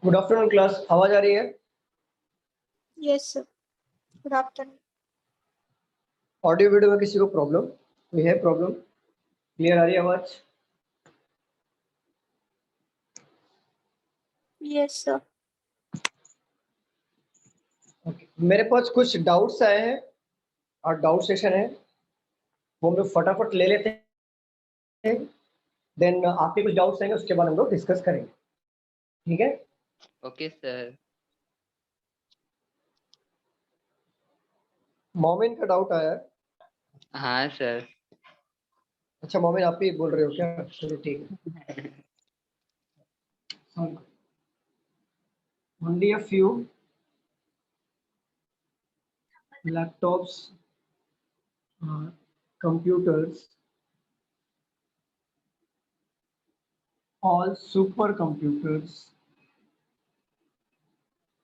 Good afternoon class, आवाज आ रही है? Yes sir, good afternoon. Audio video में किसी को प्रॉब्लम? कोई है प्रॉब्लम? क्लियर आ रही है आवाज? Yes sir. ओके, मेरे पास कुछ डाउट्स आए हैं और डाउट सेशन है, वो हम लोग फटाफट ले लेते हैं। देन आपके कुछ डाउट्स आएंगे, उसके बाद हम लोग डिस्कस करेंगे, ठीक है? Okay sir. मोमिन का डाउट आया है। हाँ सर। अच्छा मोमिन, आप ही बोल रहे हो क्या? चलो ठीक है। Only a few laptops, computers, all supercomputers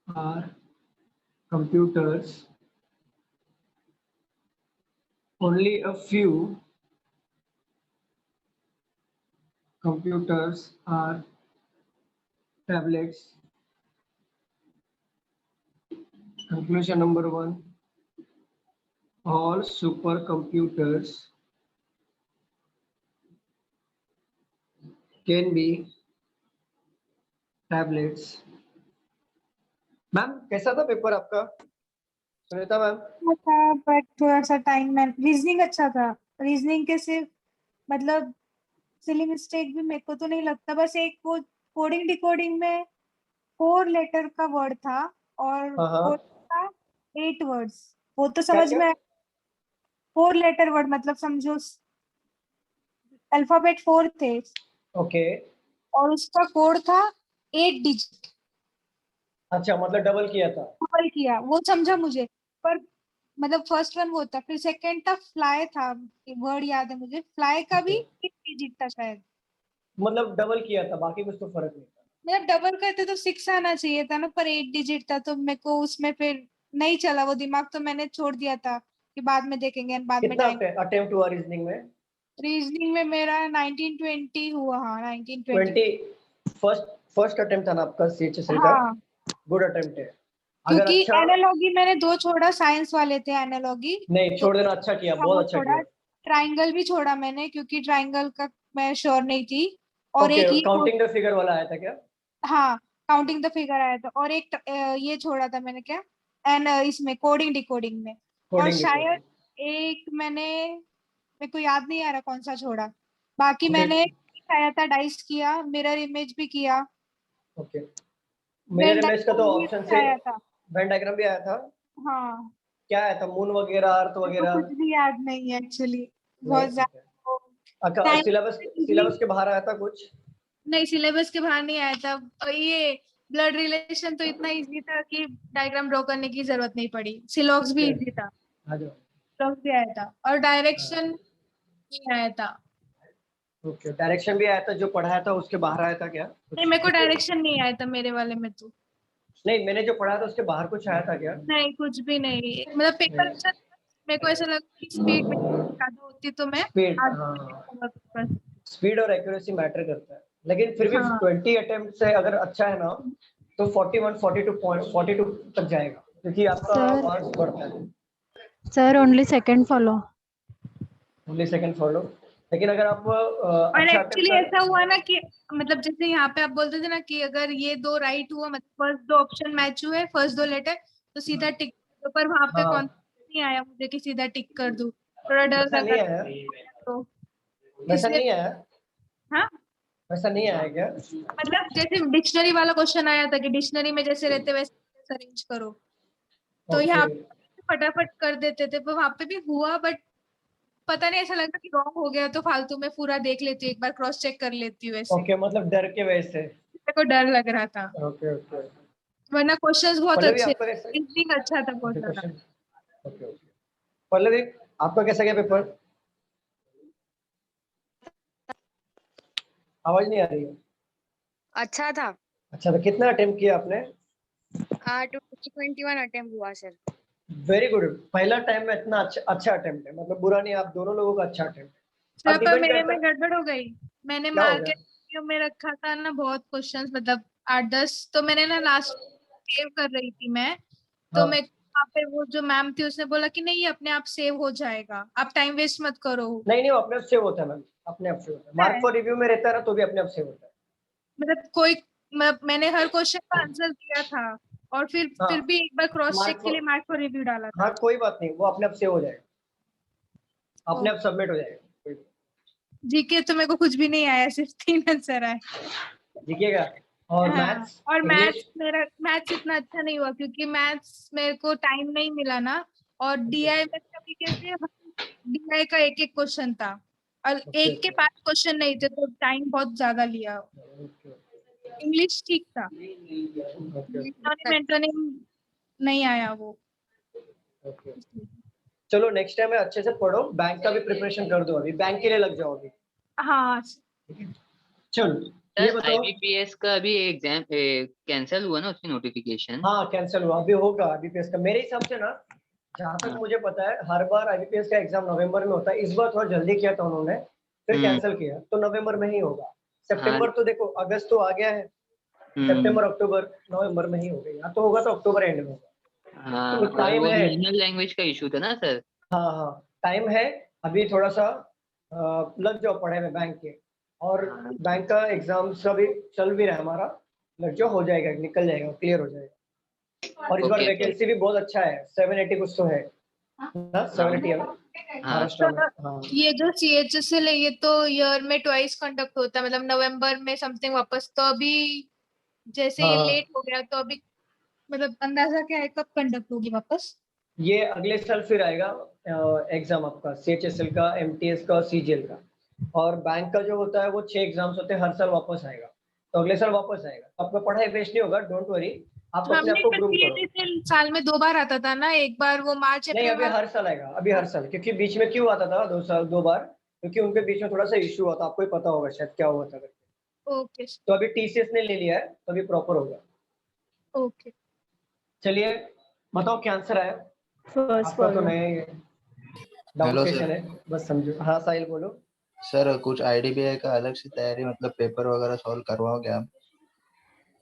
are computers. Only a few computers are tablets. Conclusion number one: all supercomputers can be tablets. Ma'am कैसा था पेपर आपका, सुनीता मैम? था बट थोड़ा सा टाइम में रीजनिंग अच्छा था। रीजनिंग के सिर्फ मतलब सिली मिस्टेक भी मेरे को तो नहीं लगता, बस एक वो कोडिंग डिकोडिंग में 4 लेटर का वर्ड था और हाँ हाँ, वो था 8 वर्ड्स। वो तो क्या समझ क्या? में 4 लेटर वर्ड मतलब समझो अल्फाबेट 4 थे ओके, और उसका कोड था 8 डिजिट। अच्छा मतलब डबल किया था। डबल किया वो समझा मुझे, पर मतलब फर्स्ट वन वो था, फिर सेकंड था फ्लाई था, वर्ड याद है मुझे, फ्लाई का भी 8 डिजिट था शायद। मतलब डबल किया था, बाकी कुछ तो फर्क नहीं था। मतलब डबल करते तो 6 आना चाहिए था ना, पर 8 डिजिट था तो मेरे को उसमें फिर नहीं चला वो दिमाग, तो मैंने छोड़ दिया था कि बाद में देखेंगे बाद में कितना टाइम। अटेम्प्ट हुआ रीजनिंग में? रीजनिंग में मेरा 1920 हुआ। हाँ 1920। 20 फर्स्ट अटेम्प्ट था ना आपका सीएचएसएल का? हाँ गुड अटेम्प्ट है। अगर क्योंकि अच्छा, एनालॉगी मैंने 2 छोड़ा, साइंस वाले थे एनालॉगी, नहीं तो छोड़ देना, अच्छा किया, वो बहुत अच्छा छोड़ा। किया। ट्राइंगल भी छोड़ा मैंने क्योंकि ट्राइंगल का मैं श्योर नहीं थी। और ओके, एक ये काउंटिंग द फिगर वाला आया था क्या? हाँ काउंटिंग द फिगर आया था, और एक ये छोड़ा था मैंने क्या एंड इसमें कोडिंग डिकोडिंग में। और कोडिंग शायद डिकोडिंग। एक मैंने, मेरे को याद नहीं आ रहा कौन सा छोड़ा। बाकी ओके मैंने आया था डाइस किया, मिरर इमेज भी किया, ओके, मेरे वेन इमेज का तो डायग्राम भी ऑप्शन से आया था। वेन डायग्राम भी आया था। हाँ क्या आया था? मून वगैरह, अर्थ मेरे को वगैरह? कुछ भी याद नहीं है एक्चुअली, नहीं, बहुत ठीक है। ज्यादा अच्छा, टाइम सिलेबस के बाहर आया था कुछ? नहीं, सिलेबस के बाहर नहीं आया था। और ये ब्लड रिलेशन तो इतना इजी था कि डायग्राम ड्रॉ करने की जरूरत नहीं पड़ी। सिलॉक्स भी ओके, इजी था, आ जाओ। सिलॉक्स भी आया था, और डायरेक्शन नहीं आया था। ओके, डायरेक्शन भी आया था, जो पढ़ाया था उसके बाहर आया था क्या नहीं कुछ? मेरे को डायरेक्शन नहीं आया था मेरे वाले में तो। नहीं, मैंने जो पढ़ाया था उसके बाहर कुछ आया था क्या? नहीं कुछ भी नहीं, मतलब पेपर अच्छा था। मेरे को ऐसा लगा कि स्पीड में ज्यादा होती तो मैं स्पीड, आज हाँ, पेपर। स्पीड और एक्यूरेसी मैटर करता है, लेकिन फिर भी हाँ 20 अटेम्प्ट से अगर अच्छा है ना, तो 41 42 तक जाएगा, क्योंकि आपका सर मार्क्स बढ़ता है। Sir only second follow. Only second follow. लेकिन अगर आप और अच्छा अटेम्प्ट एक्चुअली कर, ऐसा हुआ ना कि मतलब जैसे यहाँ पे आप बोलते थे ना कि अगर ये 2 राइट हुआ, मतलब फर्स्ट 2 ऑप्शन मैच हुए, फर्स्ट 2 लेटर, तो सीधा टिक। तो पर वहां पे हाँ, कॉन्फिडेंस नहीं आया मुझे कि सीधा टिक कर दूं, थोड़ा डर वैसा नहीं लगा आया, तो वैसा इसलिए। नहीं आया, हाँ वैसा नहीं आया क्या? मतलब जैसे डिक्शनरी वाला क्वेश्चन आया था कि डिक्शनरी में जैसे रहते वैसे अरेंज करो, तो ओके यहाँ पे फटाफट कर देते थे, पर वहां पे भी हुआ, बट पता नहीं ऐसा लगा कि रॉन्ग हो गया तो फालतू में पूरा देख लेती हूँ, एक बार क्रॉस चेक कर लेती हूँ ऐसे। ओके, मतलब डर के वजह से। मेरे को डर लग रहा था, ओके ओके, वरना क्वेश्चंस बहुत पल्लवी अच्छे, आपका कैसा? रीजनिंग अच्छा था बहुत ओके ज्यादा। क्वेश्चन, ओके ओके, पल्लवी आपका कैसा गया पेपर? आवाज नहीं आ रही है। अच्छा था। अच्छा, तो कितना अटेम्प्ट किया आपने? 21 अटेम्प्ट हुआ सर। वेरी गुड, पहला टाइम में इतना अच्छा अटेम्प्ट है, मतलब बुरा नहीं, आप दोनों लोगों का अच्छा अटेम्प्ट है। सर अब पर डिपेंड मेरे करता में है, गड़बड़ हो गई, मैंने क्या हो गया? मार्केट में रखा था ना बहुत क्वेश्चंस, मतलब 8-10, तो मैंने ना लास्ट सेव कर रही थी मैं, तो हाँ। मैं वहाँ पे वो जो मैम थी उसने बोला कि नहीं ये अपने आप सेव हो जाएगा, आप टाइम वेस्ट मत करो। नहीं वो अपने आप सेव होता है मैम, अपने आप सेव होता है। मार्क फॉर रिव्यू में रहता है ना तो भी अपने आप सेव होता है। मतलब मैंने हर क्वेश्चन का आंसर दिया था और फिर हाँ। भी एक बार क्रॉस मार्क चेक के लिए मार्क फॉर रिव्यू डाला था। हाँ कोई बात नहीं, वो अपने आप सेव हो जाएगा, अपने आप ओके। सबमिट हो जाएगा। कोई जीके तो मेरे को कुछ भी नहीं आया, सिर्फ 3 आंसर आए। दिखेगा। और हाँ, मैथ्स और इंग्लिश मैथ्स इतना अच्छा नहीं हुआ क्योंकि मैथ्स मेरे को टाइम नहीं मिला ना, और डीआई में कभी कैसे डीआई का एक एक क्वेश्चन था और एक के 5 क्वेश्चन नहीं थे, तो टाइम बहुत ज्यादा लिया। इंग्लिश ठीक था, मेंटोनिम नहीं आया वो। चलो नेक्स्ट टाइम में अच्छे से पढ़ो, बैंक का भी प्रिपरेशन कर दो, अभी बैंक के लिए लग जाओ अभी। हाँ चलो ये सर बताओ। आईबीपीएस का अभी एग्जाम कैंसिल हुआ ना, उसकी नोटिफिकेशन? हाँ कैंसिल हुआ, अभी होगा आईबीपीएस का मेरे हिसाब से ना, जहाँ तक हाँ। मुझे पता है हर बार आईबीपीएस का एग्जाम नवंबर में होता है, इस बार थोड़ा जल्दी किया था उन्होंने, फिर कैंसिल किया, तो नवंबर में ही होगा। हाँ। सितंबर तो देखो, अगस्त तो आ गया है, सितंबर अक्टूबर नवंबर में ही होगा, या तो होगा तो अक्टूबर एंड में होगा। हाँ, तो और टाइम वो है। रीजनल लैंग्वेज का इशू था ना सर। हाँ हाँ टाइम है, अभी थोड़ा सा लग जाओ पढ़ाई में बैंक के, और हाँ। बैंक का एग्जाम अभी चल भी रहा है हमारा, लग जाओ हो जाएगा, निकल जाएगा, क्लियर हो जाएगा। और इस बार ओके सर। वैकेंसी भी बहुत अच्छा है, 780 कुछ तो है ना, 780 है हाँ। महाराष्ट्र में। हाँ ये जो सीएचएसएल है ये तो ईयर में ट्वाइस कंडक्ट होता है, मतलब नवंबर में समथिंग वापस, तो अभी जैसे ये हाँ लेट हो गया तो अभी मतलब अंदाजा क्या है कब कंडक्ट होगी वापस? ये अगले साल फिर आएगा एग्जाम आपका, सीएचएसएल का, एमटीएस का, सीजीएल का। और बैंक का जो होता है वो 6 एग्जाम्स होते हैं, हर साल वापस आएगा, तो अगले साल वापस आएगा। आपका पढ़ाई वेस्ट नहीं होगा, डोंट वरी, आप अपने आप हमने को पर ग्रूम करो। सीएचएसएल साल में 2 बार आता था ना, एक बार वो मार्च नहीं अप्रैल अभी वाला। हर साल आएगा, अभी हर साल, क्योंकि बीच में क्यों आता था 2 साल 2 बार, क्योंकि उनके बीच में थोड़ा सा इशू हुआ था, आपको ही पता होगा शायद क्या हुआ था करके। ओके तो अभी टीसीएस ने ले लिया है, तो अभी प्रॉपर होगा। ओके। चलिए बताओ क्या आंसर आया फर्स्ट आपका, तो फॉलो। नए डाउट हेलो सेशन सर। है, बस समझो। हाँ साहिल बोलो। सर कुछ आईडीबीआई का अलग से तैयारी, मतलब पेपर वगैरह सॉल्व करवाओगे आप?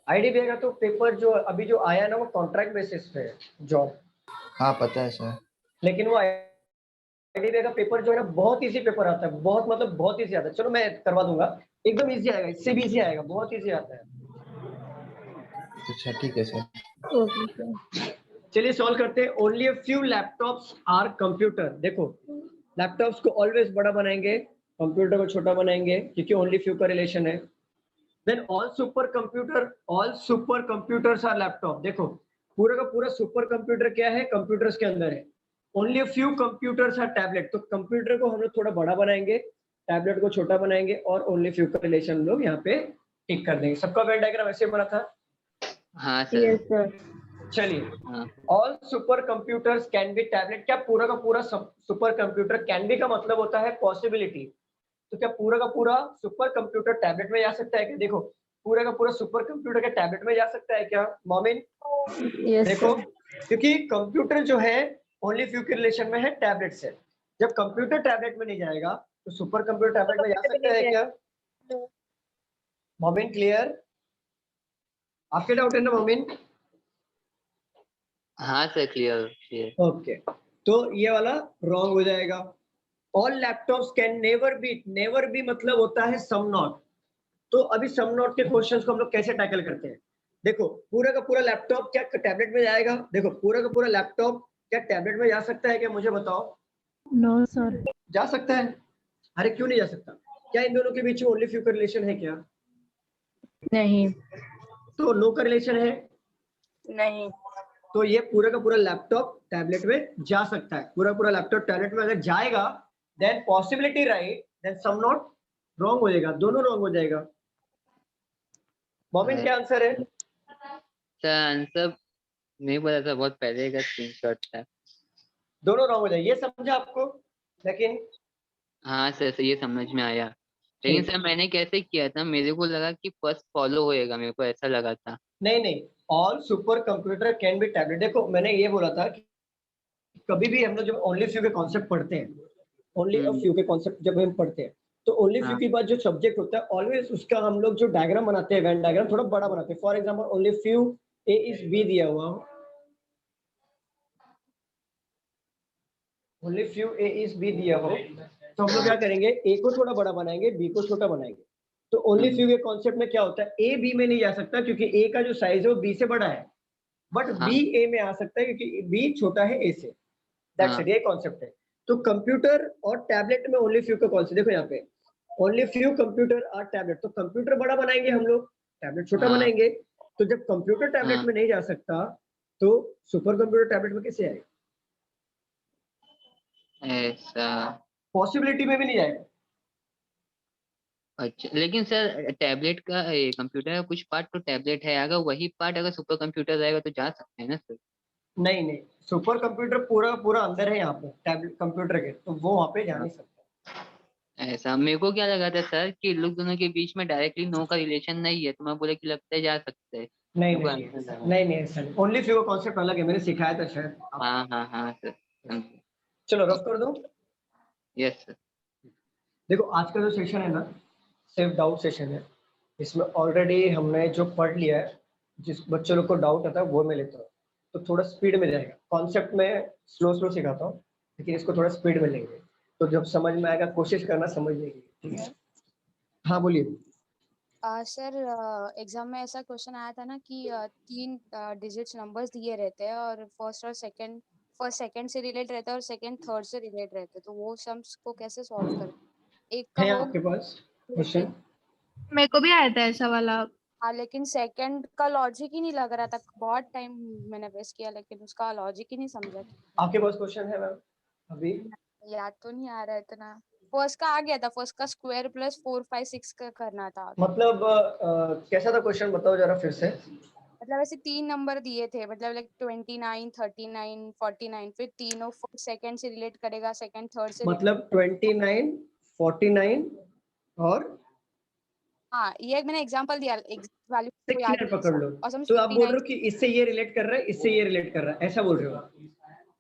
आईडीबीआई का तो पेपर जो अभी जो आया ना वो कॉन्ट्रैक्ट बेसिस पे है जॉब, हाँ पता है सर। लेकिन वो आईडीबीआई का पेपर जो है ना बहुत इजी पेपर आता है, बहुत मतलब बहुत इजी आता है। चलो मैं करवा दूंगा, एकदम इजी आएगा, इससे भी इजी आएगा, बहुत इजी आता है। अच्छा ठीक है सर। Okay sir. चलिए सॉल्व करते हैं। Only a few laptops are computer. देखो लैपटॉप्स को ऑलवेज बड़ा बनाएंगे, कंप्यूटर को छोटा बनाएंगे, क्योंकि ओनली फ्यू का रिलेशन है। Then all super computers are laptop. देखो पूरा का पूरा सुपर कंप्यूटर क्या है, कंप्यूटर्स के अंदर है। Only a few computers are tablet, तो कंप्यूटर को हम लोग थोड़ा बड़ा बनाएंगे, टैबलेट को छोटा बनाएंगे, और ओनली फ्यू का रिलेशन हम लोग यहाँ पे टिक कर देंगे। सबका वेन डायग्राम ऐसे बना था। हाँ सर। Yes sir. चलिए हाँ। All super computers can be tablet, क्या पूरा का पूरा सुपर कंप्यूटर, कैन बी का मतलब होता है पॉसिबिलिटी, तो क्या पूरा का पूरा सुपर कंप्यूटर टैबलेट में जा सकता है क्या? देखो पूरा का पूरा सुपर कंप्यूटर के टैबलेट में जा सकता है क्या मोमिन? यस देखो सर। क्योंकि कंप्यूटर जो है ओनली फ्यू के रिलेशन में है टैबलेट से, जब कंप्यूटर टैबलेट में नहीं जाएगा तो सुपर कंप्यूटर टैबलेट में जा सकता है क्या? मोमिन क्लियर? आपके डाउट है ना मोमिन? हाँ सर क्लियर क्लियर। ओके तो ये वाला रॉन्ग हो जाएगा। All laptops can never be मतलब होता है सम नॉट। तो अभी सम नॉट के क्वेश्चंस को हम लोग कैसे टैकल करते हैं? देखो पूरा का पूरा लैपटॉप क्या टैबलेट में जाएगा? देखो पूरा का पूरा लैपटॉप क्या टैबलेट में जा सकता है क्या, मुझे बताओ? No sir. जा सकता है? अरे क्यों नहीं जा सकता? क्या इन दोनों के बीच में ओनली फ्यू का रिलेशन है क्या? नहीं। तो नो का रिलेशन है। नहीं। तो ये पूरा का पूरा लैपटॉप टैबलेट में जा सकता है, पूरा पूरा लैपटॉप टैबलेट में अगर जाएगा then possibility right, then some not wrong हो जाएगा, दोनों रॉन्ग हो जाएगा। मोमिन क्या आंसर है? सर आंसर नहीं पता था, बहुत पहले का स्क्रीनशॉट था। दोनों रॉन्ग हो जाएगा, ये समझा आपको? लेकिन हाँ सर ये समझ में आया, लेकिन सर मैंने कैसे किया था, मेरे को लगा कि फर्स्ट फॉलो होएगा, मेरे को ऐसा लगा था। नहीं all super computer can be tablet. देखो मैंने ये बोला था कि कभी भी हम लोग जब ओनली फ्यू के कॉन्सेप्ट पढ़ते हैं, ओनली अ फ्यू के कॉन्सेप्ट जब हम पढ़ते हैं, तो ओनली फ्यू हाँ। के बाद जो सब्जेक्ट होता है ऑलवेज उसका हम लोग जो डायग्राम बनाते हैं, वेन डायग्राम थोड़ा बड़ा बनाते हैं। For example only few A is B दिया हुआ, only few A is B दिया हो, तो हम लोग क्या करेंगे, ए को थोड़ा बड़ा बनाएंगे, बी को छोटा बनाएंगे। तो ओनली फ्यू के कॉन्सेप्ट में क्या होता है, ए बी में नहीं जा सकता क्योंकि ए का जो साइज है वो बी से बड़ा है, बट हाँ। बी ए में आ सकता है क्योंकि बी छोटा है ए से। दैट्स हाँ। इट, ये कॉन्सेप्ट है। तो कंप्यूटर और टैबलेट में ओनली फ्यू का कॉन्सेप्ट देखो यहाँ पे, ओनली फ्यू कंप्यूटर और टैबलेट, तो कंप्यूटर बड़ा बनाएंगे हम लोग, टैबलेट छोटा हाँ। बनाएंगे। तो जब कंप्यूटर टैबलेट हाँ। में नहीं जा सकता तो सुपर कंप्यूटर टैबलेट में कैसे आएगा, ऐसा। पॉसिबिलिटी में भी नहीं जाएगा। अच्छा, लेकिन सर टैबलेट का कंप्यूटर का कुछ पार्ट तो टैबलेट है, अगर वही पार्ट अगर सुपर कंप्यूटर रहेगा तो जा सकते हैं ना सर? नहीं नहीं, सुपर कंप्यूटर पूरा पूरा अंदर है यहाँ पे टैबलेट कंप्यूटर के, तो वो वहाँ पे जा नहीं सकता। ऐसा मेरे को क्या लगा था सर कि इन लोग दोनों के बीच में डायरेक्टली नो का रिलेशन नहीं है, तो मैं बोला कि लगता है जा सकते हैं। नहीं मेरे को नहीं ऐसा लगा। नहीं नहीं सर, ओनली फ्यू का कॉन्सेप्ट अलग है, मैंने सिखाया था शायद आप। हाँ हाँ हाँ सर, समझे। चलो रफ कर दो। Yes sir. देखो आज का जो सेशन है ना, सिर्फ डाउट सेशन है। इसमें ऑलरेडी हमने जो पढ़ लिया है, जिस बच्चों लोग को डाउट आता है वो मैं लेता हूँ, तो थोड़ा स्पीड में जाएगा। कॉन्सेप्ट में स्लो स्लो सिखाता हूँ, लेकिन इसको थोड़ा स्पीड में लेंगे, तो जब समझ में आएगा कोशिश करना समझने की, ठीक है? हाँ बोलिए। सर एग्जाम में ऐसा क्वेश्चन आया था ना कि 3 डिजिट्स नंबर्स दिए रहते हैं और फर्स्ट सेकंड से रिलेट रहता है और सेकंड थर्ड से रिलेट रहते हैं, तो वो सम्स को कैसे सॉल्व करें? एक का है हो आपके पास क्वेश्चन? मेरे को भी आया था ऐसा वाला। हाँ, लेकिन सेकंड का लॉजिक ही नहीं लग रहा था, बहुत टाइम मैंने वेस्ट किया लेकिन उसका लॉजिक ही नहीं समझा। आपके पास क्वेश्चन है मैम अभी? याद तो नहीं आ रहा है इतना। फर्स्ट का आ गया था, फर्स्ट का स्क्वायर प्लस 4 5 6 का करना था। मतलब कैसा था क्वेश्चन, बताओ जरा फिर से। मतलब ऐसे 3 नंबर दिए थे, मतलब लाइक 29 39 49, फिर तीनों फर्स्ट सेकंड से रिलेट करेगा, सेकंड थर्ड से मतलब 29 49 और हाँ, ये मैंने एग्जांपल दिया, वैल्यू को याद 69 पकड़ लो। और सम तो आप बोल रहे 59 हो कि इससे ये रिलेट कर रहा है, इससे ये रिलेट कर रहा है, ऐसा बोल रहे हो?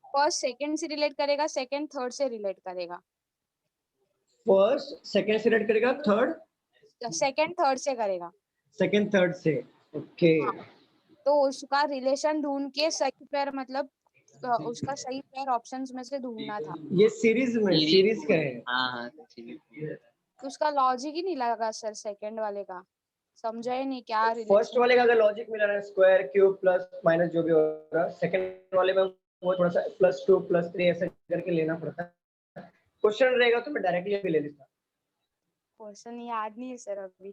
फर्स्ट सेकंड से रिलेट करेगा, सेकंड थर्ड से रिलेट करेगा, फर्स्ट सेकंड से रिलेट करेगा, थर्ड सेकंड थर्ड से करेगा। सेकंड थर्ड से, ओके। हाँ, तो उसका रिलेशन ढूंढ के सही पेयर, मतलब उसका सही पेयर ऑप्शंस में से ढूंढना था। ये सीरीज में, सीरीज का है। हाँ हाँ सीरीज। तो उसका लॉजिक ही नहीं लगा सर, सेकंड वाले का समझा ही नहीं क्या फर्स्ट रिलेशन। वाले का अगर लॉजिक मिला रहा है, स्क्वायर क्यूब प्लस माइनस जो भी हो रहा है, सेकंड वाले में वो थोड़ा सा +2 +3 ऐसा करके लेना पड़ता है। क्वेश्चन रहेगा तो मैं डायरेक्टली भी ले लेता। क्वेश्चन याद नहीं है सर अभी।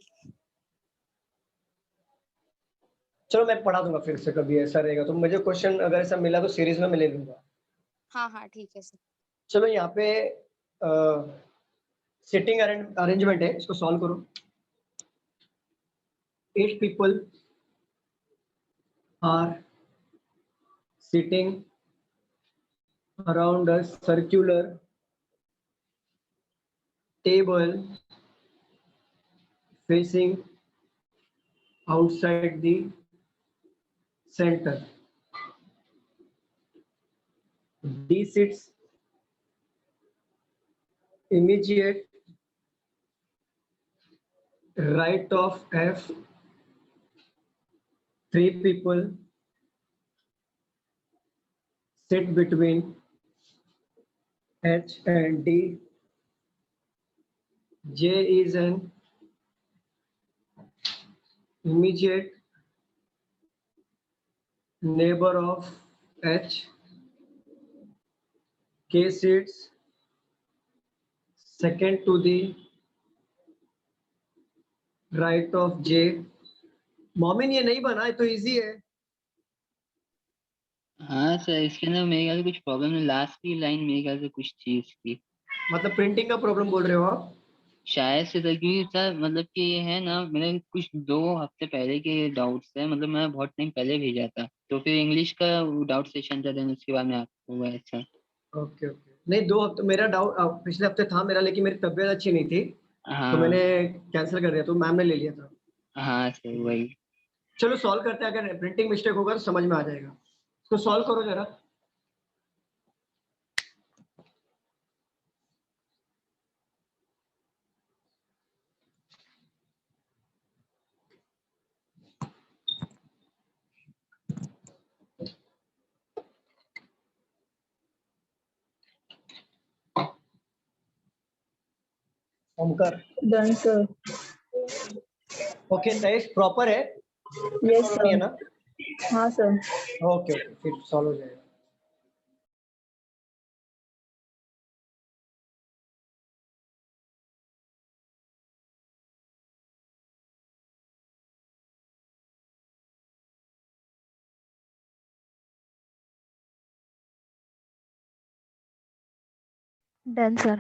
चलो मैं पढ़ा दूंगा फिर से, कभी ऐसा रहेगा तो मुझे क्वेश्चन अगर ऐसा मिला तो सीरीज में मैं ले लूंगा। हाँ हाँ ठीक है सर। चलो यहाँ पे सिटिंग अरेंजमेंट है, इसको सॉल्व करो। 8 people are sitting around a circular table facing outside the center. D sits immediate right of F. 3 people sit between H and D. J is an immediate neighbor of H. K sits second to the right of J. मोमिन ये नहीं बना है तो easy है। हाँ sir, इसके अंदर मेरे ख्याल से कुछ प्रॉब्लम है, लास्ट की लाइन मेरे ख्याल से कुछ चीज की, मतलब प्रिंटिंग का प्रॉब्लम बोल रहे हो आप? शायद से सर, क्योंकि सर मतलब कि ये है ना, मैंने कुछ 2 हफ्ते पहले के डाउट्स है, मतलब मैं बहुत टाइम पहले भेजा था, तो फिर इंग्लिश का डाउट सेशन था, देन उसके बाद में आपको हुआ ऐसा। ओके ओके, नहीं 2 हफ्ते मेरा डाउट पिछले हफ्ते था मेरा, लेकिन मेरी तबीयत अच्छी नहीं थी तो हाँ मैंने कैंसिल कर दिया, तो मैम ने ले लिया था। हाँ सर वही। चलो सॉल्व करते हैं, अगर प्रिंटिंग मिस्टेक होगा तो समझ में आ जाएगा। इसको सॉल्व करो जरा। Omkar Done, sir. Okay Tayesh proper है Yes, नहीं है sir. ना हाँ, sir. ओके ओके फिर सॉल्व हो जाएगा Done, sir.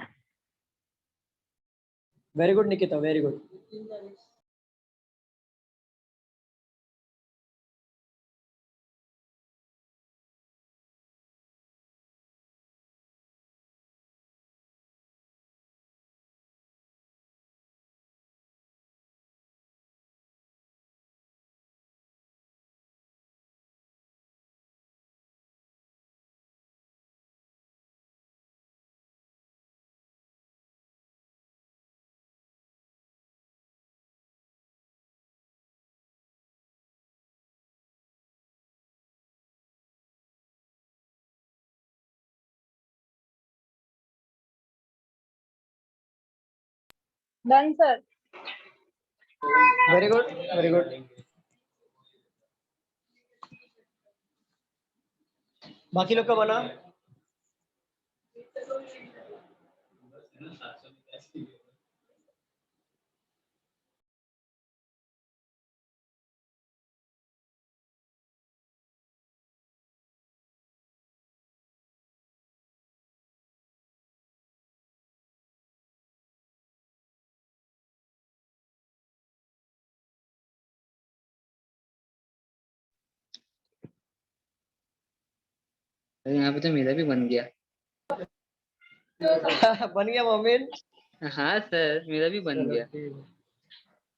Very good Nikita very good Done, sir. Very good very good बाकी लोग का बना अरे यहाँ पे तो मेरा भी बन गया। बन गया मोमिन हाँ सर, मेरा भी बन चलो गया। ठीक है।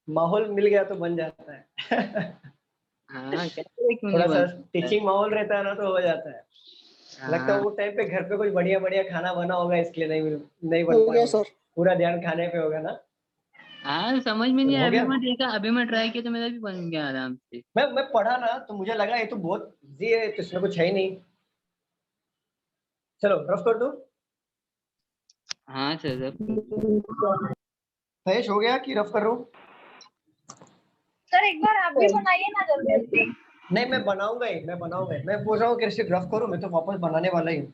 माहौल मिल गया तो बन जाता है हाँ, कैसे क्यों थोड़ा नहीं सा बन टीचिंग माहौल रहता है ना तो हो जाता है लगता है हाँ वो टाइम पे घर पे कोई बढ़िया बढ़िया खाना बना होगा इसलिए नहीं बन पाएगा पूरा ध्यान खाने पे होगा ना हाँ, समझ में नहीं हो आया। अभी गया मैं देखा, अभी मैं ट्राई किया तो मेरा भी बन गया आराम से। मैं पढ़ा ना तो मुझे लगा ये तो बहुत इजी है तो इसमें कुछ है ही नहीं चलो रफ कर दो हाँ सर, फैश हो गया कि रफ कर रहा हूँ सर एक बार आप भी बनाइए ना जल्दी। नहीं मैं बनाऊंगा ही मैं पूछ रहा हूँ कि सिर्फ रफ करूँ मैं तो वापस बनाने वाला ही हूँ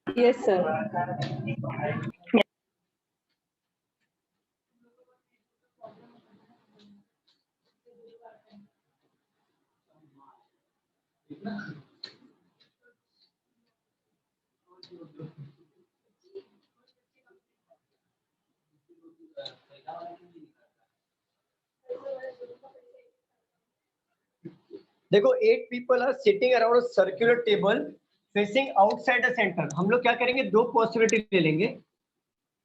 Yes, sir. देखो 8 people are sitting around a circular table facing outside the center हम लोग क्या करेंगे दो पॉसिबिलिटी ले लेंगे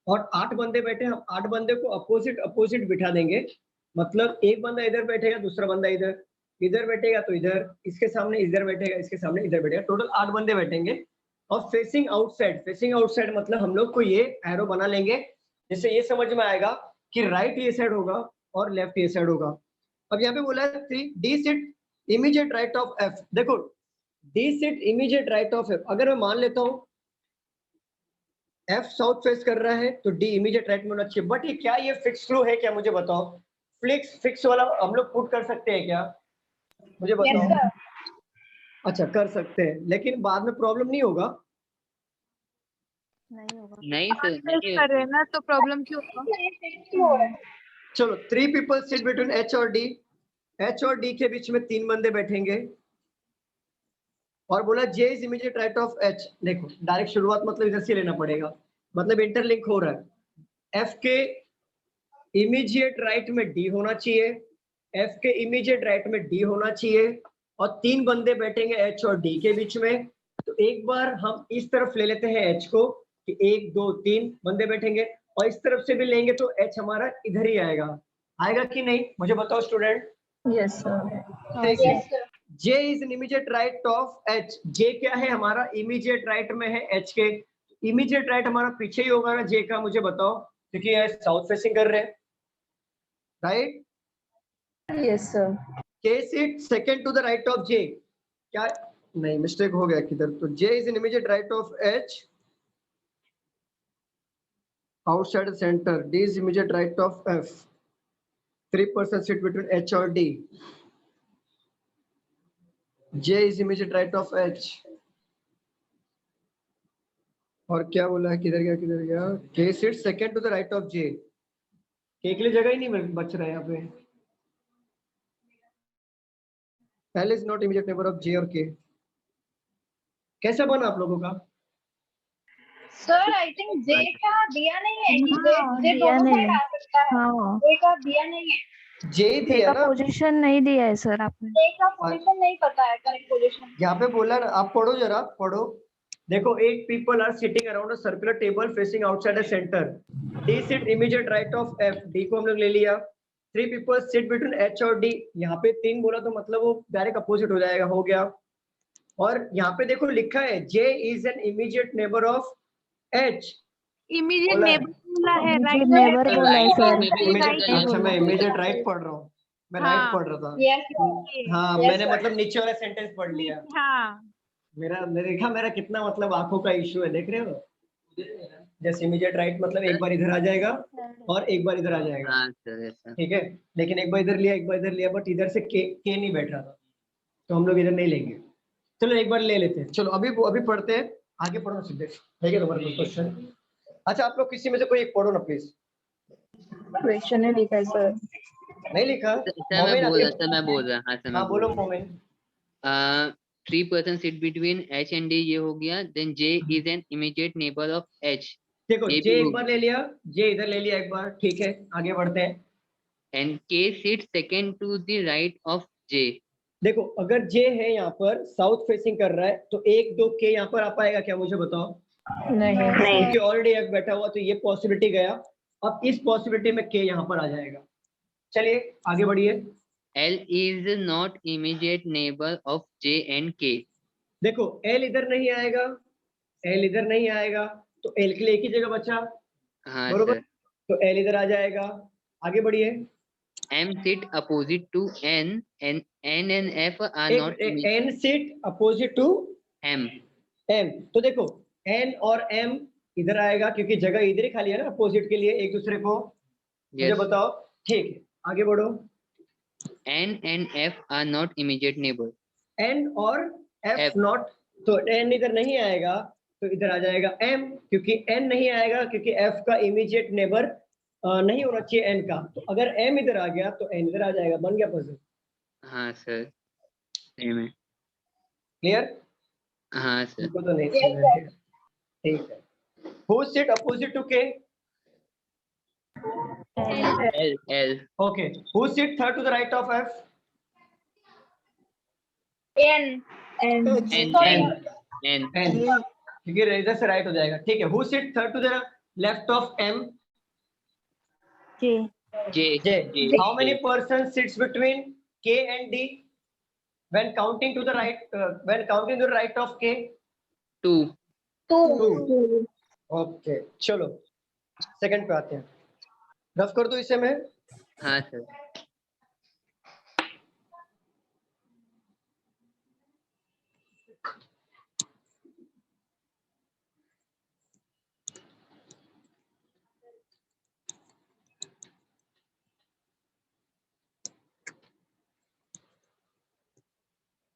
और 8 बंदे बैठे हम 8 बंदे को अपोजिट अपोजिट बिठा देंगे मतलब एक बंदा इधर बैठेगा दूसरा बंदा इधर इधर बैठेगा तो इधर इसके सामने इधर बैठेगा इसके सामने इधर बैठेगा टोटल 8 बंदे बैठेंगे और फेसिंग आउटसाइड मतलब हम लोग को ये एरो बना लेंगे जिससे ये समझ में आएगा कि राइट ये साइड होगा और लेफ्ट ये साइड होगा अब यहाँ पे बोला है D sit immediate right of F देखो D sit immediate right of F अगर मैं मान लेता हूँ एफ साउथ फेस कर रहा है तो डी इमीडिएट राइट में होना चाहिए बट ये क्या ये फिक्स फ्लो है क्या मुझे बताओ फिक्स वाला हम लोग पुट कर सकते हैं क्या मुझे बताओ Yes, sir. अच्छा कर सकते हैं लेकिन बाद में प्रॉब्लम नहीं होगा नहीं सर, नहीं कर रहे हैं ना तो प्रॉब्लम क्यों होगा चलो 3 people sit between एच और डी के बीच में 3 बंदे बैठेंगे और बोला J is immediate right of H देखो डायरेक्ट शुरुआत मतलब इधर से लेना पड़ेगा मतलब इंटरलिंक हो रहा है एफ के इमीडिएट राइट में डी होना चाहिए एफ के इमीडिएट राइट में डी होना चाहिए और 3 बंदे बैठेंगे एच और डी के बीच में तो एक बार हम इस तरफ ले लेते हैं एच को कि 1 2 3 बंदे बैठेंगे और इस तरफ से भी लेंगे तो एच हमारा इधर ही आएगा कि नहीं मुझे बताओ student Yes, sir. Yes, sir. J is immediate right of H J क्या है हमारा इमीडिएट राइट में है H के इमीडिएट राइट हमारा पीछे ही होगा ना J का मुझे बताओ क्योंकि ये साउथ फेसिंग कर रहे हैं right Yes, sir. K sits second to the right of J क्या नहीं मिस्टेक हो गया किधर तो J is in immediate right of H outside the center. D is immediate right of F. 3% sit between H or D. J is immediate right of H. और क्या बोला है, किधर गया? K sits second to the right of J. K के लिए जगह ही नहीं बच रहा है यहाँ पे. L is not immediate neighbor of J और K. कैसा बना आप लोगों का? सर आई थिंक जे का दिया नहीं है कि हाँ, जे दिया दोनों नहीं साइड है। आ सकता है। हाँ, जे का दिया नहीं है। J J दिया का ना. पोजीशन नहीं दिया है सर आपने। जे का पोजीशन नहीं पता है, करेक्ट पोजीशन। यहाँ पे बोला ना, आप पढ़ो जरा, पढ़ो. देखो, 8 people are sitting around a circular table facing outside a center. D sit immediate right of F. D को हम लोग ले लिया. 3 people sit between H और D. यहाँ पे 3 बोला तो मतलब वो डायरेक्ट अपोजिट हो जाएगा, हो गया. और यहाँ पे देखो लिखा है J is an immediate neighbor of H. Immediate बोला है. नेबर बोला है, Immediate राइट neighbor सर, बोला है right सर। में भी Immediate, right अच्छा, मैं में immediate बोला है। right पढ़ रहा हूँ. मैं हाँ. right पढ़ रहा था. यस हाँ, Yes, मैंने sir. मतलब नीचे वाला सेंटेंस पढ़ लिया. हाँ. मैंने देखा मेरा कितना मतलब आंखों का इशू है, देख रहे हो. जैसे इमीडिएट राइट मतलब एक बार इधर आ जाएगा और एक बार इधर आ जाएगा. हाँ सर, ऐसा। ठीक है, लेकिन एक बार इधर लिया, एक बार इधर लिया, बट इधर से के नहीं बैठ रहा था, तो हम लोग इधर नहीं लेंगे. चलो एक बार ले लेते हैं. चलो अभी पढ़ते हैं, आगे पढ़ो सीधे. ठीक है, तुम्हारा क्वेश्चन. अच्छा, आप लोग किसी में से कोई एक पढ़ो ना प्लीज. क्वेश्चन है लिखा है सर। नहीं लिखा? सर मैं बोल रहा हाँ सर, हाँ बोलो Momen. 3% sit between H and D ये हो गया. Then J is an immediate neighbor of H. देखो ये जे भी एक हो बार ले लिया, जे इधर ले लिया एक बार. ठीक है, आगे बढ़ते हैं. And K sits second to the right of J. देखो अगर जे है यहाँ पर साउथ फेसिंग कर रहा है, तो 1 2 के यहाँ पर आ पाएगा क्या, मुझे बताओ. नहीं। क्योंकि ऑलरेडी एक बैठा हुआ, तो ये पॉसिबिलिटी गया. अब इस पॉसिबिलिटी में के यहाँ पर आ जाएगा. चलिए आगे बढ़िए. L is not immediate neighbor of J and K. देखो एल इधर नहीं आएगा, एल इधर नहीं आएगा, तो एल के लिए एक ही जगह बचा. हाँ बरोबर, सर. तो एल इधर आ जाएगा. आगे बढ़िए. M sit opposite to N and N and F are not immediate. N sits opposite to M. M. तो देखो एन और एम इधर आएगा, क्योंकि जगह इधर ही खाली है ना अपोजिट के लिए एक दूसरे को. मुझे Yes. बताओ. ठीक है, आगे बढ़ो. N and F are not immediate neighbor. N और एफ F. नॉट, तो एन इधर नहीं आएगा, तो इधर आ जाएगा एम, क्योंकि एन नहीं आएगा, क्योंकि एफ का इमीडिएट नेबर नहीं होना चाहिए एन का. तो अगर एम इधर आ गया तो एन इधर आ जाएगा. बन गया पजल. हाँ सर, सही में. क्लियर? हाँ सर. इनको तो नहीं समझ में. ठीक है. Who sit opposite to K? L. Okay. Who sit third to the right of F? N N. N, क्योंकि इधर से राइट हो जाएगा. ठीक है. Who sit third to the left of M? J। J. J. How many persons sits between K and D when counting to the right? When counting to the right of K? 2. 2. Okay. चलो second पे आते हैं. Rough कर दो इसे मैं. हाँ sir.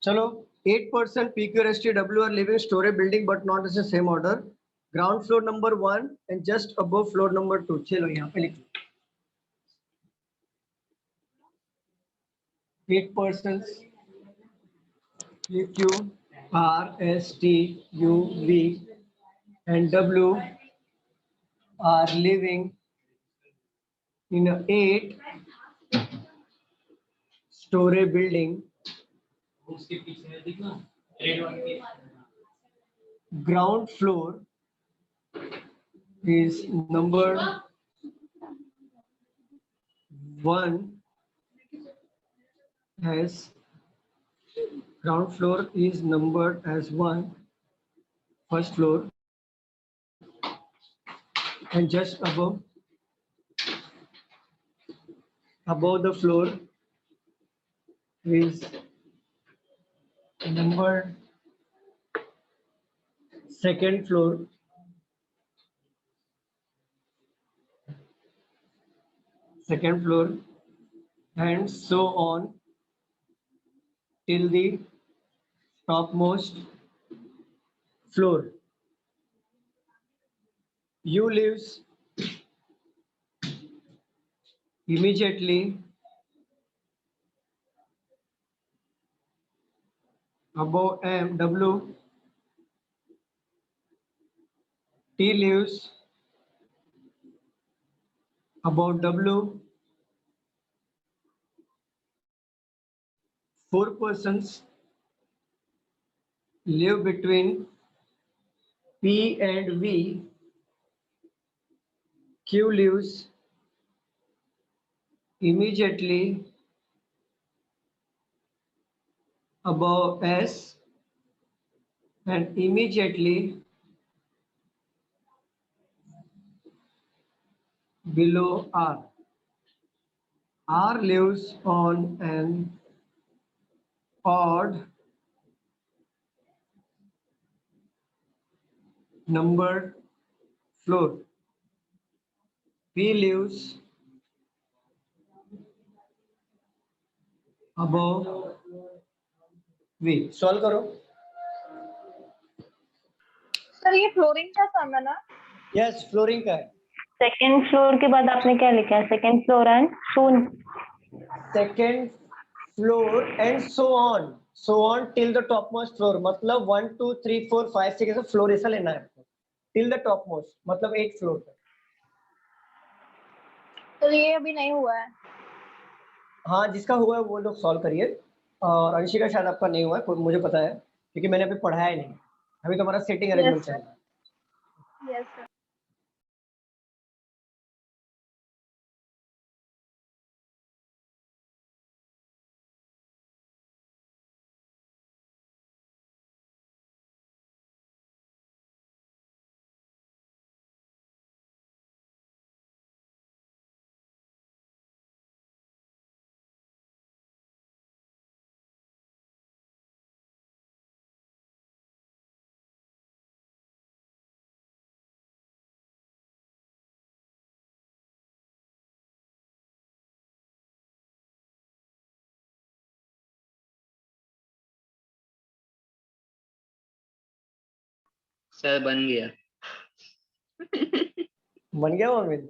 चलो 8% PQRSTW are living story building but not in the same order. Ground floor number 1 and just above floor number 2. चलो यहाँ पे लिखो. 8% PQRSTUV and W are living in a 8-story building. Ground floor is numbered 1 as ground floor is numbered as 1 first floor, and just above the floor is numbered second floor, second floor, and so on till the topmost floor. You lives immediately above W. T lives above W. 4 persons live between P and V. Q lives immediately above S and immediately below R. R lives on an odd numbered floor. P lives above V. Solve करो. Sir ये flooring का सम है ना? Yes, flooring का है. Second floor के बाद आपने क्या लिखा है? Second floor and soon. Second floor and so on till the top most floor. मतलब 1 2 3 4 5 6 ऐसा फ्लोर ऐसा लेना है आपको. टिल द टॉप मोस्ट मतलब 8 फ्लोर तक. तो ये अभी नहीं हुआ है. हाँ, जिसका हुआ है वो लोग सॉल्व करिए. और अंशिका शायद आपका नहीं हुआ है, मुझे पता है क्योंकि मैंने अभी पढ़ाया नहीं. अभी तो हमारा सेटिंग अरेंजमेंट चल रहा है. Yes sir. सर बन गया. बन गया मोमिन.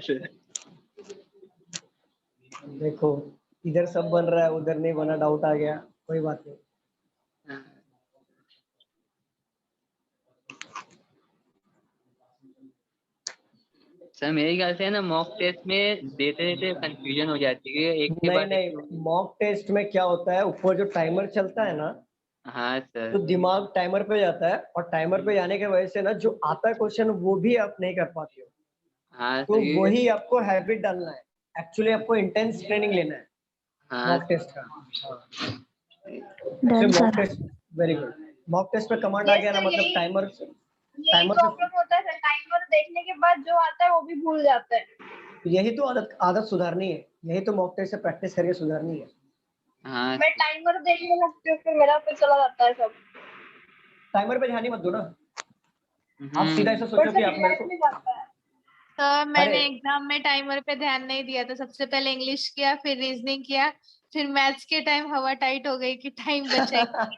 सर देखो इधर सब बन रहा है, उधर नहीं बना, डाउट आ गया. कोई बात नहीं. सर मेरे ख्याल से ना मॉक टेस्ट में देते देते कंफ्यूजन हो जाती है एक के नहीं बाद एक. नहीं, मॉक टेस्ट में क्या होता है, ऊपर जो टाइमर चलता है ना, हाँ तो सर. दिमाग टाइमर पे जाता है और टाइमर पे जाने की वजह से ना जो आता है क्वेश्चन वो भी आप नहीं कर पाते हो. हाँ तो सर. वही आपको हैबिट डालना है. एक्चुअली आपको इंटेंस ट्रेनिंग लेना है हाँ मॉक टेस्ट का. Done mock sir. Test very good. Mock test पे कमांड आ Yes, गया ना, sir, मतलब यही टाइमर पे. प्रॉब्लम होता है सर. टाइमर देखने के बाद जो आता है वो भी भूल जाता है. यही तो आदत सुधारनी है. यही तो मॉक टेस्ट से प्रैक्टिस करके सुधारनी है. हाँ मैं टाइमर देखने लगती हूँ फिर मेरा फिर चला जाता है सब. टाइमर पे ध्यान ही मत दो ना. आप सीधा ऐसा पर सोचो कि सर आप मेरे याद को. नहीं जाता है. सर मैंने अरे एग्जाम में टाइमर पे ध्यान नहीं दिया था. सबसे पहले इंग्लिश किया, फिर रीजनिंग किया, फिर मैथ्स के टाइम हवा टाइट हो गई कि टाइम बचेगा.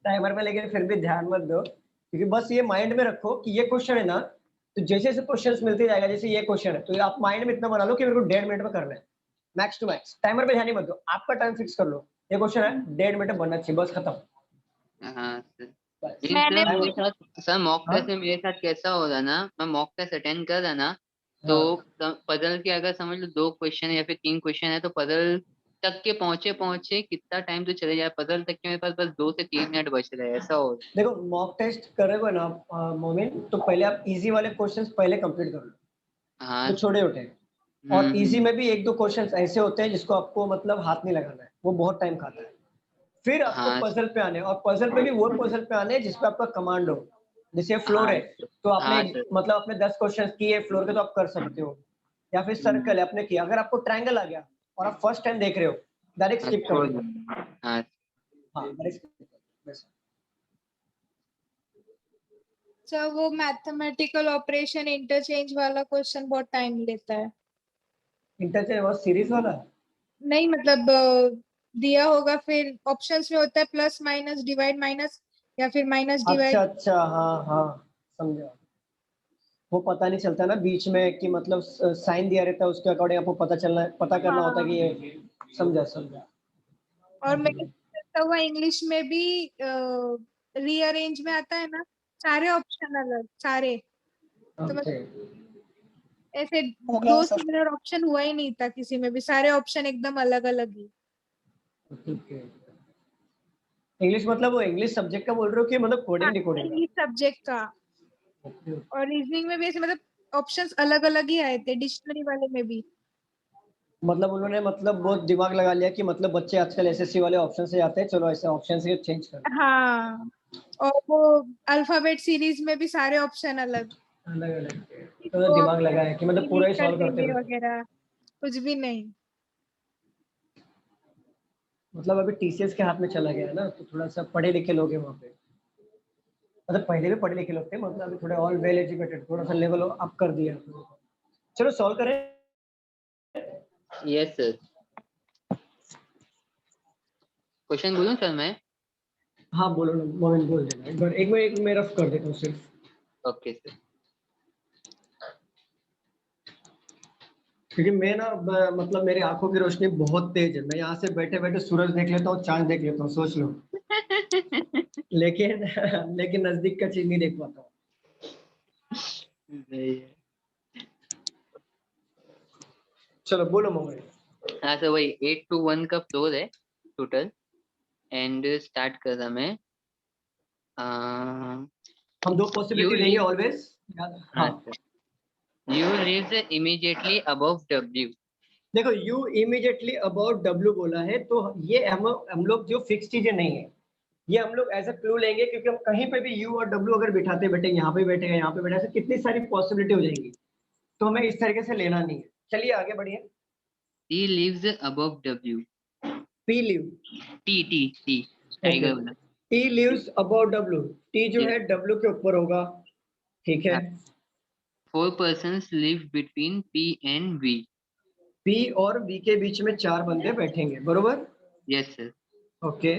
टाइमर पे लेकिन फिर भी ध्यान मत दो, क्योंकि बस ये माइंड में रखो कि ये क्वेश्चन है ना, तो जैसे जैसे क्वेश्चंस मिलते जाएगा, जैसे ये क्वेश्चन है तो आप माइंड में इतना बना लो कि मेरे को 1.5 मिनट में करना है मैक्स टू मैक्स. टाइमर पे ध्यान ही मत दो, आपका टाइम फिक्स कर लो. ये क्वेश्चन है 1.5 मिनट में बनना चाहिए, बस खत्म. हाँ सर. बस. लेकिन मैंने सर मेरे साथ सर मॉक हाँ? टेस्ट में मेरे साथ कैसा हो रहा ना, मैं मॉक टेस्ट अटेंड कर रहा ना, तो पजल के अगर समझ लो 2 क्वेश्चन या फिर 3 क्वेश्चन है तो पजल तक के पहुंचे पहुंचे कितना टाइम तो चले जाए, पजल तक के मेरे पास बस 2 से 3 मिनट बच रहे हैं, ऐसा हो. देखो मॉक टेस्ट करोगे ना मोमिन, तो पहले आप इजी वाले क्वेश्चंस पहले कंप्लीट कर लो हाँ तो छोड़े उठे. और इजी में भी 1 2 क्वेश्चंस ऐसे होते हैं जिसको आपको मतलब हाथ नहीं लगाना है, वो बहुत टाइम खाता है. फिर आपको हाँ पजल पे आने, और पजल पे भी वो पजल पे आने जिसपे आपका कमांड हो. जैसे फ्लोर हाँ है तो आपने हाँ सर. मतलब आपने 10 क्वेश्चन किए फ्लोर के तो आप कर सकते हो. या फिर सर्कल है आपने किया, अगर आपको ट्रायंगल आ गया और आप फर्स्ट टाइम देख रहे हो, डायरेक्ट हाँ, स्किप कर छोड़ दो. दो. हाँ हाँ डायरेक्ट स्किप कर दो. सर वो मैथमेटिकल ऑपरेशन इंटरचेंज वाला क्वेश्चन बहुत टाइम लेता है। इंटरचेंज वो सीरीज वाला? नहीं मतलब दिया होगा, फिर ऑप्शंस में होता है प्लस माइनस डिवाइड माइनस या फिर माइनस अच्छा डिवाइड। अच्छा, हाँ हाँ, समझा। वो पता नहीं चलता ना बीच में कि मतलब साइन दिया रहता है, उसके अकॉर्डिंग आपको पता करना होता है कि ये। समझा समझा। और मेरे को लगता हुआ इंग्लिश में भी रीअरेंज में आता है ना, सारे ऑप्शन अलग सारे, तो ओके। मतलब ऐसे दो सिमिलर ऑप्शन हुआ ही नहीं था किसी में भी, सारे ऑप्शन एकदम अलग अलग ही। ओके। इंग्लिश मतलब वो इंग्लिश सब्जेक्ट का बोल रहे हो कि मतलब कोडिंग डिकोडिंग इंग्लिश सब्जेक्ट का। का? और रीजनिंग में भी ऐसे मतलब ऑप्शंस अलग अलग ही आए थे, डिक्शनरी वाले में भी। मतलब उन्होंने मतलब बहुत दिमाग लगा लिया कि मतलब बच्चे आजकल एसएससी वाले ऑप्शन से जाते हैं, चलो ऐसे ऑप्शन से चेंज कर। हाँ, और वो अल्फाबेट सीरीज में भी सारे ऑप्शन अलग, अलग अलग तो तो दिमाग लगाया कि मतलब पूरा ही कर सॉल्व करते देंगे हैं। वगैरह, कुछ भी नहीं। मतलब अभी टीसीएस के हाथ में चला गया है ना, तो थोड़ा सा पढ़े लिखे लोग हैं वहाँ पे। मतलब पहले भी पढ़े लिखे लोग थे, मतलब अभी थोड़े और वेल एजुकेटेड, थोड़ा सा लेवल अप कर दिया। चलो सॉल्व करें। Yes sir. क्वेश्चन बोलूं सर मैं? हाँ बोलो ना, मोमिन बोल देना एक बार, एक मैं रफ कर देता हूँ सिर्फ। Okay sir. क्योंकि मैं ना मतलब मेरी आंखों की रोशनी बहुत तेज है, मैं यहाँ से बैठे बैठे सूरज देख लेता हूँ, चांद देख लेता हूँ, सोच लो। लेकिन लेकिन नजदीक का चीज नहीं देख पाता हूँ। चलो बोलो मोमिन। हाँ सर, वही 8 to 1 का फ्लोर है टोटल। एंड स्टार्ट कर रहा मैं। हम दो पॉसिबिलिटी लेंगे ऑलवेज। हाँ U lives immediately above W। देखो, यू इमीडिएटली अबाउट डब्ल्यू बोला है, तो ये हम लोग जो फिक्स चीजें नहीं है, ये हम लोग एज अ क्लू लेंगे, क्योंकि हम कहीं पे भी यू और डब्ल्यू अगर बिठाते बैठेंगे, यहाँ पे बैठेगा, यहाँ पे बैठे, ऐसे कितनी सारी पॉसिबिलिटी हो जाएंगी, तो हमें इस तरीके से लेना नहीं है। चलिए आगे बढ़िए। He lives above W। P live. T okay. Tiger वाला। T lives about W. T जो है डब्ल्यू के ऊपर होगा, ठीक है। 4 persons live between P and V। P और वी के बीच में 4 बंदे बैठेंगे, बरोबर। Yes sir। ओके।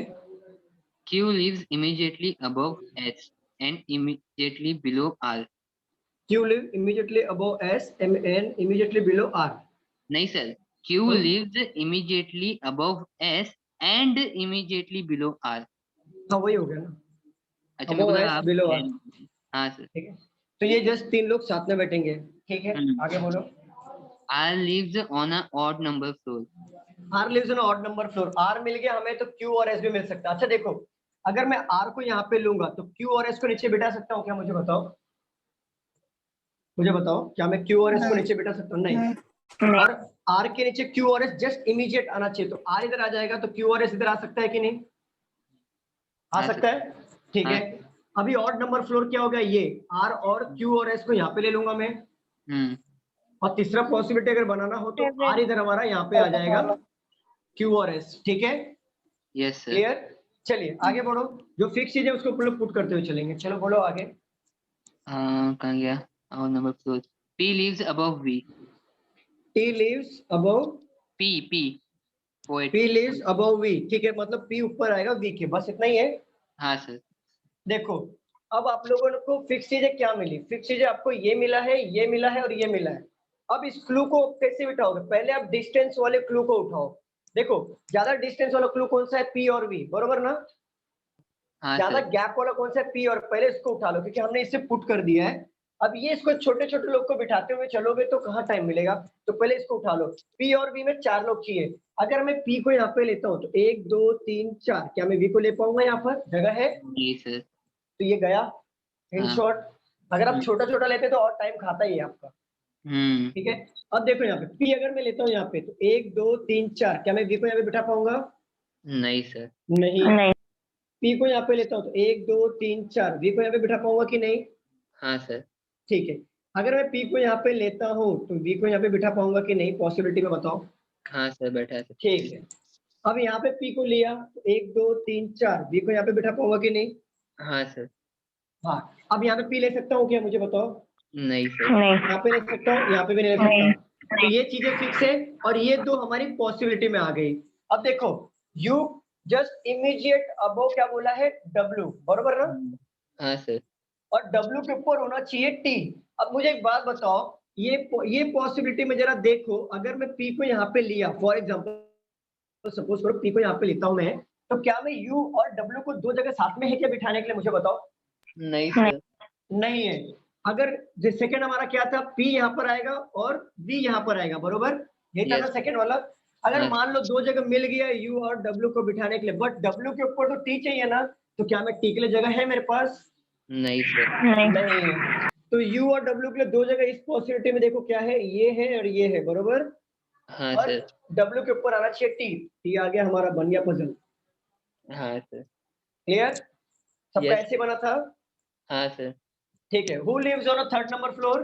Q lives immediately above S and immediately below R। Q live immediately above S M N immediately below R. नहीं sir, Q lives immediately above S and immediately below R। हाँ वही हो गया ना, अच्छा मेरे को अबव लगा एस आप बिलो आर। हाँ सर। ठीक है, तो ये जस्ट 3 लोग साथ में बैठेंगे, ठीक है। आगे बोलो। R lives on a odd number floor। R lives in odd number floor. R मिल गया हमें, तो क्यू और एस भी मिल सकता है। अच्छा देखो, अगर मैं आर को यहाँ पे लूंगा तो क्यू और एस को नीचे बिठा सकता हूँ क्या? मुझे बताओ, मुझे बताओ, क्या मैं क्यू और एस को नीचे बिठा सकता हूँ? नहीं। और आर के नीचे क्यू और एस जस्ट इमीडिएट आना चाहिए, तो आर इधर आ जाएगा, तो क्यू और एस इधर आ सकता है कि नहीं? आ सकता है, ठीक है। अभी ऑड नंबर फ्लोर क्या हो गया? ये आर और क्यू और एस को यहाँ पे ले लूंगा मैं। और तीसरा पॉसिबिलिटी अगर बनाना हो तो आर इधर हमारा यहाँ पे आ जाएगा, क्यू और एस, ठीक है। Yes sir. क्लियर? चलिए आगे बढ़ो, जो फिक्स चीज है उसको पुट करते हुए चलेंगे। चलो बोलो आगे। कहाँ गया और number floor? P lives above V। T lives above P poet. P lives above V, ठीक है, मतलब पी ऊपर आएगा वी के, बस इतना ही है। हाँ सर। देखो, अब आप लोगों को फिक्स चीजें क्या मिली? फिक्स चीजें आपको ये मिला है, ये मिला है और ये मिला है। अब इस क्लू को कैसे उठाओगे? पहले आप डिस्टेंस वाले क्लू को उठाओ। देखो, ज्यादा डिस्टेंस वाला क्लू कौन सा है? पी और वी, बरोबर ना? हाँ ज्यादा सर। गैप वाला कौन सा है? पी और, पहले इसको उठा लो, क्योंकि हमने इसे पुट कर दिया है। अब ये इसको छोटे छोटे लोग को बिठाते हुए चलोगे तो कहाँ टाइम मिलेगा, तो पहले इसको उठा लो। पी और वी में 4 लोग चाहिए। अगर मैं पी को यहाँ पे लेता हूँ तो 1 2 3 4, क्या मैं वी को ले पाऊंगा? यहाँ पर जगह है, नहीं सर। तो ये गया। इन हाँ। शॉर्ट, अगर आप छोटा छोटा लेते तो और टाइम खाता ही है आपका, ठीक है। अब देखो यहाँ पे पी अगर मैं लेता हूँ यहाँ पे, तो 1 2 3 4, क्या मैं वी को यहाँ पे बिठा पाऊंगा? नहीं सर। नहीं। पी को यहाँ पे लेता हूँ तो 1 2 3 4, वी को यहाँ पे बिठा पाऊंगा कि नहीं? हाँ सर। ठीक है। अगर मैं पी को यहाँ पे लेता हूँ तो वी को यहाँ पे बिठा पाऊंगा कि नहीं? पॉसिबिलिटी में बताओ। हाँ सर बैठा है सर। ठीक है। अब यहाँ पे पी को लिया तो 1 2 3 4, वी को यहाँ पे बिठा पाऊंगा कि नहीं? हाँ सर। हाँ, अब यहाँ पे पी ले सकता हूँ क्या, मुझे बताओ? नहीं सर। नहीं यहाँ पे ले सकता हूँ, यहाँ पे भी नहीं ले सकता। तो ये चीजें फिक्स है और ये दो हमारी पॉसिबिलिटी में आ गई। अब देखो, यू जस्ट इमीडिएट अबव क्या बोला है, डब्ल्यू, बरोबर ना? हाँ सर। और डब्ल्यू के ऊपर होना चाहिए टी। अब मुझे एक बात बताओ, ये पॉसिबिलिटी में जरा देखो, अगर मैं पी को यहाँ पे लिया, फॉर एग्जाम्पल सपोज करो पी को यहाँ पे लेता हूँ मैं, तो क्या मैं यू और डब्ल्यू को दो जगह साथ में है क्या बिठाने के लिए, मुझे बताओ? नहीं सर। नहीं है। अगर सेकंड हमारा क्या था, पी यहाँ पर आएगा और बी यहाँ पर आएगा, बरोबर? ये था ना Yes. सेकंड वाला। अगर Yes. मान लो दो जगह मिल गया यू और डब्ल्यू को बिठाने के लिए, बट डब्ल्यू के ऊपर तो टी चाहिए ना, तो क्या मैं टी के लिए जगह है मेरे पास? नहीं सर। नहीं है। तो यू और डब्ल्यू के लिए दो जगह इस पॉसिबिलिटी में देखो क्या है, ये है और ये है, बरोबर? हाँ और सर। डब्ल्यू के ऊपर आना चाहिए टी। टी आ गया, हमारा बन गया पजल। हाँ सर। क्लियर? सबका Yes. ऐसे बना था? हाँ सर। ठीक है। Who lives on a third number floor?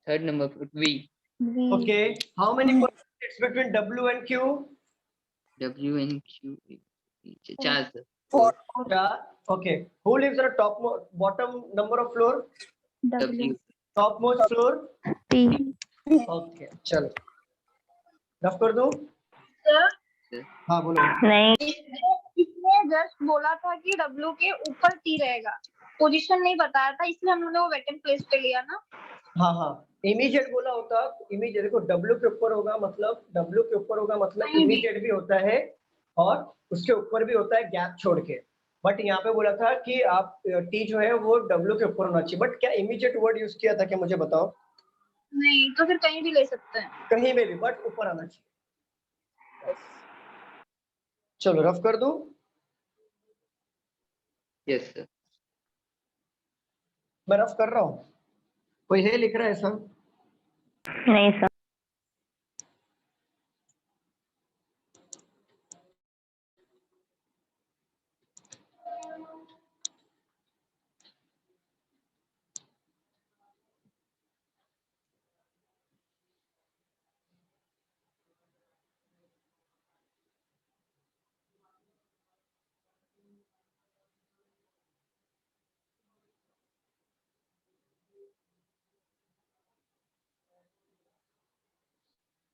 Third number V. Okay, how many persons between W and Q? W N Q. 4 sir. Four. Okay. Who lives on a bottom number of floor? W. Topmost floor? P. Okay. चलो, rough कर दूं? Sir हाँ बोलो। नहीं इसने just बोला था कि डब्ल्यू के ऊपर टी रहेगा, पोजीशन नहीं बताया था, इसलिए हम लोगों ने वो वैकेंट प्लेस पे लिया ना। हाँ हाँ, इमीडिएट बोला होता, इमीडिएट देखो, डब्ल्यू के ऊपर होगा मतलब, डब्ल्यू के ऊपर होगा मतलब नहीं भी। इमीडिएट भी होता है और उसके ऊपर भी होता है गैप छोड़ के। बट यहाँ पे बोला था कि आप टी जो है वो डब्ल्यू के ऊपर होना चाहिए, बट क्या इमीडिएट वर्ड यूज किया था क्या, मुझे बताओ? नहीं तो फिर कहीं भी ले सकते हैं। कहीं में भी, बट ऊपर आना चाहिए। चलो रफ कर दूं? Yes sir. मैं रफ कर रहा हूँ, कोई है लिख रहा है ऐसा? नहीं सर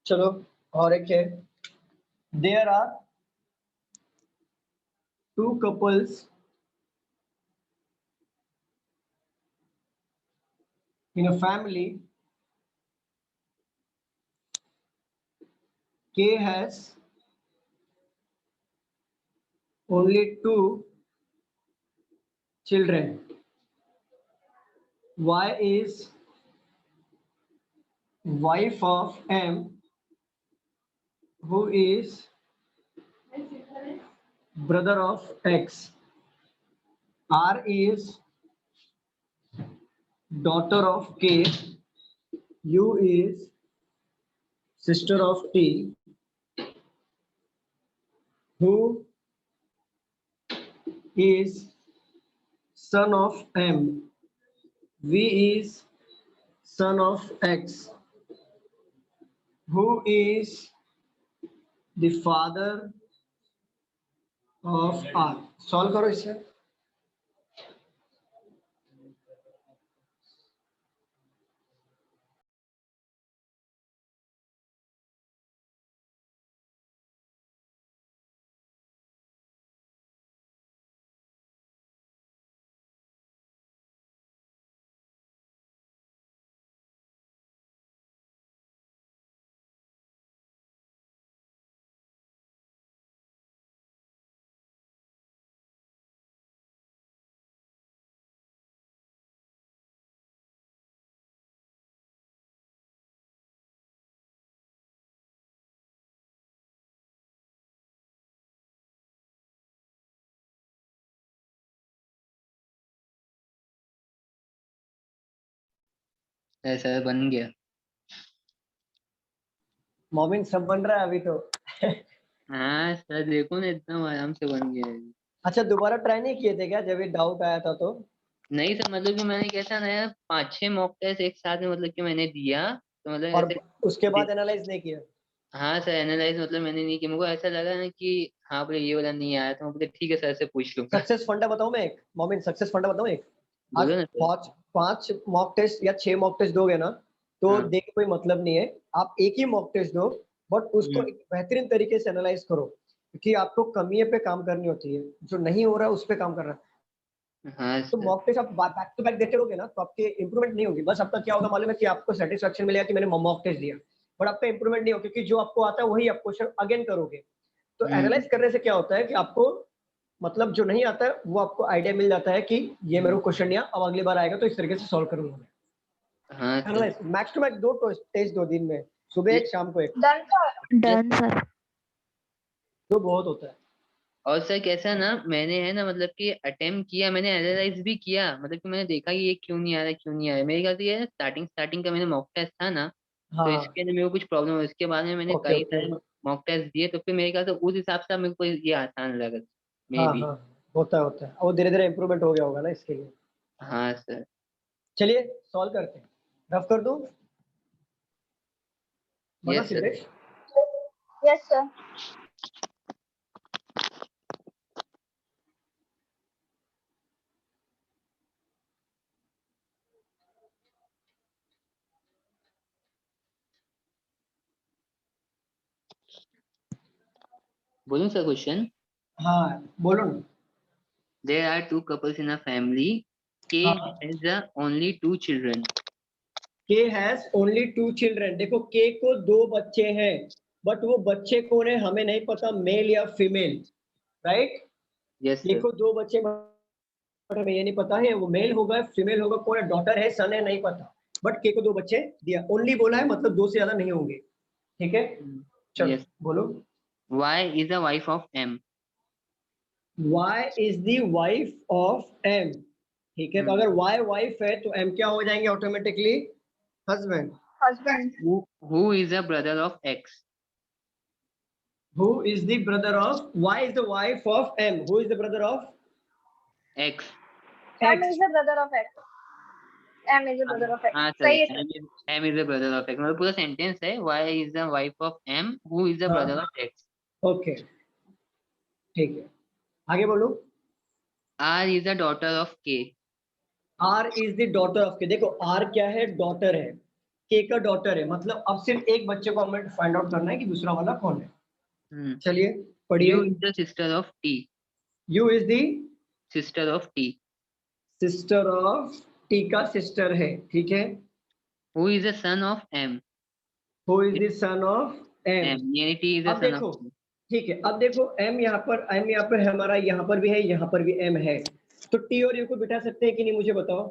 चलो और एक है, there are two couples in a family. K has only two children. Y is wife of M, who is brother of X. R is daughter of K. U is sister of T. Who is son of M. V is son of X. Who is the father of R. Solve करो इसे। ऐसा बन गया। मोमिन सब बन रहा है अभी तो। हाँ सर देखो ना एकदम आराम से बन गया है। अच्छा, दोबारा ट्राई नहीं किए थे क्या जब ये डाउट आया था तो? नहीं सर मतलब कि मैंने कैसा ना यार 5-6 मॉक टेस्ट एक साथ में मतलब कि मैंने दिया तो मतलब और ऐसे। उसके बाद एनालाइज नहीं किया? हाँ सर एनालाइज मतलब मैंने नहीं किया, मेरे को ऐसा लगा ना कि हाँ बोले ये वाला नहीं आया तो मैं बोले ठीक है सर से पूछ लूंगा। सक्सेस फंडा बताऊं मैं एक, मोमिन सक्सेस फंडा बताऊं एक? आज बोलो ना सर। पांच मॉक टेस्ट या 6 मॉक टेस्ट दोगे ना तो हाँ। देख कोई मतलब नहीं है। आप एक ही मॉक टेस्ट दो बट उसको एक बेहतरीन तरीके से एनालाइज करो, क्योंकि आपको कमियों पे काम करनी होती है, जो नहीं हो रहा है उस पे काम करना है। हाँ तो सर। मॉक टेस्ट आप बैक टू बैक देते रहोगे ना तो आपके इंप्रूवमेंट नहीं होगी। बस आपका क्या होगा मालूम है कि आपको सेटिस्फेक्शन मिलेगा कि मैंने मॉक टेस्ट दिया, बट आपका इंप्रूवमेंट नहीं होगा, क्योंकि जो आपको आता है वही आप क्वेश्चन अगेन करोगे। तो एनालाइज करने से क्या होता है कि आपको मतलब जो नहीं आता है वो आपको आइडिया मिल जाता है कि ये मेरे को क्वेश्चन नहीं आया, अब अगली बार आएगा तो इस तरीके से सॉल्व करूंगा मैं। हाँ sir. Analyse max to max 2 test 2 दिन में, सुबह एक शाम को एक, डन सर। Done sir. तो बहुत होता है। और सर कैसा ना मैंने है ना मतलब कि अटेम्प्ट किया, मैंने एनालाइज भी किया, मतलब कि मैंने देखा कि ये क्यों नहीं आ रहा क्यों नहीं आ रहा। मेरे ख्याल से ये स्टार्टिंग का मैंने मॉक टेस्ट था ना, तो हाँ इसके अंदर मेरे को कुछ प्रॉब्लम हुआ। इसके बाद में मैंने ओके कई ओके। सारे मॉक टेस्ट दिए, तो फिर मेरे ख्याल से उस हिसाब से मेरे को ये आसान लगा मे हाँ बी। हाँ होता है वो धीरे धीरे इंप्रूवमेंट हो गया होगा ना इसके लिए। हाँ सर। चलिए सॉल्व करते हैं। रफ कर दूं बना yes sir. Siddhesh? Yes sir. बोलूं सर क्वेश्चन? हाँ बोलो ना। There are two couples in a family, K हाँ has only 2 children. K has only 2 children. देखो के को 2 बच्चे हैं, बट वो बच्चे कौन है हमें नहीं पता, मेल या फीमेल, राइट? यस के सर। को 2 बच्चे बट हमें ये नहीं पता है वो मेल होगा फीमेल होगा, कौन है, डॉटर है सन है, नहीं पता। बट के को 2 बच्चे दिया, ओनली बोला है मतलब 2 से ज्यादा नहीं होंगे। ठीक है चलो यस। बोलो। Y is the wife of M. Y is the wife of M। ठीक है तो अगर Y वाइफ है तो M क्या हो जाएंगे automatically? Husband. Husband. Who is the brother of x. Who is the brother of Y is the wife of M? Who is the brother of X. M X? Is the brother of X. M is the brother of X. हाँ sir, सही है sir. M is the brother of X, मतलब पूरा sentence है, Y is the wife of M, who is the brother of X. Okay ठीक है आगे बोलो। R is the daughter of K. R is the daughter of K। देखो R क्या है, डॉटर है, K का डॉटर है, मतलब अब सिर्फ एक बच्चे को हमें फाइंड आउट करना है कि दूसरा वाला कौन है। चलिए पढ़िए। U is the sister of T. U is the sister of T. Sister of T का सिस्टर है, ठीक है। Who is the son of M. Who is the son of M? M यानी टी इज द अब son देखो of. ठीक है, अब देखो M यहाँ पर है हमारा, यहाँ पर भी है, यहाँ पर भी M है, तो T और U को बिठा सकते हैं कि नहीं मुझे बताओ।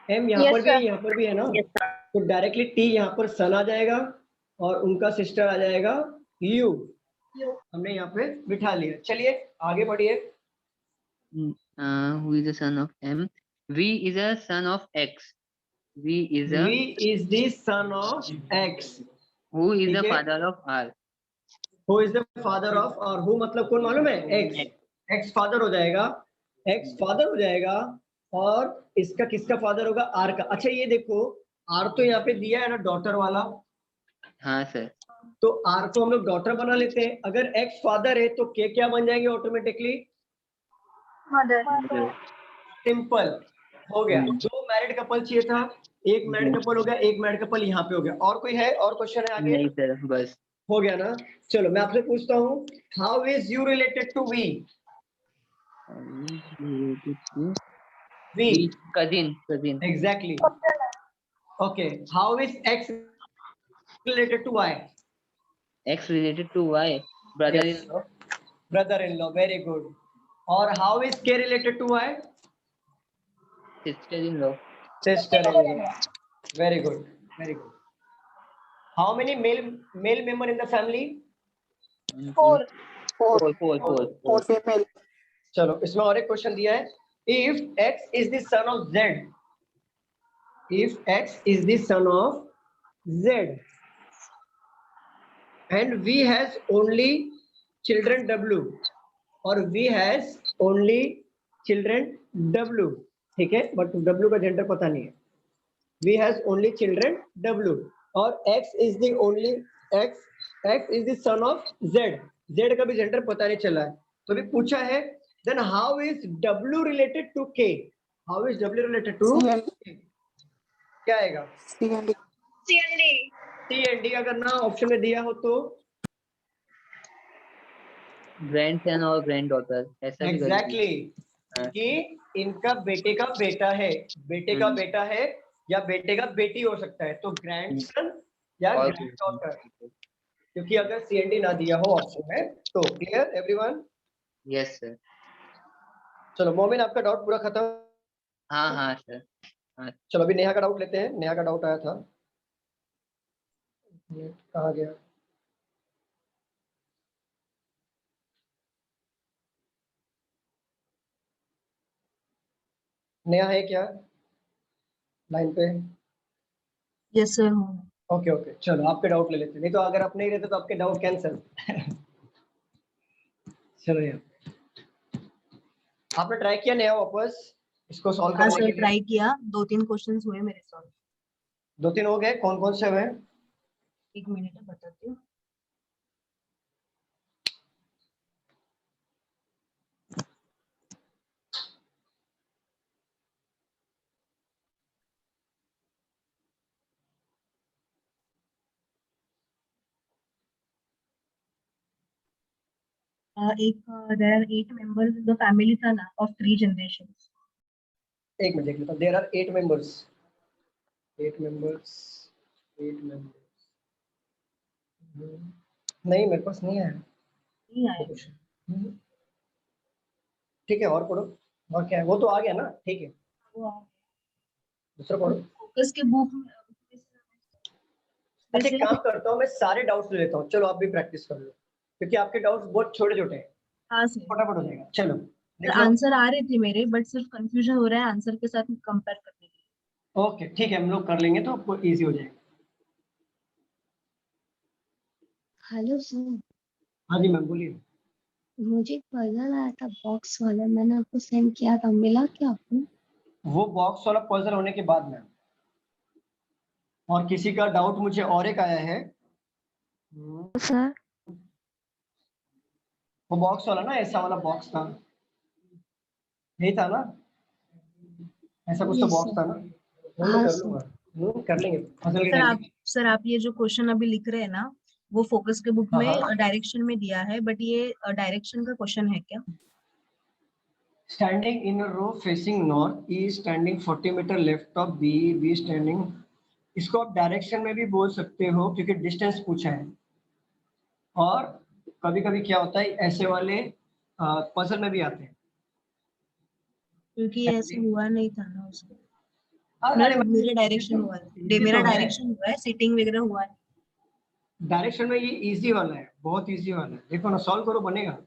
M यहाँ यस पर भी है, सर। यहाँ पर भी है ना, तो डायरेक्टली T यहाँ पर सन आ जाएगा और उनका सिस्टर आ जाएगा U। हमने यहाँ पे बिठा लिया। चलिए आगे बढ़िए। Who is the son of M. V is a son of X. V is a. V is the son of X। Who is the ठीक है, father of R. who is the father of, और who मतलब कौन मालूम है? X। X father हो जाएगा, X father हो जाएगा, और इसका किसका फादर होगा? R का। अच्छा ये देखो R तो यहाँ पे दिया है ना डॉटर वाला, हाँ सर। तो R को हम लोग डॉटर बना लेते हैं। अगर X फादर है तो K क्या बन जाएंगे ऑटोमेटिकली? मदर। सिंपल हो गया। 2 मैरिड कपल चाहिए था, एक मैरिड कपल हो गया, एक मैरिड कपल यहाँ पे हो गया। और कोई है, और क्वेश्चन है आगे? नहीं सर बस। हो गया ना। चलो मैं आपसे पूछता हूँ, how is you related to V? V cousin cousin. Exactly. Okay how is X related to Y? X related to Y, brother in Yes. Law. Brother in law, very good. और how is K related to Y? Sister in law. Sister in law, very good very good. How many male member in the family? 4। Four four four. 4 female. चलो इसमें और एक question दिया है, if X is the son of Z, if X is the son of Z and V has only children W, और V has only children W, ठीक है, but W का जेंडर पता नहीं है। V has only children W और X is the only X is the son of Z, Z का भी जेंडर पता नहीं चला है। तो अभी पूछा है then how is W related to K? How is W related to, क्या आएगा? CND. टी एंड डी अगर ना ऑप्शन में दिया हो तो ग्रैंडसन और ग्रैंडडॉटर ऐसा भी कर एग्जैक्टली हाँ। कि इनका बेटे का बेटा है, बेटे का बेटा है या बेटे का बेटी हो सकता है, तो ग्रैंडसन या और ग्रैंडडॉटर, क्योंकि अगर सीएनडी ना दिया हो ऑप्शन में तो। Clear everyone? Yes sir. चलो मोमिन आपका डाउट पूरा खत्म। हाँ हाँ सर। चलो अभी नेहा का डाउट लेते हैं। नेहा का डाउट आया था, कहाँ गया? नेहा है क्या लाइन पे? Yes sir. ओके ओके, चलो आपके डाउट ले लेते हैं, नहीं तो अगर आप नहीं रहते तो आपके डाउट कैंसिल। चलो यार, आपने ट्राई किया नया वापस इसको सॉल्व हाँ करने सर के लिए? ट्राई किया, 2-3 क्वेश्चंस हुए मेरे सॉल्व। 2-3 हो गए, कौन कौन से हुए? एक मिनट में बताती हूँ। एक there are 8 members in the family था ना ऑफ 3 जनरेशंस। एक मिनट देख लेता हूँ। There are 8 members, 8 members, 8 members. नहीं मेरे पास नहीं है नहीं आया कुछ। ठीक है और पढ़ो, और क्या है? वो तो आ गया ना, ठीक है वो दूसरा पढ़ो। फोकस के बुक में अच्छा एक वैसे काम करता हूँ, मैं सारे डाउट्स ले लेता हूँ। चलो आप भी प्रैक्टिस कर लो, क्योंकि आपके डाउट्स बहुत छोटे छोटे हैं, हाँ सर फटाफट हो जाएगा। चलो लिख लो। आंसर आ रहे थे मेरे, बट सिर्फ कंफ्यूजन हो रहा है आंसर के साथ कंपेयर करने के लिए। ओके ठीक है, हम लोग कर लेंगे तो आपको इजी हो जाएगा। हेलो सर, हाँ जी मैम बोलिए। मुझे एक पजल आया था बॉक्स वाला, मैंने आपको सेंड किया था, मिला क्या आपको? वो बॉक्स वाला पजल होने के बाद मैम, और किसी का डाउट मुझे और एक आया है। सर वो बॉक्स वाला ना, ऐसा वाला बॉक्स था, यही था ना, ऐसा कुछ तो यस बॉक्स सर। था ना, वो मैं हाँ कर सर। लूंगा। कर लेंगे पजल के सर टाइम आप पे। सर आप ये जो क्वेश्चन अभी लिख रहे हैं ना, वो फोकस के बुक हाँ में हाँ, डायरेक्शन में दिया है, बट ये डायरेक्शन का क्वेश्चन है क्या? Standing in row facing north, E standing 40 metre left of B, B standing, इसको आप डायरेक्शन में भी बोल सकते हो क्योंकि डिस्टेंस पूछा है। और कभी कभी क्या होता है ऐसे वाले पजल में भी आते हैं। क्योंकि ये ऐसे हुआ नहीं था ना उसको। अरे मेरा डायरेक्शन हुआ है, इजी मेरा तो है, डायरेक्शन हुआ है, सीटिंग वगैरह हुआ है। डायरेक्शन में ये इजी वाला है, बहुत इजी वाला है, देखो ना सॉल्व करो बनेगा।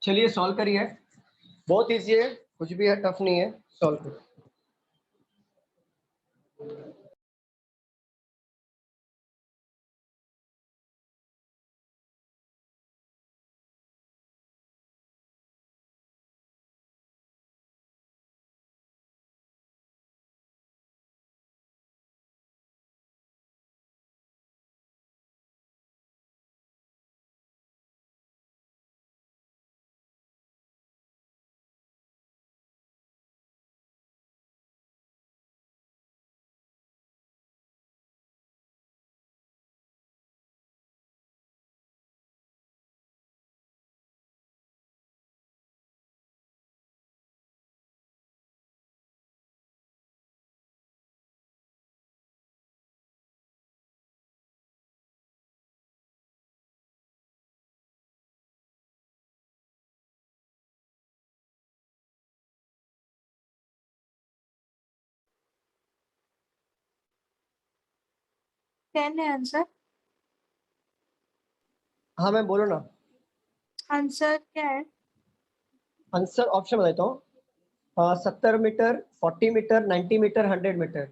चलिए सॉल्व करिए, बहुत इजी है, कुछ भी टफ नहीं है, सॉल्व करो। 10 है आंसर। हाँ मैम बोलो ना। आंसर क्या है? आंसर ऑप्शन बताता हूँ, 70 metre, 40 metre, 90 metre, 100 metre.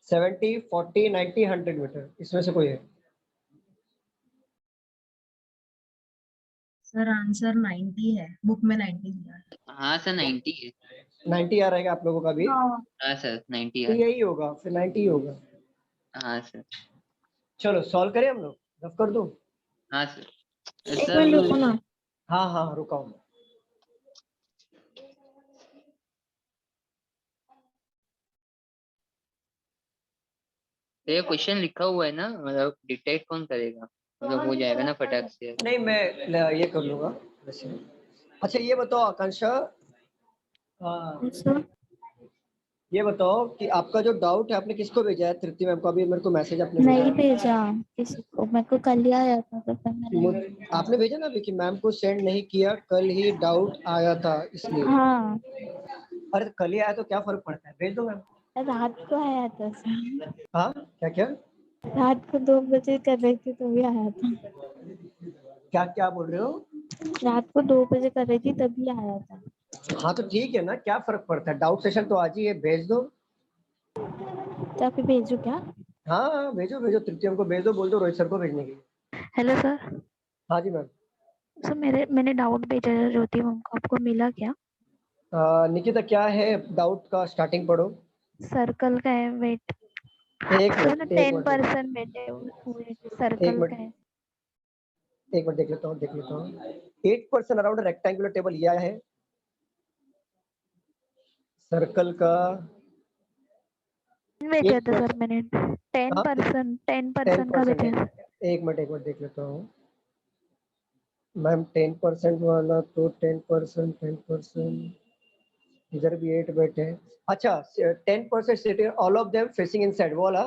70, 40, 90, 100 metre, इसमें से कोई है? सर आंसर 90 है, बुक में 90 दिया है। हाँ सर 90 है। 90 आ रहेगा आप लोगों का भी? हाँ हाँ सर 90 तो है। यही होगा, फिर 90 ही होगा। हाँ सर। चलो सॉल्व करें हम लोग, रफ कर दूं? हाँ सर। एक मिनट रुको ना। हाँ हाँ रुका हूँ। ये क्वेश्चन लिखा हुआ है ना, मतलब डिटेक्ट कौन करेगा, मतलब हो जाएगा ना फटाक से। नहीं मैं ये कर लूंगा वैसे। अच्छा ये बताओ आकांक्षा, आंसर ये बताओ कि आपका जो डाउट है आपने किसको भेजा है? तृप्ति मैम को अभी मेरे को मैसेज आपने भेजा नहीं है। भेजा किसी को, मेरे को कल ही आया था तो फिर मैंने आपने भेजा ना अभी कि मैम को सेंड नहीं किया, कल ही डाउट आया था इसलिए। हाँ अरे कल ही आया तो क्या फर्क पड़ता है, भेज दो मैम। रात को आया था सर, हाँ क्या क्या रात को 2 बजे कर रही थी तभी आया था। क्या क्या बोल रहे हो? रात को 2 बजे कर रही थी तभी आया था। हाँ तो ठीक है ना, क्या फर्क पड़ता है, डाउट सेशन तो आज ही है, भेज दो। तो अभी भेजू क्या? हाँ हाँ भेजो भेजो, तृप्ति को भेज दो, बोल दो रोहित सर को भेजने के लिए। Hello sir. हाँ जी मैम। सर मैंने डाउट भेजा है ज्योति मैम को, आपको मिला क्या? निकिता क्या है डाउट का, स्टार्टिंग पढ़ो। सर्कल का है, वेट। एक सर मिनट एक 10% मिनट वेट है पूरे एक सर्कल मिनट का है। एक मिनट देख लेता हूँ। 8% अराउंड रेक्टेंगुलर टेबल यह है सर्कल का। भेजा था सर मैंने, 10% का 10%। भेजा है। एक मिनट देख लेता हूँ मैम। 10% वाला तो 10%, इधर भी 8 बैठे हैं। अच्छा 10% sitting all of them facing inside, वो वाला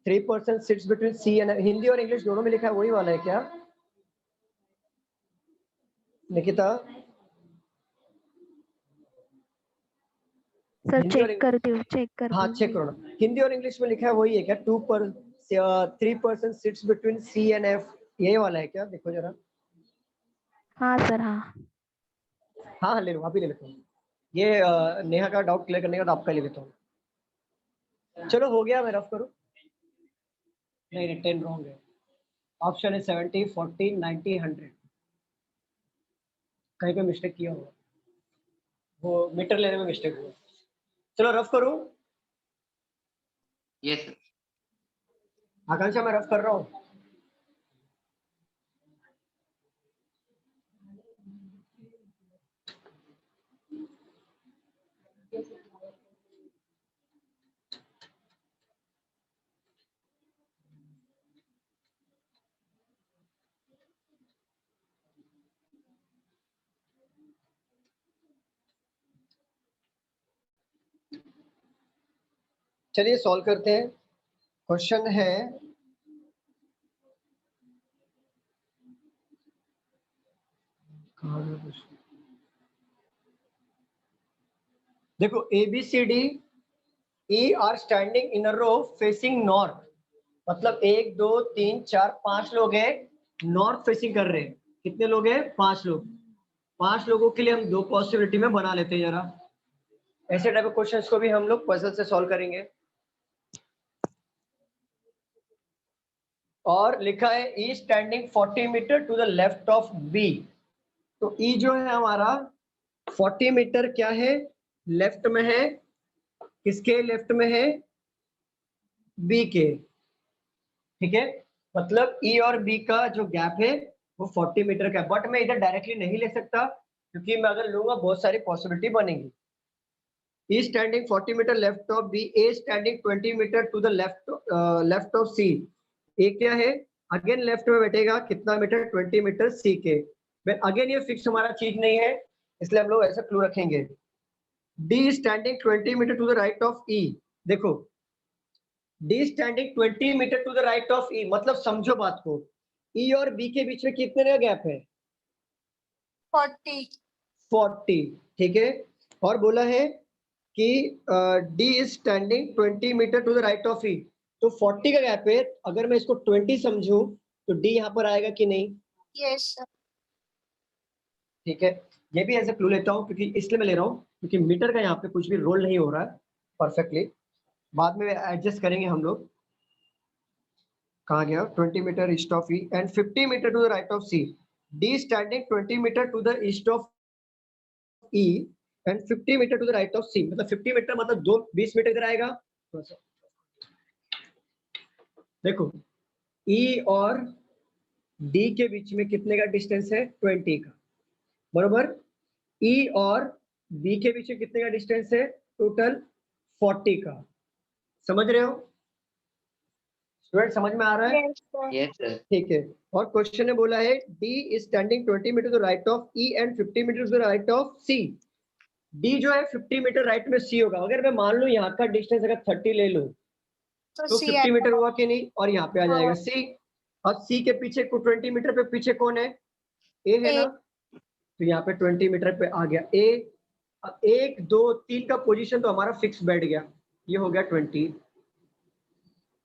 3% sits between C and, Hindi और इंग्लिश दोनों में लिखा है वही वाला है क्या निकिता? सर हिंदी और चेक कर दियो, चेक कर हाँ दियो। चेक करो ना, हिंदी और इंग्लिश में लिखा है वही है क्या? 3% sits between C and F, यही वाला है क्या? देखो जरा। हाँ सर हाँ। हाँ हाँ ले लो, अभी ले लेता हूँ। ये नेहा का डाउट क्लियर करने के बाद आपका ले लेता हूँ। चलो हो गया, मैं रफ करूँ? नहीं 10 रॉन्ग है। ऑप्शन है 70, 40, 90, 100। कहीं पे मिस्टेक किया होगा, वो मीटर लेने में मिस्टेक हुआ। चलो रफ करूँ? Yes sir. आकांक्षा मैं रफ कर रहा हूँ। चलिए सॉल्व करते हैं। क्वेश्चन है देखो, ABCD E are standing in a row facing north, मतलब 1 2 3 4 5 लोग हैं नॉर्थ फेसिंग कर रहे हैं। कितने लोग हैं? 5 लोग। 5 लोगों के लिए हम 2 पॉसिबिलिटी में बना लेते हैं जरा। ऐसे टाइप ऑफ क्वेश्चंस को भी हम लोग पजल से सॉल्व करेंगे। और लिखा है E standing 40 metre to the left of B। तो E जो है हमारा 40 मीटर क्या है, लेफ्ट में है। किसके लेफ्ट में है? B के। ठीक है, मतलब E और B का जो गैप है वो 40 मीटर का है। बट मैं इधर डायरेक्टली नहीं ले सकता, क्योंकि मैं अगर लूंगा बहुत सारी पॉसिबिलिटी बनेगी। E standing 40 metre left of B, A standing 20 metre to the left of C। A क्या है? अगेन लेफ्ट में बैठेगा कितना मीटर? 20 मीटर C के। अगेन ये फिक्स हमारा चीज नहीं है, इसलिए हम लोग ऐसा क्लू रखेंगे। D standing 20 metre to the right of E। देखो D standing 20 metre to the right of E, मतलब समझो बात को, E और B के बीच में कितने का गैप है? 40। 40। ठीक है, और बोला है कि D is standing 20 metre to the right of E, तो 40 का गैप है, अगर मैं इसको 20 समझूं तो डी यहाँ पर आएगा कि नहीं? Yes sir. ठीक है, ये भी ऐसे क्लू लेता हूँ क्योंकि इसलिए मैं ले रहा हूँ क्योंकि मीटर का यहाँ पे कुछ भी रोल नहीं हो रहा है परफेक्टली, बाद में एडजस्ट करेंगे हम लोग। कहाँ गया? 20 metre east of E and 50 metre to the right of C, D standing 20 metre to the east of E and 50 metre to the right of C, मतलब 50 मीटर मतलब 20 मीटर इधर आएगा। देखो ई और डी के बीच में कितने का डिस्टेंस है? 20 का, बरोबर। ई और बी के बीच में कितने का डिस्टेंस है? टोटल 40 का। समझ रहे हो स्टूडेंट? समझ में आ रहा है? Yes sir. Yes sir. ठीक है, और क्वेश्चन ने बोला है D is standing 20 metre to the right of E and 50 metre to the right of C. D जो है 50 मीटर राइट में सी होगा। अगर मैं मान लूं यहाँ का डिस्टेंस अगर 30 ले लूं तो सी 50 मीटर हुआ कि नहीं, और यहाँ पे आ जाएगा हाँ। सी। अब सी के पीछे 20 मीटर पे पीछे कौन है? ए है ना, तो यहाँ पे 20 मीटर पे आ गया ए। अब 1 2 3 का पोजीशन तो हमारा फिक्स बैठ गया, ये हो गया 20,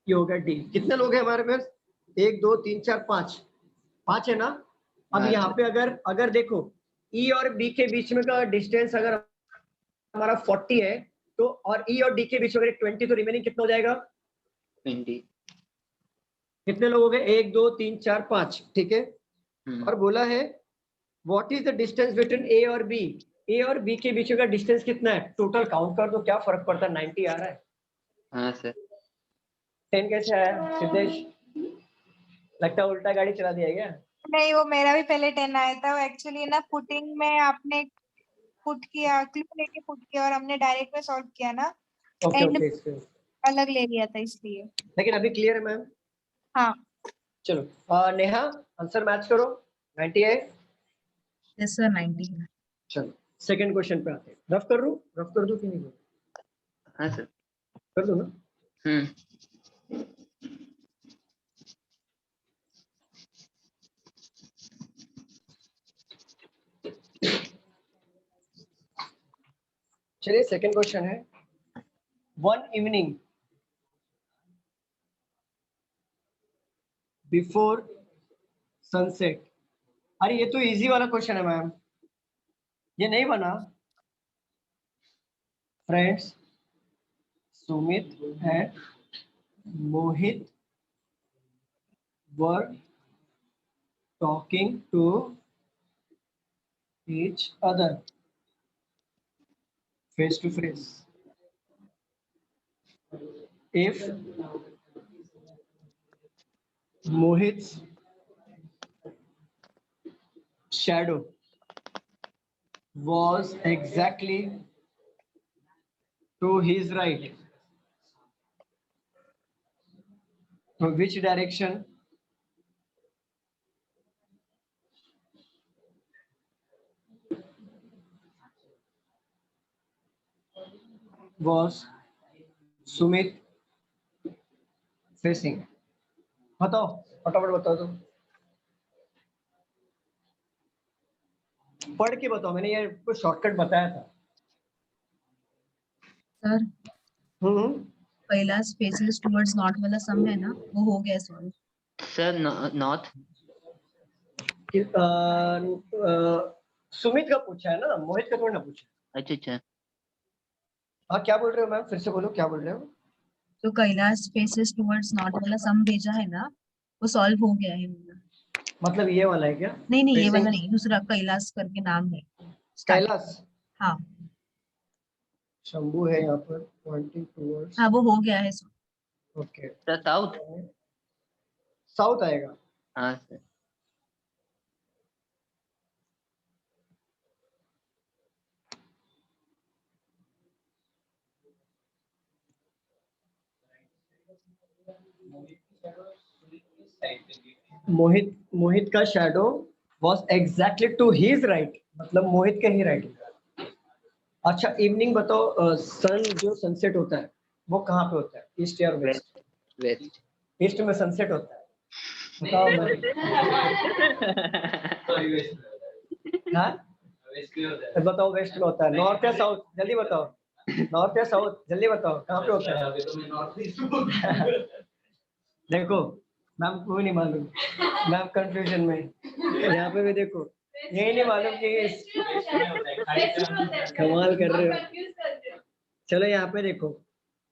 ये हो गया डी। कितने लोग हैं हमारे पास? 1 2 3 4 5 है ना। अब हाँ, यहाँ पे अगर देखो ई और बी के बीच में का डिस्टेंस अगर हमारा 40 है तो, और ई और डी के बीच में अगर 20, तो रिमेनिंग कितना हो जाएगा? 20। कितने लोग हो गए? 1 2 3 4 5, ठीक है। और बोला है what is the distance between A और बी। ए और बी के बीच का डिस्टेंस कितना है? टोटल काउंट कर दो, क्या फर्क पड़ता है? 90 आ रहा है। हाँ सर। 10 कैसे आया सिद्धेश? लगता है उल्टा गाड़ी चला दिया क्या? नहीं, वो मेरा भी पहले 10 आया था। एक्चुअली ना पुटिंग में आपने पुट किया, क्लू लेके पुट किया और हमने डायरेक्ट में सॉल्व किया ना, ओके एंड ओके, अलग ले लिया था इसलिए। लेकिन अभी क्लियर है मैम? हाँ चलो नेहा आंसर मैच करो। 90 है। यस सर 90 है। चलो सेकंड क्वेश्चन पे आते हैं। रफ कर दो कि नहीं? हाँ सर। कर दो ना। चलिए सेकंड क्वेश्चन है, वन इवनिंग बिफोर सनसेट। अरे ये तो इजी वाला क्वेश्चन है मैम, ये नहीं बना। Friends Sumit and Mohit were talking to each other face to face. If Mohit's shadow was exactly to his right, to which direction was Sumit facing? बताओ फटाफट बताओ तुम, पढ़ के बताओ। मैंने ये कुछ शॉर्टकट बताया था। सर पहला स्पेसेस टुवर्ड्स नॉर्थ वाला सम है ना, वो हो गया सॉल्व। Sir north. सुमित का पूछा है ना, मोहित का थोड़ा ना पूछा। अच्छा। हाँ क्या बोल रहे हो मैम? फिर से बोलो क्या बोल रहे हो? तो कैलाश स्पेसेस टुवर्ड्स नॉर्थ वाला सम भेजा है ना, वो सॉल्व हो गया है मेरा। मतलब ये वाला है क्या? नहीं ये वाला नहीं, दूसरा कैलाश करके नाम है। कैलाश? हाँ शंभू है यहाँ पर पॉइंटिंग टुवर्ड्स। हाँ वो हो गया है। Okay south. साउथ आएगा। हाँ सर। मोहित का shadow was exactly to his right, मतलब मोहित के ही राइट। अच्छा इवनिंग बताओ, सन जो सनसेट होता है वो कहाँ पे होता है? ईस्ट या वेस्ट? वेस्ट। ईस्ट में सनसेट होता है, बताओ मैं। हाँ बताओ वेस्ट में होता है, नॉर्थ या साउथ? जल्दी बताओ। नॉर्थ या साउथ, जल्दी बताओ कहाँ पे होता है? देखो मैम को नहीं मालूम, मैम कंफ्यूजन में। यहाँ पे भी देखो, यही नहीं मालूम कि कमाल कर रहे हो। चलो यहाँ पे देखो,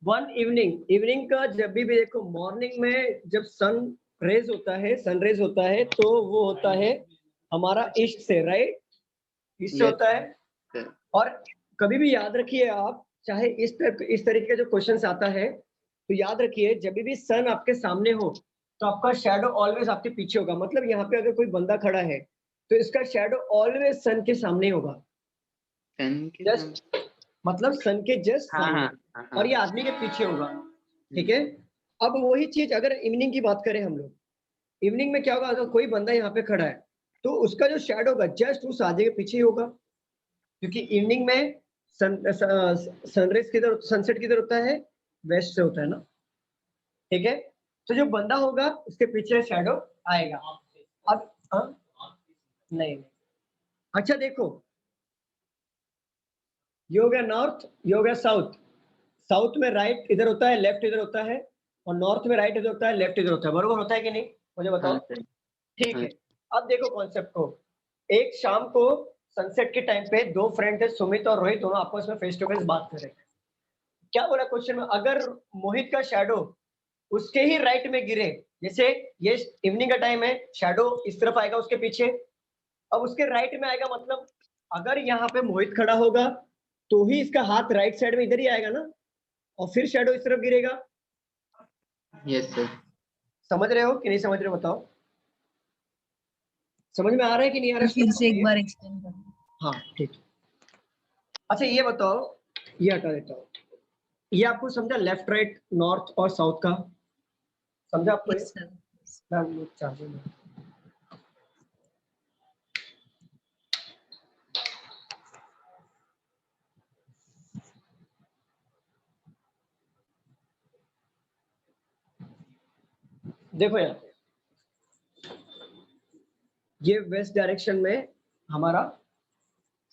वन इवनिंग, इवनिंग का जब भी देखो, मॉर्निंग में जब सन रेज होता है, सनरेज होता है, तो वो होता है हमारा ईस्ट से, राइट? ईस्ट से Yes, होता है। sir. और कभी भी याद रखिए आप, चाहे इस तरीके का जो क्वेश्चन आता है, तो याद रखिए जब भी सन आपके सामने हो तो आपका शैडो ऑलवेज आपके पीछे होगा। मतलब यहाँ पे अगर कोई बंदा खड़ा है तो इसका शैडो ऑलवेज सन के सामने होगा। Sun के जस्ट मतलब सन के जस्ट हाँ सामने, हाँ और ये आदमी के पीछे होगा। ठीक है, अब वही चीज अगर इवनिंग की बात करें हम लोग, इवनिंग में क्या होगा, अगर कोई बंदा यहाँ पे खड़ा है तो उसका जो शैडो होगा जस्ट उस आदमी के पीछे ही होगा, क्योंकि इवनिंग में सनराइज किधर, सनसेट किधर होता है? वेस्ट से होता है ना। ठीक है, तो जो बंदा होगा उसके पीछे शैडो आएगा। अब नहीं, अच्छा देखो, ये हो गया नॉर्थ, ये हो गया साउथ। साउथ में राइट इधर होता है, लेफ्ट इधर होता है, और नॉर्थ में राइट इधर होता है, लेफ्ट इधर होता है। बरोबर होता है कि नहीं, मुझे बताओ। हाँ सर। ठीक हाँ। है, अब देखो कॉन्सेप्ट को। एक शाम को सनसेट के टाइम पे दो फ्रेंड थे, सुमित और रोहित, दोनों आपस में फेस टू फेस बात कर रहे थे। क्या बोला क्वेश्चन में, अगर मोहित का शैडो उसके ही राइट में गिरे, जैसे ये इवनिंग का टाइम है, शैडो इस तरफ आएगा उसके पीछे, अब उसके राइट में आएगा, मतलब अगर यहाँ पे मोहित खड़ा होगा तो ही इसका हाथ राइट साइड में इधर ही आएगा ना, और फिर शैडो इस तरफ गिरेगा। Yes sir. समझ रहे हो कि नहीं समझ रहे हो, बताओ। समझ में आ रहा है कि नहीं आ रहा है? फिर से एक बार एक्सप्लेन करो। हाँ ठीक है। अच्छा ये बताओ, ये हटा देता हूँ, ये आपको समझा लेफ्ट राइट नॉर्थ और साउथ का, समझा आपको? Yes, sir. मैं चार्जिंग में। देखो यहाँ पे ये वेस्ट डायरेक्शन में हमारा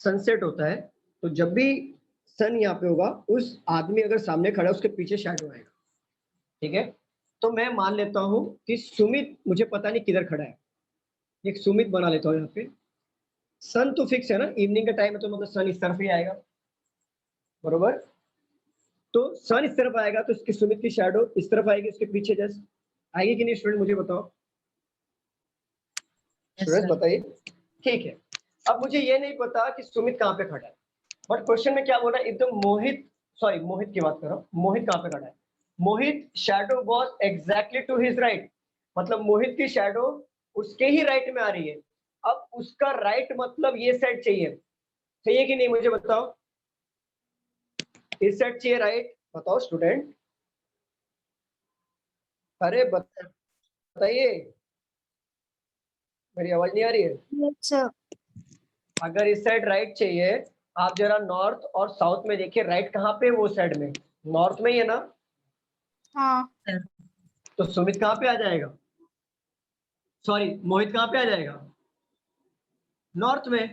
सनसेट होता है, तो जब भी सन यहाँ पे होगा, उस आदमी अगर सामने खड़ा है उसके पीछे शैडो आएगा। ठीक है, तो मैं मान लेता हूँ कि सुमित, मुझे पता नहीं किधर खड़ा है, एक सुमित बना लेता हूँ यहाँ पे। सन तो फिक्स है ना, इवनिंग का टाइम है, तो मतलब सन इस तरफ ही आएगा, बरोबर। तो सन इस तरफ आएगा तो इसकी सुमित की शैडो इस तरफ आएगी, उसके पीछे जस्ट आएगी कि नहीं स्टूडेंट, मुझे बताओ। Yes, student sir. बताइए। ठीक है, अब मुझे ये नहीं पता कि सुमित कहाँ पे खड़ा है, बट क्वेश्चन में क्या बोल रहा है, एकदम मोहित, सॉरी मोहित की बात करो, मोहित कहाँ पे खड़ा है? Mohit shadow was exactly to his right, मतलब मोहित की शैडो उसके ही राइट में आ रही है। अब उसका राइट मतलब ये साइड चाहिए, चाहिए कि नहीं, मुझे बताओ। इस साइड चाहिए राइट, बताओ स्टूडेंट। अरे बताइए, मेरी आवाज नहीं आ रही है? Yes, sir. अगर इस साइड राइट चाहिए, आप जरा नॉर्थ और साउथ में देखिए, राइट कहाँ पे, वो साइड में, नॉर्थ में ही है ना। हाँ, तो सुमित कहाँ पे आ जाएगा, सॉरी मोहित कहाँ पे आ जाएगा? नॉर्थ में,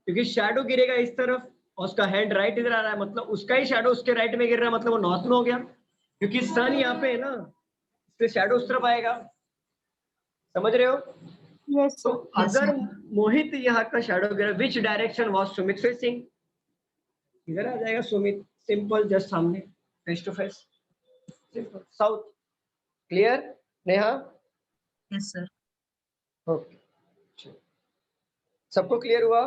क्योंकि शैडो गिरेगा इस तरफ और उसका हैंड राइट इधर आ रहा है, मतलब उसका ही शैडो उसके राइट में गिर रहा है, मतलब वो नॉर्थ में हो गया, क्योंकि सन यहाँ पे है ना, इसलिए शैडो उस तरफ आएगा। समझ रहे हो? yes, तो sir. Yes, अगर sir. मोहित यहाँ का शैडो गिरा, which direction was Sumit facing? इधर आ जाएगा सुमित, सिंपल, जस्ट सामने, face to face, simple, south. Clear Neha? Yes, sir. Okay, सबको क्लियर हुआ?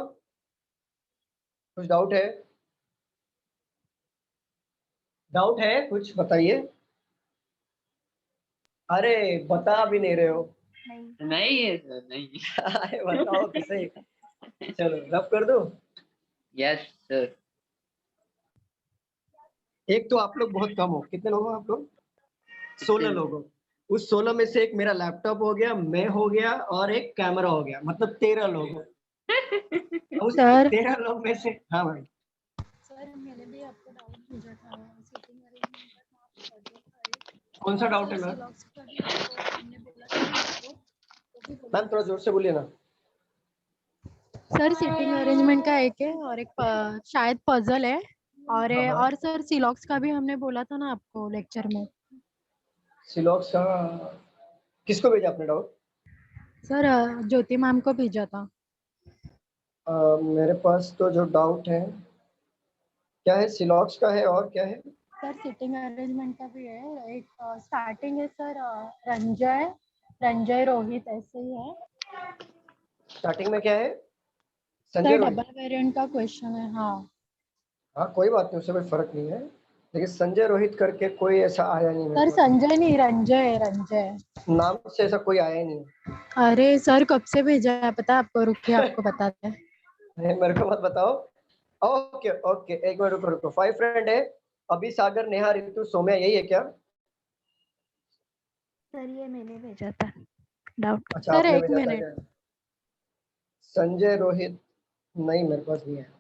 कुछ डाउट है? डाउट है कुछ, बताइए। अरे बता भी नहीं रहे हो। नहीं, नहीं है सर, नहीं। अरे बताओ तो सही। चलो रब कर दो। Yes sir. एक तो आप लोग बहुत कम हो, कितने लोग हो आप लोग? 16 लोग हो। उस 16 में से एक मेरा लैपटॉप हो गया, मैं हो गया, और एक कैमरा हो गया, मतलब 13 लोग हो। उस सर। 13 लोग में से, हाँ भाई, सर मैंने भी आपको डाउट पूछा था सीटिंग अरेंजमेंट का, कौन सा डाउट है मैम? मैम थोड़ा जोर से बोलिए ना। सर सीटिंग अरेंजमेंट का एक है और एक शायद पजल है, और हाँ। और सर सिलॉक्स का भी हमने बोला था ना आपको लेक्चर में। सिलॉक्स का किसको भेजा आपने डाउट? सर ज्योति मैम को भेजा था। मेरे पास तो जो डाउट है, क्या है, सिलॉक्स का है और क्या है? सर सिटिंग अरेंजमेंट का भी है, एक स्टार्टिंग है सर रंजय रोहित ऐसे ही है। स्टार्टिंग में क्या है? Sir Sanjay Rohit. Double variant का क्वेश्चन है। हाँ हाँ कोई बात नहीं, उससे कोई फर्क नहीं है, लेकिन संजय रोहित करके कोई ऐसा आया नहीं मेरे सर, पास। संजय नहीं रंजय। नाम से ऐसा कोई आया ही नहीं। अरे सर कब से भेजा है पता है आपको? रुकिए आपको बताते हैं। नहीं, मेरे को मत बताओ। ओके ओके, एक मिनट रुको रुको। 5 फ्रेंड है, अभी, सागर, नेहा, रितु, सौम्या, यही है क्या? सर ये मैंने भेजा था डाउट। अच्छा, सर आपने एक भेजा था मिनट। क्या? संजय रोहित नहीं, मेरे पास नहीं है।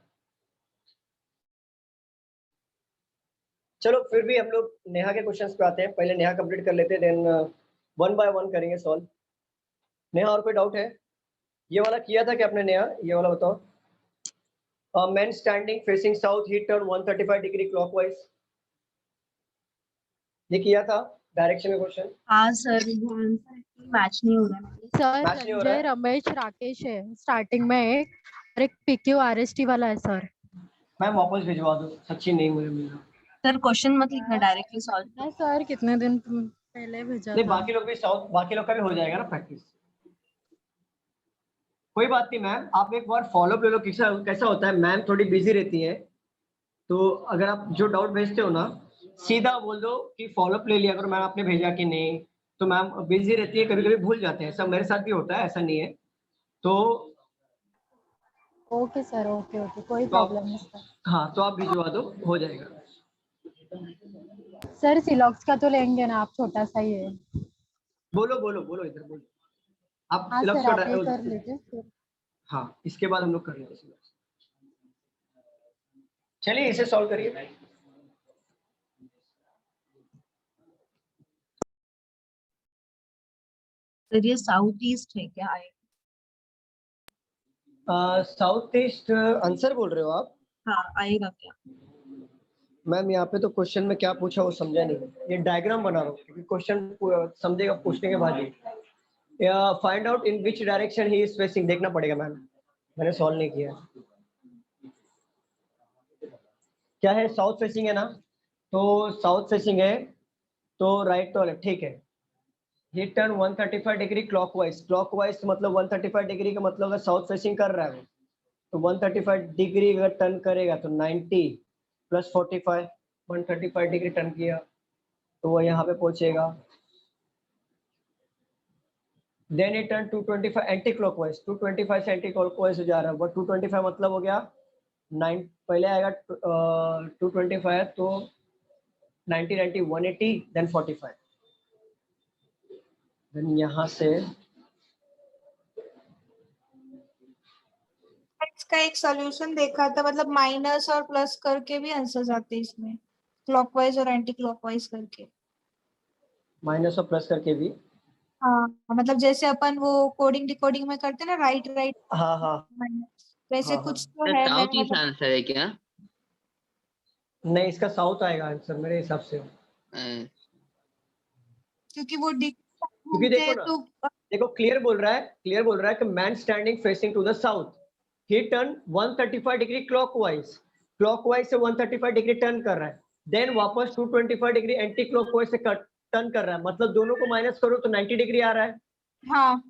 चलो फिर भी हम लोग नेहा के क्वेश्चंस पे आते हैं। पहले नेहा कंप्लीट कर लेते हैं, देन वन बाय वन करेंगे सॉल्व। नेहा, और कोई डाउट है? ये वाला किया था क्या आपने नेहा? ये वाला बताओ। Man standing facing south, he turn 135 degree clockwise, ये किया था डायरेक्शन में क्वेश्चन। हाँ सर, वो आंसर मैच नहीं हो रहा है। सर मैच नहीं हो रहा रंजय है? रमेश राकेश है स्टार्टिंग में एक, और एक पीक्यू आरएसटी वाला है सर। मैम वापस भिजवा दो, सच्ची नहीं मुझे मिल रहा। सर क्वेश्चन मत लिखना, डायरेक्टली सॉल्व नहीं सर, कितने दिन पहले भेजा नहीं, था। बाकी लोग का भी हो जाएगा ना प्रैक्टिस। कोई बात नहीं मैम, आप एक बार फॉलो ले लो। कैसा कैसा होता है, मैम थोड़ी बिजी रहती है, तो अगर आप जो डाउट भेजते हो ना, सीधा बोल दो कि फॉलोअप ले लिया करो मैम, आपने भेजा कि नहीं। तो मैम बिजी रहती है, कभी कभी भूल जाते हैं, सब मेरे साथ भी होता है, ऐसा नहीं है। तो ओके सर, ओके कोई तो आप, प्रॉब्लम नहीं सर। हाँ तो आप भिजवा दो, हो जाएगा। सर सिलॉक्स का तो लेंगे ना आप, छोटा सा ही है। बोलो बोलो बोलो, इधर बोलो। आप हाँ सिलेक्ट सर, आप ये कर कर लीजिए फिर। हाँ, इसके बाद हम लोग कर लेंगे syllabus। चलिए इसे सॉल्व करिए। सर ये साउथ ईस्ट है क्या? साउथ ईस्ट आंसर बोल रहे हो आप? हाँ आएगा क्या? मैम यहाँ पे तो क्वेश्चन में क्या पूछा वो समझा नहीं, ये डायग्राम बना रहा हूँ क्योंकि क्वेश्चन समझेगा पूछने के बाद ही। Find out in which direction he is facing, देखना पड़ेगा मैम, मैंने सॉल्व नहीं किया। क्या है, साउथ फेसिंग है ना, तो साउथ फेसिंग है तो राइट तो लेफ्ट, ठीक है। ही टर्न 135 डिग्री क्लॉकवाइज, क्लॉकवाइज मतलब 135 डिग्री का मतलब है साउथ फेसिंग कर रहा है वो, तो 135 डिग्री अगर टर्न करेगा तो 90 प्लस 45, 135 डिग्री टर्न किया तो वो यहाँ पे पहुंचेगा। Then it turn 225 anti clockwise, 225 से एंटी क्लॉकवाइज हो जा रहा है, बट 225 मतलब हो गया 9, पहले आएगा 225 तो 90 90 180 देन 45, देन यहाँ से इसका एक सॉल्यूशन देखा था, मतलब माइनस और प्लस करके भी आंसर्स आते हैं इसमें, क्लॉकवाइज और एंटी क्लॉकवाइज करके। माइनस और प्लस करके भी। हाँ, मतलब जैसे अपन वो कोडिंग डिकोडिंग में करते हैं ना, राइट राइट हाँ हाँ माइनस, वैसे हाँ हाँ। कुछ तो सर है। मैं साउथ ईस्ट मतलब आंसर है क्या? नहीं, इसका साउथ आएगा आंसर मेरे हिसाब से, क्योंकि वो क्योंकि घूमते देखो हैं ना, तो देखो क्लियर बोल रहा है कि man standing facing to the south, he turn 135 degree clockwise, clockwise से 135 डिग्री टर्न कर रहा है, देन वापस 225 डिग्री एंटी क्लॉकवाइज से टर्न कर रहा है, मतलब दोनों को माइनस करो तो 90 डिग्री आ रहा है। हाँ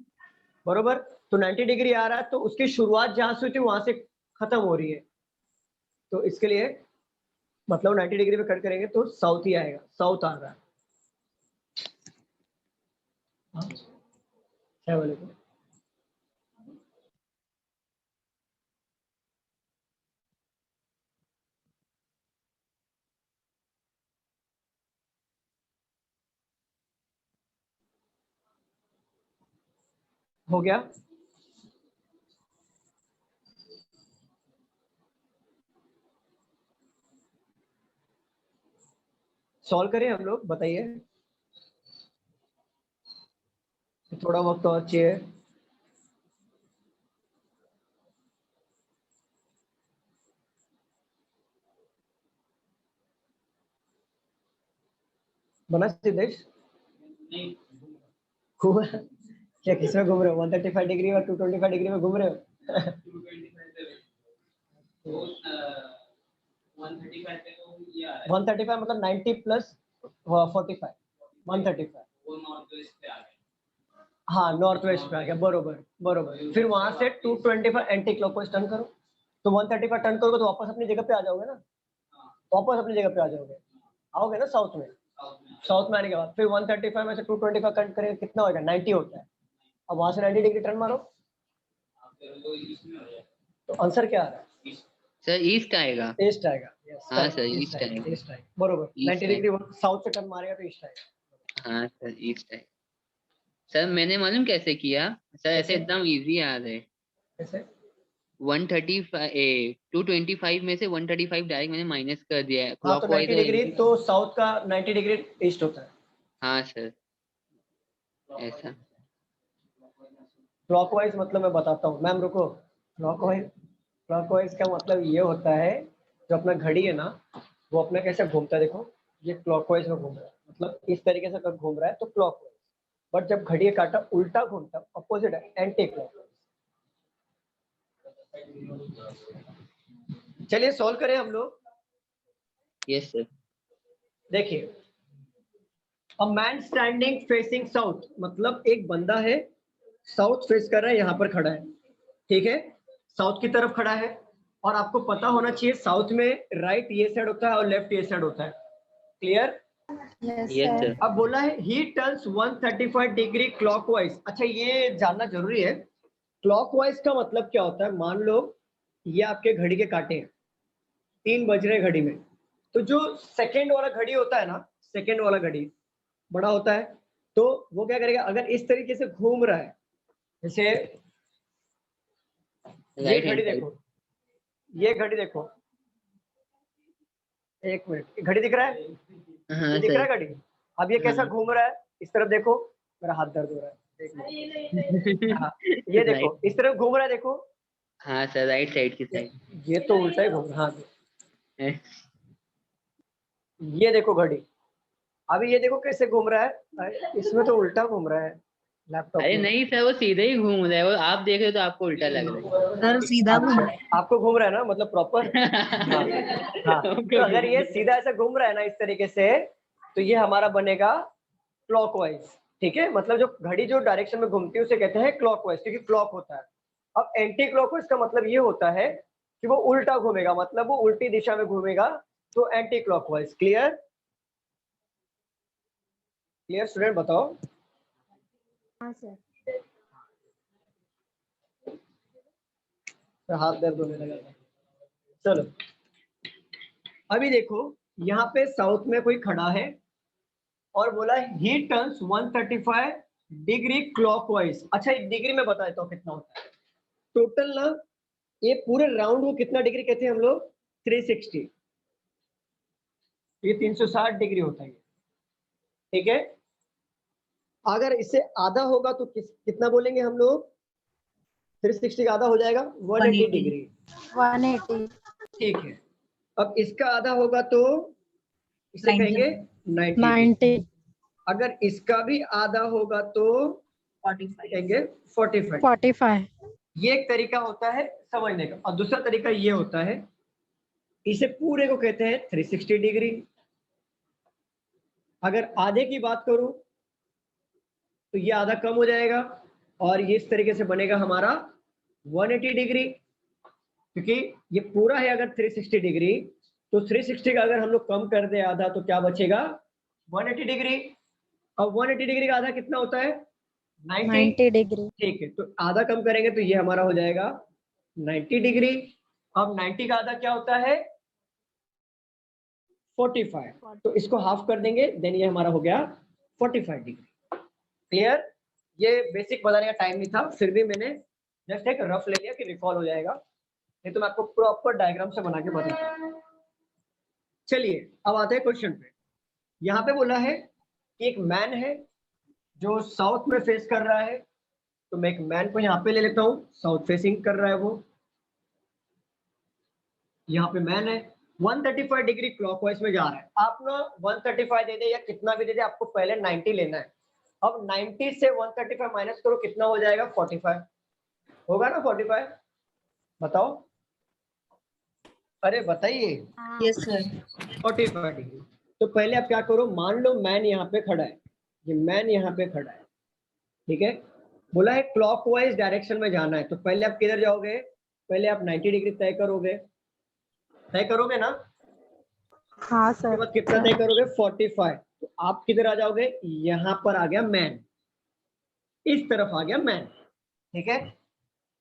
बरोबर, तो 90 डिग्री आ रहा है तो उसकी शुरुआत जहां से हुई थी वहां से खत्म हो रही है, तो इसके लिए मतलब 90 डिग्री पे कट करेंगे तो साउथ ही आएगा, साउथ आ रहा है। हाँ, क्या बोले तो? हो गया? सॉल्व करें हम लोग, बताइए, थोड़ा वक्त और चाहिए। बना सिद्धेश? घूमा क्या, किसमें घूम रहे हो? 135 डिग्री और 225 डिग्री में घूम रहे हो? 135 मतलब 90 प्लस 45, 135। हाँ नॉर्थ वेस्ट पे आ गया, बरोबर बरोबर। फिर वहां से 225 एंटी क्लॉकवाइज टर्न करो, तो 135 टर्न करोगे तो वापस अपनी जगह पे आ जाओगे ना, वापस अपनी जगह पे आ जाओगे, आओगे ना साउथ में। साउथ में आने के बाद फिर 135 में से 225 कट करेंगे, कितना होगा? 90 होता है। अब वहां से 90 डिग्री टर्न मारो, तो आंसर क्या आ रहा है? सर ईस्ट आएगा। ईस्ट आएगा। yes, हाँ correct, सर east ईस्ट आएगा। east आएगा, बरोबर। East 90 डिग्री साउथ से टर्न मारेगा तो ईस्ट आएगा। हाँ सर ईस्ट आएगा। सर मैंने मालूम कैसे किया सर, ऐसे कैसे? एकदम इजी याद है। कैसे? 225 में से 135 डायरेक्ट मैंने माइनस कर दिया है हाँ तो क्लॉकवाइज 90 डिग्री तो साउथ का 90 डिग्री ईस्ट होता है। हाँ सर ऐसा। क्लॉकवाइज मतलब मैं बताता हूँ मैम, रुको। क्लॉकवाइज का मतलब ये होता है, जो अपना घड़ी है ना वो अपना कैसे घूमता है, देखो ये क्लॉकवाइज में घूम रहा है, मतलब इस तरीके से अगर घूम रहा है तो क्लॉकवाइज। बट जब घड़ी का कांटा उल्टा घूमता है, अपोजिट है, एंटी क्लॉकवाइज। चलिए सॉल्व करें हम लोग। Yes sir. देखिए, a man standing facing south, मतलब एक बंदा है साउथ फेस कर रहा है, यहाँ पर खड़ा है, ठीक है, साउथ की तरफ खड़ा है। और आपको पता होना चाहिए साउथ में राइट ये साइड होता है और लेफ्ट ये साइड होता है। Clear? Yes yes sir. Sir. अब बोला है ही टर्न्स 135 डिग्री क्लॉकवाइज। अच्छा ये जानना जरूरी है, क्लॉकवाइज का मतलब क्या होता है। मान लो ये आपके घड़ी के कांटे हैं, 3 बज रहे घड़ी में, तो जो सेकंड वाला घड़ी होता है ना, सेकंड वाला घड़ी बड़ा होता है, तो वो क्या करेगा, अगर इस तरीके से घूम रहा है, जैसे ये राइट घड़ी हैंड साइड। देखो, ये घड़ी देखो, एक मिनट, घड़ी दिख रहा है? हाँ ये दिख रहा सर। है घड़ी? अब ये कैसा हाँ घूम रहा है, इस तरफ देखो, मेरा हाथ दर्द हो रहा है, एक मिनट। हाँ ये देखो राइट। इस तरफ घूम रहा है, देखो हाँ सर राइट साइड की साइड। ये तो उल्टा ही घूम रहा है। हाँ ये देखो घड़ी, अभी ये देखो कैसे घूम रहा है, इसमें तो उल्टा घूम रहा है लैपटॉप अरे में। नहीं सर वो सीधे ही घूम रहा है, वो आप देख रहे हो तो आपको उल्टा लग रहा सर सीधा घूम रहा है। अच्छा आपको घूम रहा है ना, मतलब प्रॉपर। हाँ हाँ, तो अगर ये सीधा ऐसा घूम रहा है ना इस तरीके से, तो ये हमारा बनेगा क्लॉकवाइज, ठीक है। मतलब जो घड़ी जो डायरेक्शन में घूमती है उसे कहते हैं क्लॉकवाइज, क्योंकि क्लॉक होता है। अब एंटी क्लॉकवाइज का मतलब ये होता है कि वो उल्टा घूमेगा, मतलब वो उल्टी दिशा में घूमेगा, तो anti clockwise. Clear? Clear student, बताओ। हाँ सर। हाथ दर्द होने लगा था। चलो अभी देखो, यहाँ पे साउथ में कोई खड़ा है और बोला ही टर्न्स 135 डिग्री क्लॉकवाइज। अच्छा एक डिग्री में बता देता हूँ कितना होता है टोटल ना, ये पूरे राउंड को कितना डिग्री कहते हैं हम लोग? 360। ये 360 डिग्री होता है, ठीक है। अगर इससे आधा होगा तो कितना बोलेंगे हम लोग? 360 का आधा हो जाएगा 180 डिग्री, 180। ठीक है। अब इसका आधा होगा तो इसे 90 कहेंगे 90 90। अगर इसका भी आधा होगा तो 45 कहेंगे 45। 45। ये एक तरीका होता है समझने का, और दूसरा तरीका ये होता है, इसे पूरे को कहते हैं 360 डिग्री। अगर आधे की बात करूं तो ये आधा कम हो जाएगा और ये इस तरीके से बनेगा हमारा 180 डिग्री, क्योंकि ये पूरा है अगर 360 डिग्री, तो 360 का अगर हम लोग कम कर दे आधा तो क्या बचेगा? 180 डिग्री। अब 180 डिग्री का आधा कितना होता है? 90 डिग्री। ठीक है, तो आधा कम करेंगे तो ये हमारा हो जाएगा 90 डिग्री। अब 90 का आधा क्या होता है? 45, तो इसको हाफ कर देंगे, देन ये हमारा हो गया 45 डिग्री। क्लियर? ये बेसिक बताने का टाइम नहीं था, फिर भी मैंने जस्ट एक रफ ले लिया कि रिकॉल हो जाएगा, नहीं तो मैं आपको प्रॉपर डायग्राम से बना के बताता। चलिए अब आते हैं क्वेश्चन पे। यहाँ पे बोला है कि एक मैन है जो साउथ में फेस कर रहा है, तो मैं एक मैन को यहाँ पे ले लेता हूँ, साउथ फेसिंग कर रहा है वो, यहाँ पे मैन है। 135 डिग्री क्लॉकवाइज में जा रहा है, आप ना 135 दे दे या कितना भी दे दे, आपको पहले 90 लेना है। अब 90 से 135 माइनस करो, कितना हो जाएगा? 45 होगा ना? 45 बताओ, अरे बताइए। Yes sir. 45 डिग्री। तो पहले आप क्या करो, मान लो मैन यहाँ पे खड़ा है, ये मैन यहाँ पे खड़ा है, ठीक है, बोला है क्लॉकवाइज डायरेक्शन में जाना है, तो पहले आप किधर जाओगे? पहले आप 90 डिग्री तय करोगे ना? हाँ उसके सर। बाद कितना तय करोगे? 45। तो आप किधर आ जाओगे? यहाँ पर आ गया मैन, इस तरफ आ गया मैन, ठीक है,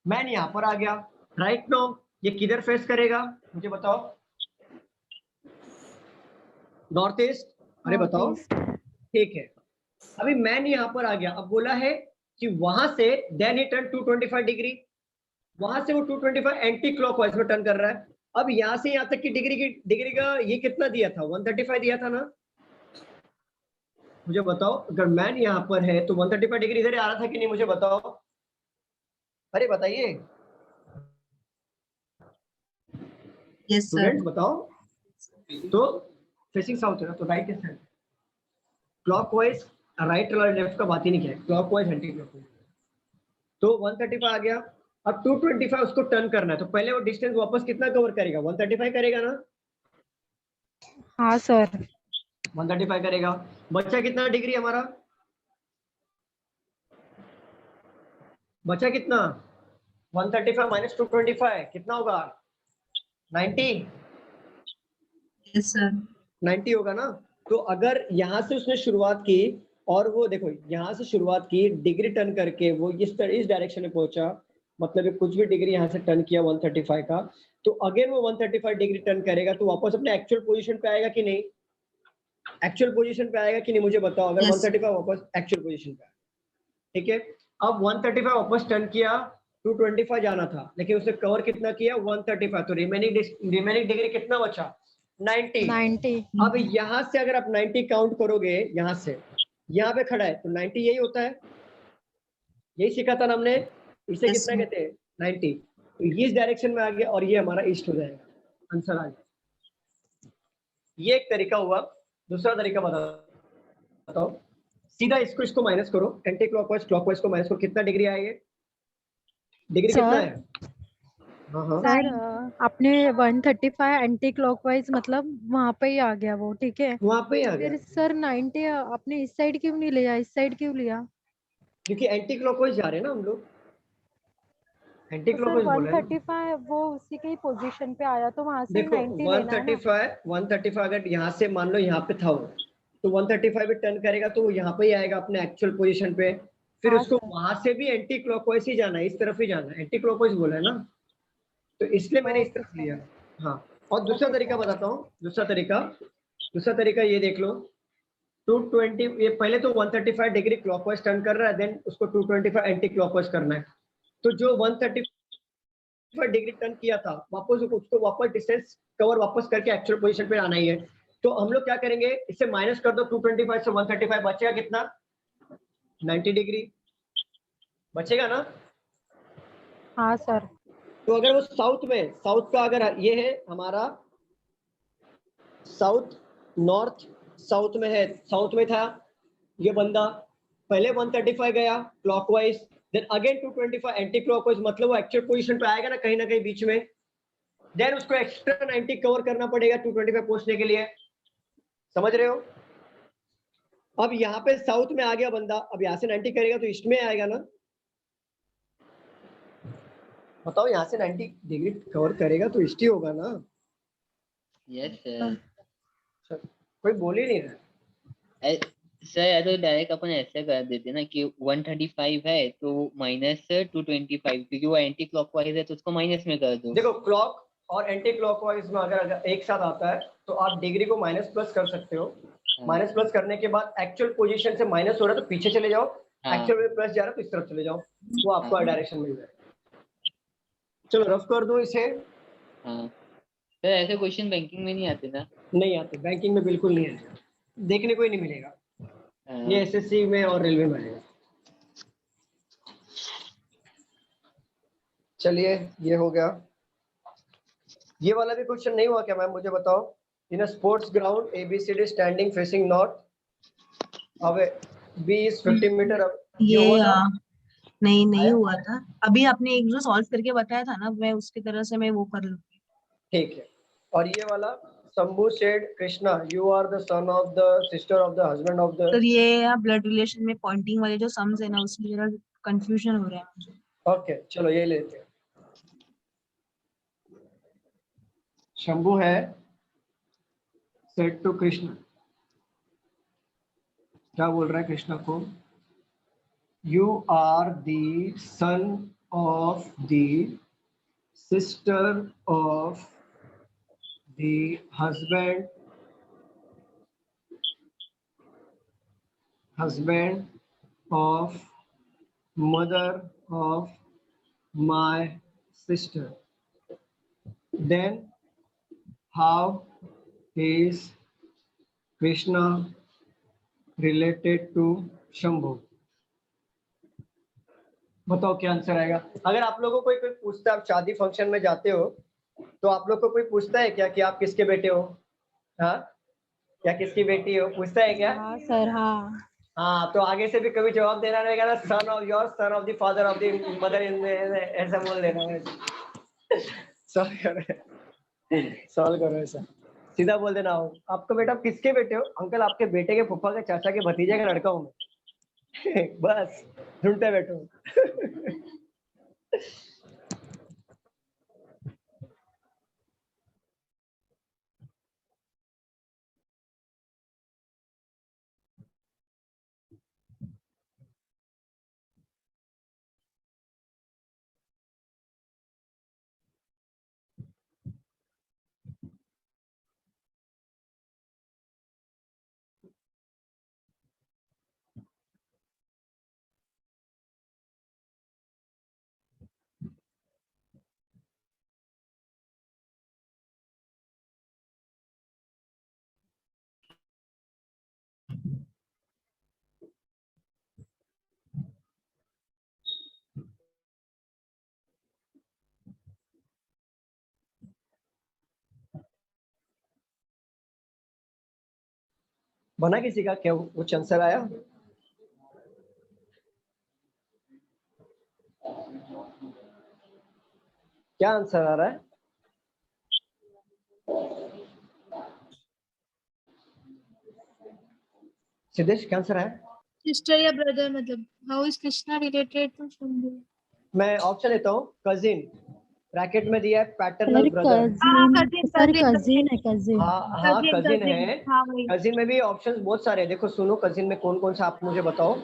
मैन यहाँ पर आ गया। राइट नो, ये किधर फेस करेगा मुझे बताओ? North east. अरे बताओ, ठीक है। अभी मैन यहाँ पर आ गया, अब बोला है कि वहां से देन ही टर्न 225 डिग्री, वहां से वो 225 एंटी क्लॉकवाइज में टर्न कर रहा है। अब यहाँ से यहाँ तक की डिग्री का ये कितना दिया था? 135 दिया था ना? मुझे बताओ, अगर मैन यहाँ पर है तो 135 डिग्री इधर आ रहा था कि नहीं? मुझे बताओ, अरे बताइए यस सर। स्टूडेंट, बताओ। तो फेसिंग साउथ है ना, तो राइट साइड क्लॉकवाइज, राइट और लेफ्ट का बात ही नहीं किया, क्लॉकवाइज एंटी क्लॉकवाइज। तो 135 आ गया, अब 225 उसको टर्न करना है, तो पहले वो डिस्टेंस वापस कितना कवर करेगा? 135 करेगा ना? हाँ सर। 135 करेगा। बचा कितना डिग्री हमारा? बचा कितना? 135 माइनस 225 कितना होगा? 90। Yes sir. 90 होगा ना? तो अगर यहाँ से उसने शुरुआत की और वो देखो यहाँ से शुरुआत की, डिग्री टर्न करके वो इस डायरेक्शन में पहुंचा, मतलब ये कुछ भी डिग्री यहाँ से टर्न किया 135 का, तो अगेन वो 135 डिग्री टर्न करेगा, तो वापस अपने एक्चुअल पोजीशन पे आएगा कि नहीं? एक्चुअल पोजीशन पे आएगा कि नहीं मुझे बताओ? अगर Yes. 135 वापस एक्चुअल पोजीशन पे आया, ठीक है। अब 135 वापस टर्न किया, 225 जाना था, लेकिन उसने कवर कितना किया? 135। तो रिमेनिंग डिग्री कितना बचा? 90। 90। अब यहाँ से अगर आप 90 काउंट करोगे, यहाँ से यहाँ पे खड़ा है तो 90 यही होता है, यही सीखा था ना हमने, इसे Yes, कितना sir. कहते हैं? 90। तो ये इस डायरेक्शन में आ गया और ये हमारा ईस्ट हो जाएगा, आंसर आ गया। ये एक तरीका हुआ। दूसरा तरीका बताओ, सीधा इसको माइनस करो, एंटी क्लॉकवाइज को माइनस करो, कितना डिग्री आएगा? डिग्री कितना सर, है? हाँ हाँ, सर आपने 135 एंटी क्लॉकवाइज मतलब वहां पे ही आ गया वो, ठीक है। वहां पे ही आ गया, फिर सर 90 आपने इस साइड क्यों नहीं लिया, इस साइड क्यों लिया? क्योंकि एंटी क्लॉकवाइज जा रहे हैं ना हम लोग, एंटी तो सर क्लॉकवाइज बोला है ना। 135 वो उसी के ही पोजीशन पे आया, तो वहां से देखो 90 लेना है ना। 135 अगर यहाँ से मान लो यहाँ पे था वो, तो 135 पे टर्न करेगा तो वो यहाँ पे ही आएगा अपने एक्चुअल पोजीशन पे, फिर हाँ उसको सर। वहां से भी एंटी क्लॉकवाइज ही जाना है, इस तरफ ही जाना है, एंटी क्लॉकवाइज बोला है ना, तो इसलिए मैंने इस ओके तरफ सर। लिया। हाँ, और दूसरा ओके तरीका सर। बताता हूँ, दूसरा तरीका ये देख लो, 220, ये पहले तो 135 डिग्री क्लॉकवाइज टर्न कर रहा है, देन उसको 225 एंटी क्लॉकवाइज करना है, तो जो 135 डिग्री टर्न किया था वापस उसको वापस डिस्टेंस कवर वापस करके एक्चुअल पोजीशन पे आना ही है। तो हम लोग क्या करेंगे, इससे माइनस कर दो 225 से 135, बचेगा कितना? 90 डिग्री बचेगा ना? हाँ सर। तो अगर वो साउथ का अगर ये है हमारा साउथ, नॉर्थ साउथ में है, साउथ में था ये बंदा, पहले 135 गया clockwise, then again 225 anti clockwise, मतलब वो एक्चुअल पोजीशन पे आएगा ना कहीं बीच में, देन उसको एक्स्ट्रा 90 कवर करना पड़ेगा 225 पहुंचने के लिए, समझ रहे हो? अब यहाँ पे साउथ में आ गया बंदा, अब यहाँ से 90 करेगा तो ईस्ट में आएगा ना, बताओ, यहाँ से 90 डिग्री कवर करेगा तो ईस्ट ही होगा ना। Yes sir. कोई बोल ही नहीं रहा। सर या तो डायरेक्ट अपन ऐसे कर देते ना कि 135 है तो माइनस 225, क्योंकि वो एंटी क्लॉकवाइज है तो उसको माइनस में कर दो। देखो क्लॉक और एंटी क्लॉकवाइज में अगर एक साथ आता है तो आप डिग्री को माइनस प्लस कर सकते हो, माइनस प्लस करने के बाद एक्चुअल पोजीशन से माइनस हो रहा है तो पीछे चले जाओ, एक्चुअल में प्लस जा रहा है तो इस तरफ चले जाओ, वो आपको डायरेक्शन मिल जाएगा। चलो रफ कर दो इसे। हाँ सर, ऐसे क्वेश्चन बैंकिंग में नहीं आते ना? नहीं आते, बैंकिंग में बिल्कुल नहीं आएगा, देखने को ही नहीं मिलेगा, ये एसएससी में और रेलवे में आएगा। चलिए ये हो गया, ये वाला भी क्वेश्चन नहीं हुआ क्या मैम, मुझे बताओ। In a sports ground ABCD standing facing north, away B is 50 metre. ये हुआ था? नहीं आया? हुआ था। अभी आपने एक जो सॉल्व करके बताया था ना, मैं उसकी तरह से मैं वो कर लूंगी। ठीक है। और ये वाला Shambhu said Krishna you are the son of the sister of the husband of the. तो ये ब्लड रिलेशन में पॉइंटिंग वाले जो सम्स है ना, उसमें जरा कंफ्यूजन हो रहा है मुझे। ओके चलो ये लेते हैं। शंभू है सेड टू कृष्ण, क्या बोल रहा है कृष्णा को, you are the son of the sister of the husband of mother of my sister. Then how is Krishna related to Shambhu? बताओ क्या आंसर आएगा। अगर आप लोगों को कोई पूछता है, आप शादी फंक्शन में जाते हो तो आप लोग को कोई पूछता है क्या कि आप किसके बेटे हो, हाँ क्या किसकी बेटी हो, पूछता है क्या? हाँ सर हाँ। हाँ तो आगे से भी कभी जवाब देना रहेगा ना, son of your son of the father of the mother, इन ऐसा बोल देना है। सॉल्व करो ऐसा सीधा बोल देना हो, आपका बेटा किसके बेटे हो, अंकल आपके बेटे के फूफा के चाचा के भतीजे का लड़का हूँ मैं। बस ढूंढते बैठो। बना किसी का क्या कुछ आंसर आया? क्या आंसर आ रहा है? सिद्धेश क्या आंसर है? सिस्टर या ब्रदर, मतलब how is Krishna related to Shambhu? मैं ऑप्शन लेता हूँ, कजिन ब्रैकेट में दिया है, पैटर्नल सर ब्रदर। कजिन है कजिन। हाँ कजिन है। कजिन में भी ऑप्शंस बहुत सारे हैं, देखो सुनो कजिन में कौन कौन सा आप मुझे बताओ।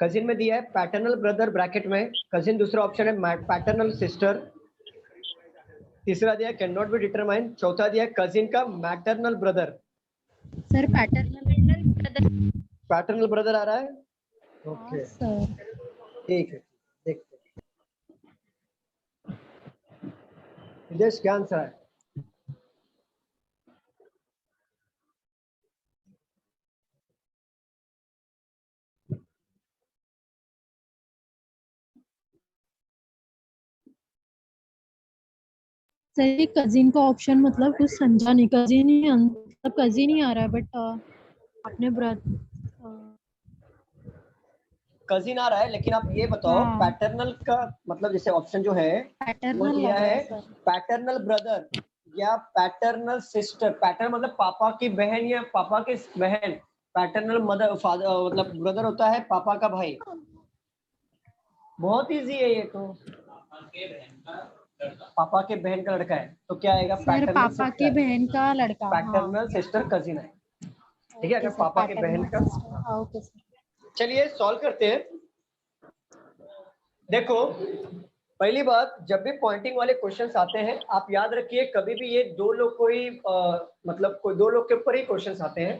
कजिन में दिया है पैटर्नल ब्रदर ब्रैकेट में कजिन, दूसरा ऑप्शन है पैटर्नल सिस्टर, तीसरा दिया कैन नॉट बी डिटरमाइन, चौथा दिया कजिन का maternal brother. Sir paternal paternal brother आ रहा है? Okay sir. ठीक है देखते हैं क्या आंसर है। सर ये कजिन का ऑप्शन मतलब कुछ समझा नहीं, कजिन ही मतलब कजिन ही आ रहा है, बट अपने ब्रदर कजिन आ रहा है, लेकिन आप ये बताओ हाँ। पैटर्नल का मतलब जैसे ऑप्शन जो है वो पैटर्नल दिया लग रहा है है सर। पैटर्नल ब्रदर या पैटर्नल सिस्टर। पैटर्न मतलब पापा की बहन या पापा की बहन, पैटर्नल मदर फादर मतलब ब्रदर होता है पापा का भाई। बहुत इजी है ये तो, पापा के बहन का लड़का है तो क्या आएगा? सर पापा की बहन का लड़का। पैटर्नल सिस्टर कजिन है, ठीक है। अगर पापा के बहन का, ओके सर। चलिए सॉल्व करते हैं। देखो पहली बात, जब भी पॉइंटिंग वाले क्वेश्चंस आते हैं आप याद रखिए कभी भी ये दो लोग को ही मतलब कोई दो लोग के ऊपर ही क्वेश्चंस आते हैं।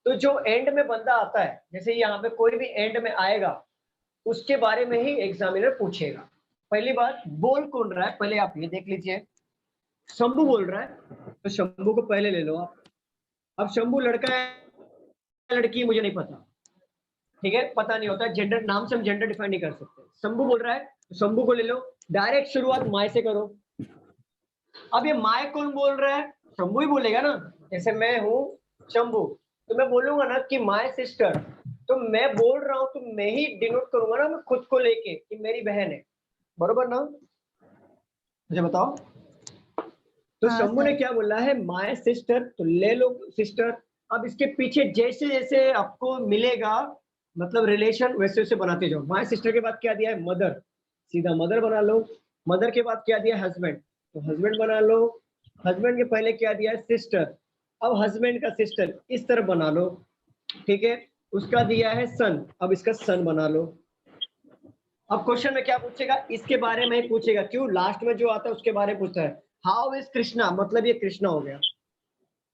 तो जो एंड में बंदा आता है, जैसे यहाँ पे कोई भी एंड में आएगा उसके बारे में ही एग्जामिनर पूछेगा। पहली बात, बोल कौन रहा है पहले आप ये देख लीजिए। शंभू बोल रहा है तो शंभू को पहले ले लो आप। अब शंभू लड़का है लड़की मुझे नहीं पता, ठीक है, पता नहीं होता जेंडर, नाम से हम जेंडर डिफाइन नहीं कर सकते। शंभू बोल रहा है तो शंभू को ले लो, डायरेक्ट शुरुआत माय से करो। अब ये माय कौन बोल रहा है? शंभू ही बोलेगा ना। जैसे मैं हूँ शंभू, तो मैं बोलूंगा ना कि माय सिस्टर, तो मैं बोल रहा हूँ तो मैं ही डिनोट करूंगा ना, मैं खुद को लेके कि मेरी बहन है, बरोबर ना? मुझे बताओ। तो हाँ शंभू ने सर। क्या बोला है? माय सिस्टर, तो ले लो सिस्टर। अब इसके पीछे जैसे जैसे आपको मिलेगा मतलब रिलेशन, वैसे वैसे बनाते जाओ। माय सिस्टर के बाद क्या दिया है? मदर, सीधा मदर बना लो। मदर के बाद क्या दिया है? हस्बैंड, तो हस्बैंड बना लो। हस्बैंड के पहले क्या दिया है? सिस्टर। अब हस्बैंड का सिस्टर इस तरफ बना लो, ठीक है। उसका दिया है सन, अब इसका सन बना लो। अब क्वेश्चन में क्या पूछेगा? इसके बारे में ही पूछेगा। क्यों? लास्ट में जो आता है उसके बारे में पूछता है। हाउ इज कृष्णा, मतलब ये कृष्णा हो गया।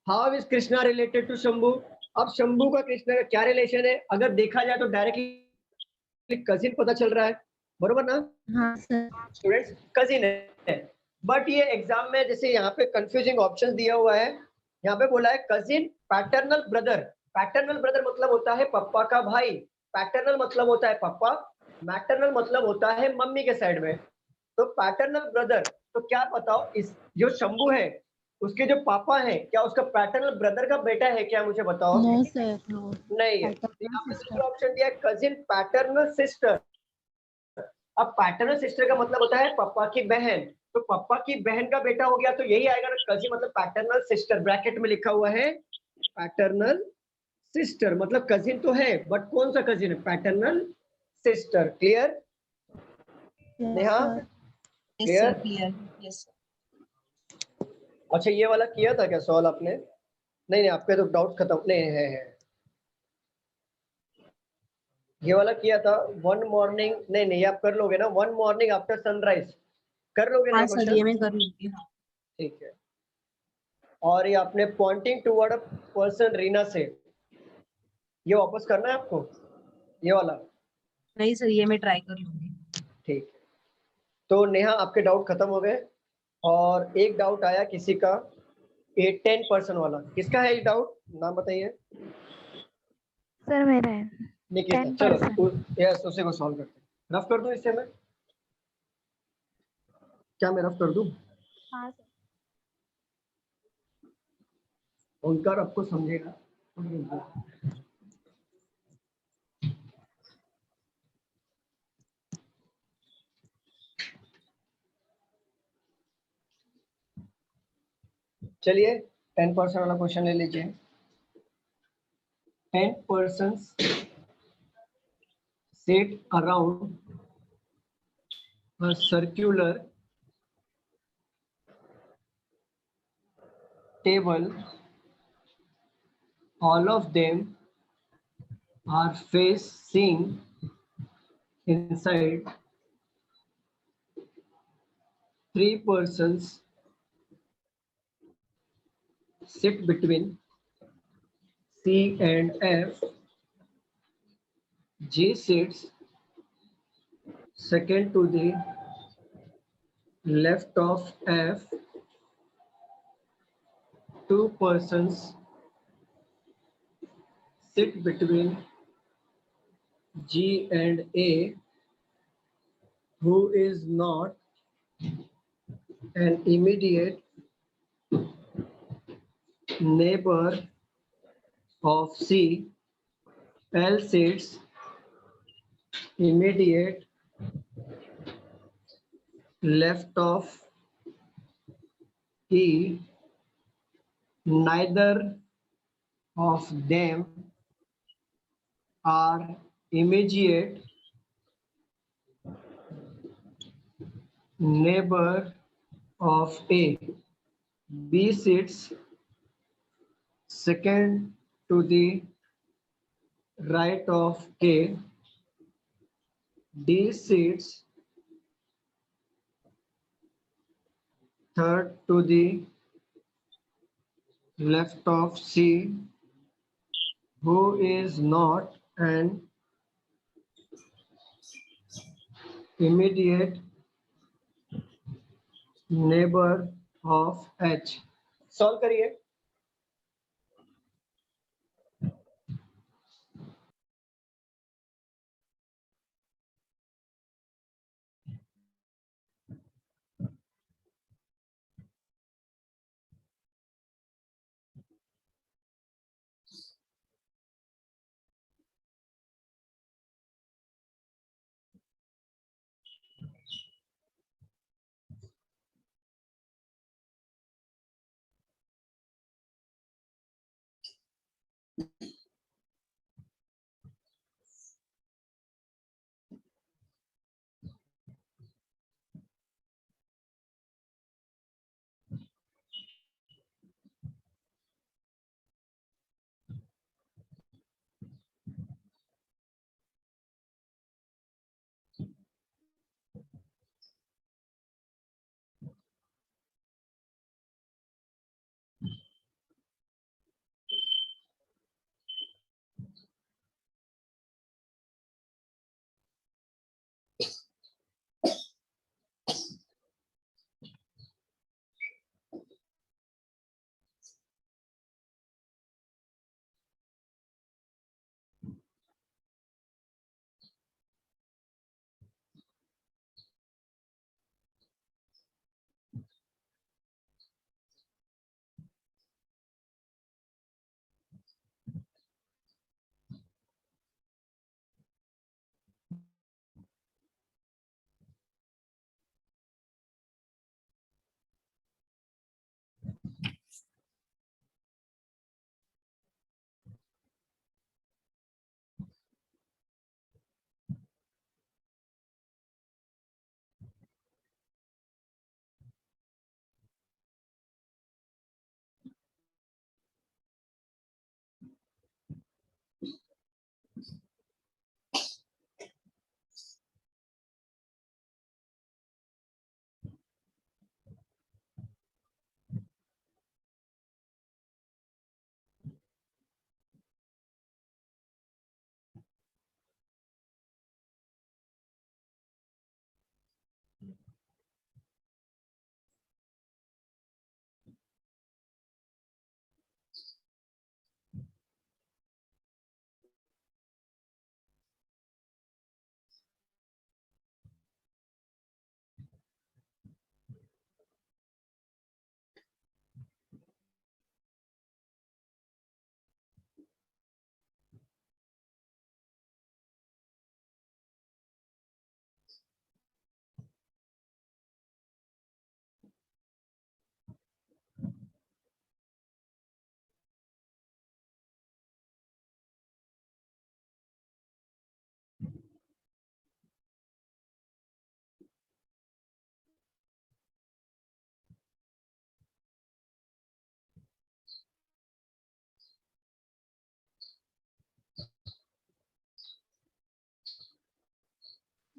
How is Krishna related to Shambhu? अब शंभू का कृष्णा का क्या रिलेशन है? अगर देखा जाए तो डायरेक्टली कजिन पता चल रहा है, बरोबर ना हाँ सर। स्टूडेंट्स? कजिन है। बट ये एग्जाम में जैसे यहाँ पे कंफ्यूजिंग ऑप्शन दिया हुआ है, यहाँ पे बोला है cousin paternal brother. Paternal brother मतलब होता है पप्पा का भाई। पैटर्नल मतलब होता है पप्पा, मैटरनल मतलब होता है मम्मी के साइड में। तो पैटर्नल ब्रदर, तो क्या बताओ इस जो शंभू है उसके जो पापा हैं, क्या उसका पैटर्नल ब्रदर का बेटा है क्या? मुझे बताओ। No sir, no. नहीं है। तो यहाँ पे दूसरा ऑप्शन दिया है कजिन पैटर्नल सिस्टर। अब पैटर्नल सिस्टर का मतलब होता है पापा की बहन, तो पापा की बहन का बेटा हो गया, तो यही आएगा ना कजिन, मतलब पैटर्नल सिस्टर। ब्रैकेट में लिखा हुआ है पैटर्नल सिस्टर, मतलब कजिन तो है बट कौन सा कजिन है? Paternal sister. Clear Neha? Yes sir, clear? Clear. Yes sir. अच्छा ये वाला किया था क्या सॉल्व आपने? नहीं नहीं, आपके तो डाउट खत्म नहीं है। ये वाला किया था वन मॉर्निंग, नहीं नहीं, आप कर लोगे ना? वन मॉर्निंग आफ्टर सनराइज कर लोगे ना हाँ ये सर, ये क्वेश्चन? मैं कर लूंगी। हाँ। ठीक है। और ये आपने pointing toward a person Reena से, ये वापस करना है आपको, ये वाला? नहीं सर, ये मैं ट्राई कर लूंगी। ठीक है। तो नेहा आपके डाउट खत्म हो गए, और एक डाउट आया किसी का, ये 10% वाला। किसका है ये डाउट? नाम बताइए। सर मेरा है निकिता। 10%। चलो यस, उसी को सॉल्व करते हैं। रफ कर दूं इससे मैं? क्या मैं रफ कर दूं? हाँ सर। ओंकार आपको समझेगा। चलिए 10% वाला क्वेश्चन ले लीजिए। 10 persons sit around a circular table. All of them are facing inside. 3 persons sit between C and F. G sits second to the left of F. 2 persons sit between G and A, who is not an immediate neighbor of C. L sits immediate left of E. Neither of them are immediate neighbor of A. B sits second to the right of K. D sits third to the left of C, who is not an immediate neighbor of H. Solve करिए।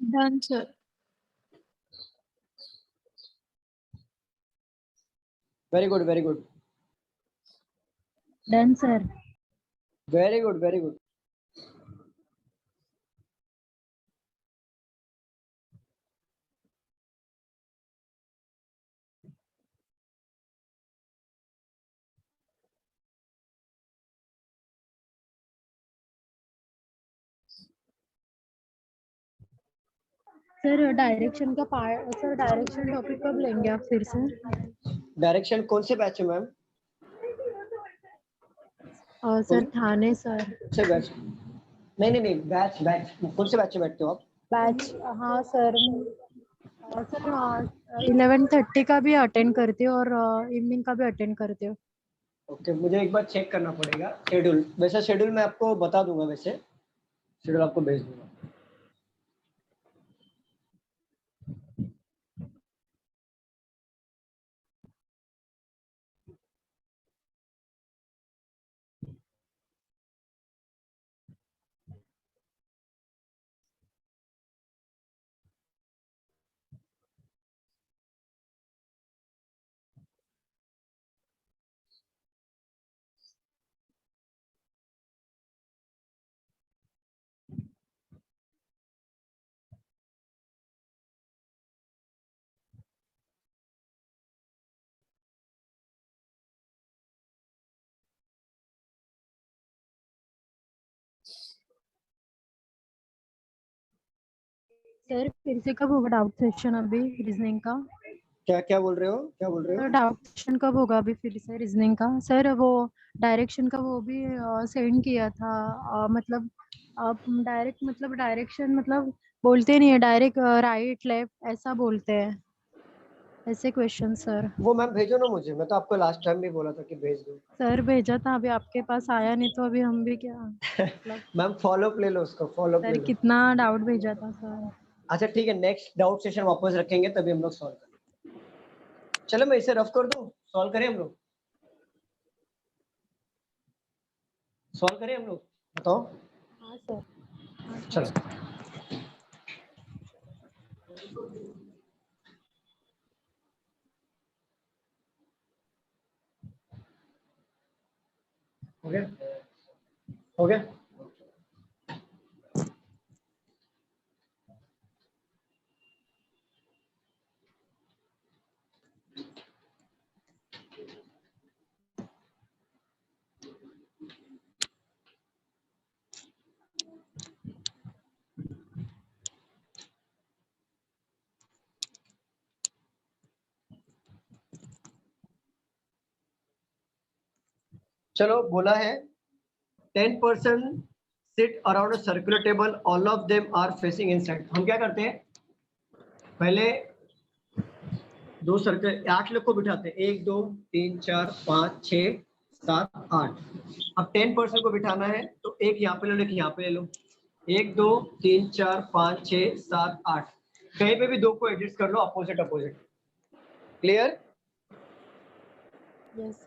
Done sir. Very good, very good, done sir. Very good, very good. Sir direction का part, sir direction topic कब लेंगे आप फिर से? Direction कौन से batch में मैम? सर थाने सर। से बैच? नहीं नहीं नहीं, बैच बैच कौन से बैच में बैठते हो आप? बैच, हाँ सर। सर 11:30 का भी अटेंड करते हो और इवनिंग का भी अटेंड करते हो। ओके, मुझे एक बार चेक करना पड़ेगा शेड्यूल। वैसे शेड्यूल मैं आपको बता दूंगा, वैसे शेड्यूल आपको भेज दूंगा। सर फिर से कब होगा डाउट सेशन अभी रीजनिंग का? क्या क्या बोल रहे हो, क्या बोल रहे हो? डाउट सेशन कब होगा अभी फिर से रीजनिंग का? सर वो डायरेक्शन का वो भी सेंड किया था, मतलब आप डायरेक्ट मतलब डायरेक्शन मतलब बोलते नहीं है, डायरेक्ट राइट लेफ्ट ऐसा बोलते हैं, ऐसे क्वेश्चन सर। वो मैम भेजो ना मुझे, मैं तो आपको लास्ट टाइम भी बोला था कि भेज दो। सर भेजा था, अभी आपके पास आया नहीं तो अभी हम भी क्या मतलब। मैम फॉलो अप ले लो उसको, फॉलो अप ले सर लो। कितना डाउट भेजा था सर। अच्छा ठीक है, नेक्स्ट डाउट सेशन वापस रखेंगे तभी हम लोग सॉल्व करेंगे। चलो मैं इसे रफ कर दूं, सॉल्व करें हम लोग, सॉल्व करें हम लोग, बताओ। हाँ सर। चलो हो गया, हो गया। चलो बोला है 10% sit around a circular table, all of them are facing inside। हम क्या करते हैं, पहले दो सर्कल 8 लोग को बिठाते हैं, 1 2 3 4 5 6 7 8। अब 10% को बिठाना है तो एक यहाँ पे ले लो, एक यहाँ पे ले लो, 1 2 3 4 5 6 7 8, कहीं पे भी दो को एडजस्ट कर लो, अपोजिट अपोजिट। क्लियर?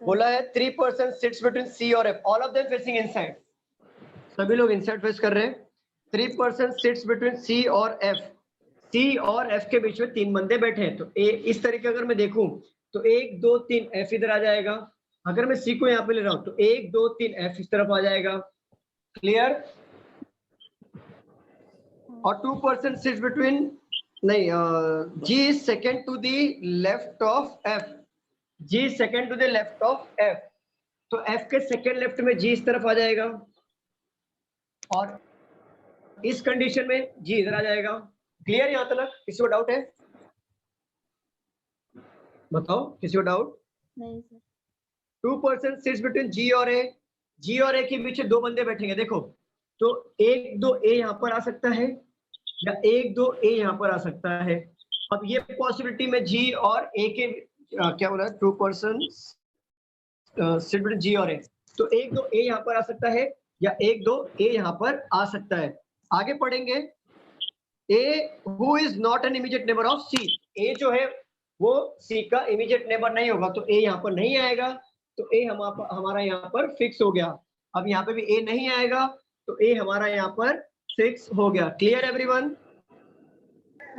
बोला है 3% सिट्स बिटवीन सी और F, all of them facing inside, सभी लोग इनसाइड फेस कर रहे हैं। 3% सिट्स बिटवीन सी और एफ, सी और एफ के बीच में 3 बंदे बैठे हैं, तो ए इस तरीके अगर मैं देखूं तो 1 2 3 एफ इधर आ जाएगा, अगर मैं सी को यहाँ पे ले रहा हूं तो 1 2 3 एफ इस तरफ आ जाएगा। क्लियर? और 2% सिट्स बिटवीन, नहीं, G is second to the left of F, G second to the left of F, तो एफ के सेकंड लेफ्ट में जी इस तरफ आ जाएगा और इस कंडीशन में जी इधर आ जाएगा। क्लियर यहां तक? किसी को डाउट है? बताओ, किसी को डाउट? नहीं सर। 2% सिट्स बिटवीन जी और ए, जी और ए के बीच दो बंदे बैठेंगे, देखो तो 1 2 ए यहां पर आ सकता है या 1 2 ए यहां पर आ सकता है। अब ये पॉसिबिलिटी में जी और ए के क्या बोला है, 2% सिट्स बिटवीन जी और ए, तो 1 2 ए यहां पर आ सकता है या 1 2 ए यहां पर आ सकता है। आगे पढ़ेंगे, A who is not an immediate neighbour of C, A जो है वो सी का इमीडिएट नेबर नहीं होगा, तो ए यहाँ पर नहीं आएगा, तो ए हमारा यहाँ पर फिक्स हो गया। अब यहाँ पे भी ए नहीं आएगा तो ए हमारा यहाँ पर फिक्स हो गया। Clear everyone?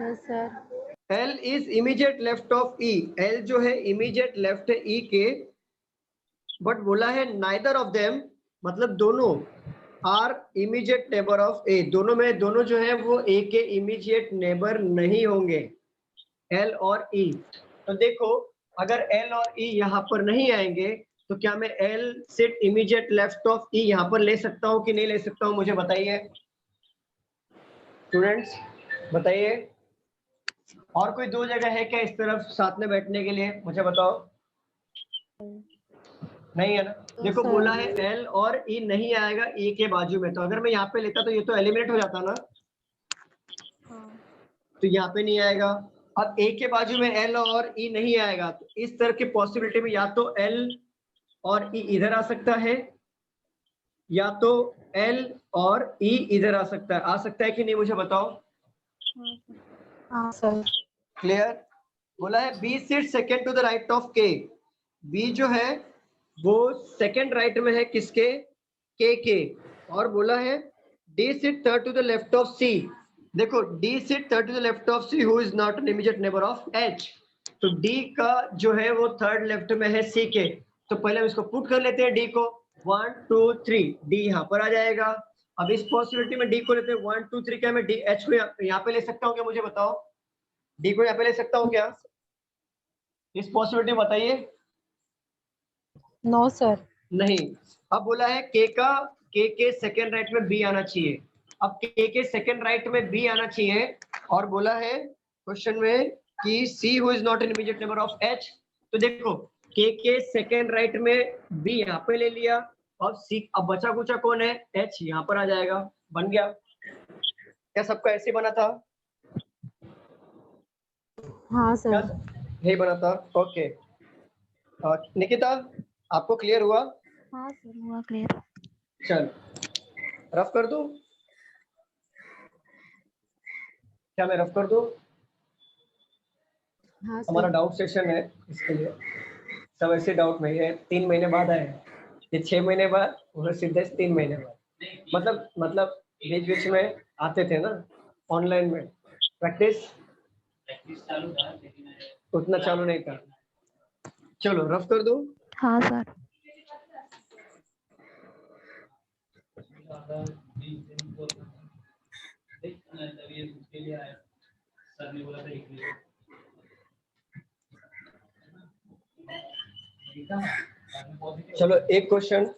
Yes sir. L is immediate left of E, L जो है इमीडिएट लेफ्ट है E के, बट बोला है नाइदर ऑफ देम, मतलब दोनों आर इमीडिएट नेबर ऑफ ए, दोनों में दोनों जो है वो ए के इमीडिएट नेबर नहीं होंगे, L और E। तो देखो अगर L और E यहाँ पर नहीं आएंगे तो क्या मैं L sit immediate left of E यहाँ पर ले सकता हूँ कि नहीं ले सकता हूँ, मुझे बताइए स्टूडेंट्स, बताइए। और कोई दो जगह है क्या इस तरफ साथ में बैठने के लिए, मुझे बताओ। नहीं है ना। देखो बोला है L और E नहीं आएगा E के बाजू में, तो अगर मैं यहाँ पे लेता तो ये तो एलिमिनेट हो जाता ना, तो यहाँ पे नहीं आएगा। अब A के बाजू में L और E नहीं आएगा, तो इस तरह की पॉसिबिलिटी में या तो L और E इधर आ सकता है, या तो L और E इधर आ सकता है कि नहीं, मुझे बताओ। हाँ सर। क्लियर। बोला है B sit second to the right of K, B जो है वो सेकंड राइट में है किसके, K के, और बोला है D sit third to the left of C। देखो D sit third to the left of C who is not an immediate neighbour of H, तो D का जो है वो थर्ड लेफ्ट में है C के, तो पहले हम इसको पुट कर लेते हैं D को, 1 2 3, D यहाँ पर आ जाएगा। अब इस पॉसिबिलिटी में D को लेते हैं 1 2 3, क्या मैं D H को यहाँ पे ले सकता हूँ क्या, मुझे बताओ। D को यहाँ पे ले सकता हूँ क्या, इस पॉसिबिलिटी बताइए। No sir. नहीं। अब बोला है K के सेकंड राइट में B आना चाहिए, अब K के सेकंड राइट में B आना चाहिए, और बोला है क्वेश्चन में कि C who is not an immediate neighbour of H, तो देखो K के सेकंड राइट में B यहाँ पे ले लिया, और C अब बचा कुचा कौन है, H यहाँ पर आ जाएगा, बन गया। क्या सबका ऐसे बना था, हाँ सर। यही बना था, ओके। निकिता आपको क्लियर हुआ। हाँ सर हुआ क्लियर। चल रफ कर दूं, क्या मैं रफ कर दूं। हाँ हमारा सर। डाउट सेशन है, इसके लिए सब ऐसे डाउट नहीं है, 3 महीने बाद आए, ये 6 महीने बाद, उधर सीधे 3 महीने बाद, मतलब बीच बीच में आते थे ना ऑनलाइन में, प्रैक्टिस चालू था लेकिन उतना चालू नहीं था। चलो रफ कर दूं। हाँ सर। चलो एक क्वेश्चन,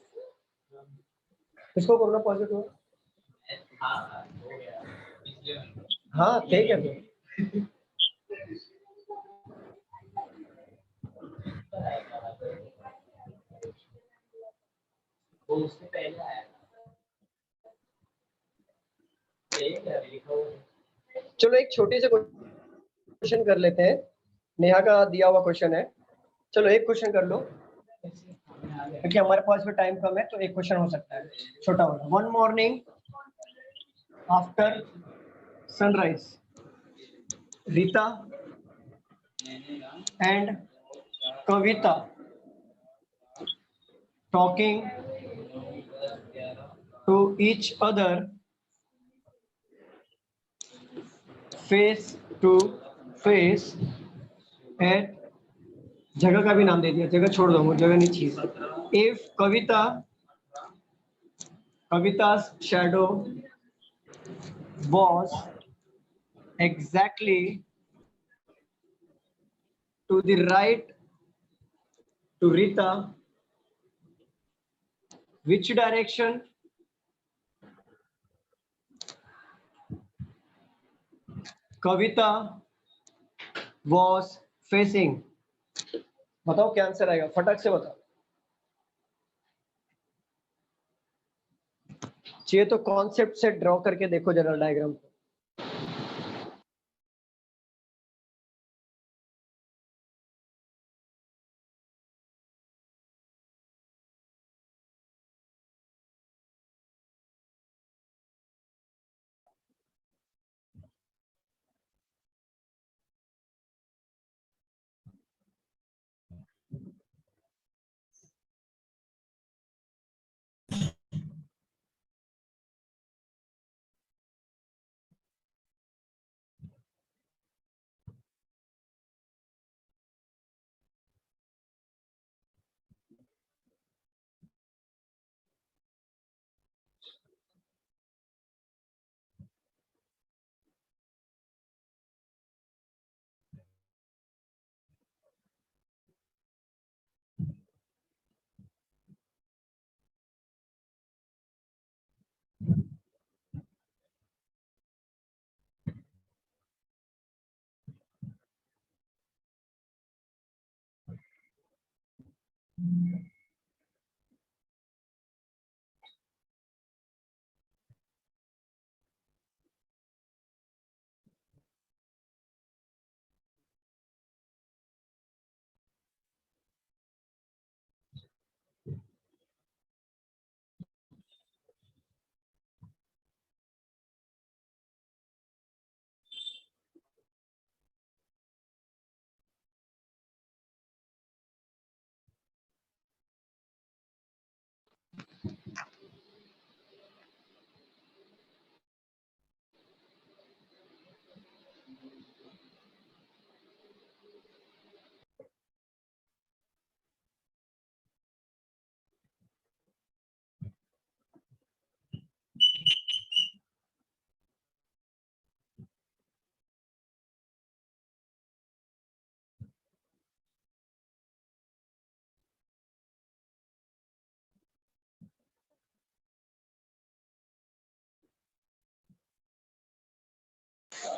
इसको करना पॉजिटिव, हाँ ठीक है तो वो उससे पहले आया, चलो एक छोटे से क्वेश्चन कर लेते हैं, नेहा का दिया हुआ क्वेश्चन है। चलो एक क्वेश्चन कर लो, क्योंकि हमारे पास भी टाइम कम है, तो एक क्वेश्चन हो सकता है छोटा वाला। One morning after sunrise, Rita and Kavita talking to each other face to face at, जगह का भी नाम दे दिया, जगह छोड़ दो, वो जगह नहीं चाहिए। If Kavita's shadow was exactly to the right to Rita, which direction Kavita was facing? बताओ क्या आंसर आएगा, फटाक से बताओ। चाहिए तो कॉन्सेप्ट से ड्रॉ करके देखो जरा डायग्राम को।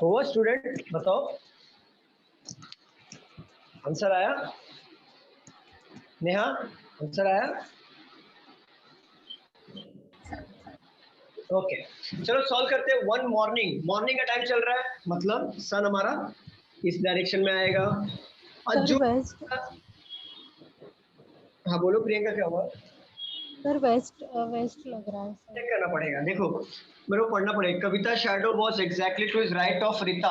हुआ स्टूडेंट, बताओ आंसर आया? नेहा आंसर आया? ओके चलो सॉल्व करते हैं। वन मॉर्निंग, मॉर्निंग का टाइम चल रहा है, मतलब सन हमारा इस डायरेक्शन में आएगा और सर जो वेस्ट, हाँ बोलो प्रियंका क्या हुआ? सर वेस्ट वेस्ट लग रहा है सर। चेक करना पड़ेगा, देखो मेरे को पढ़ना पड़ेगा। Kavita shadow was exactly to is right of Rita,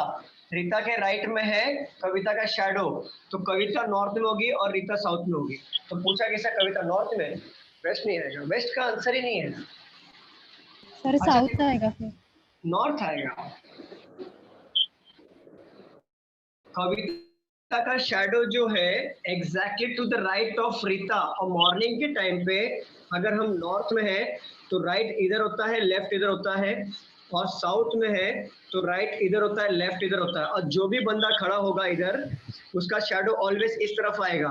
Rita के राइट में है कविता का शैडो, तो कविता नॉर्थ में होगी और रीता साउथ में होगी। तो पूछा कैसा कविता नॉर्थ में, वेस्ट नहीं आएगा, वेस्ट का आंसर ही नहीं है सर अच्छा, साउथ आएगा फिर। नॉर्थ आएगा। कविता का शैडो जो है exactly to the right of Rita, और मॉर्निंग के टाइम पे अगर हम नॉर्थ में है तो राइट इधर होता है, लेफ्ट इधर होता है, और साउथ में है तो राइट इधर होता है, लेफ्ट इधर होता है, और जो भी बंदा खड़ा होगा इधर उसका शैडो ऑलवेज इस तरफ आएगा।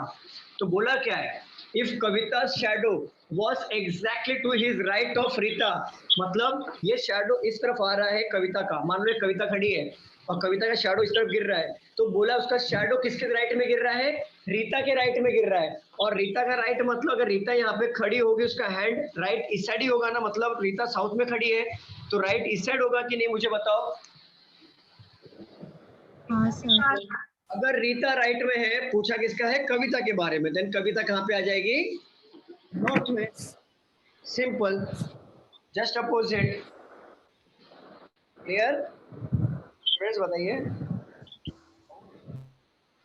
तो बोला क्या है, if Kavita shadow was exactly to his right of Rita, मतलब ये शैडो इस तरफ आ रहा है कविता का, मान लो कविता खड़ी है और कविता का शैडो इस तरफ गिर रहा है, तो बोला उसका शैडो किसके राइट में गिर रहा है, रीता के राइट में गिर रहा है। और रीता का राइट मतलब अगर रीता यहाँ पे खड़ी होगी उसका हैंड राइट इस साइड ही होगा ना, मतलब रीता साउथ में खड़ी है तो राइट इस साइड होगा कि नहीं मुझे बताओ। हाँ सर। अगर रीता राइट में है, पूछा किसका है, कविता के बारे में, देन कविता कहाँ पे आ जाएगी, नॉर्थ में। Simple, just opposite. Clear friends, बताइए।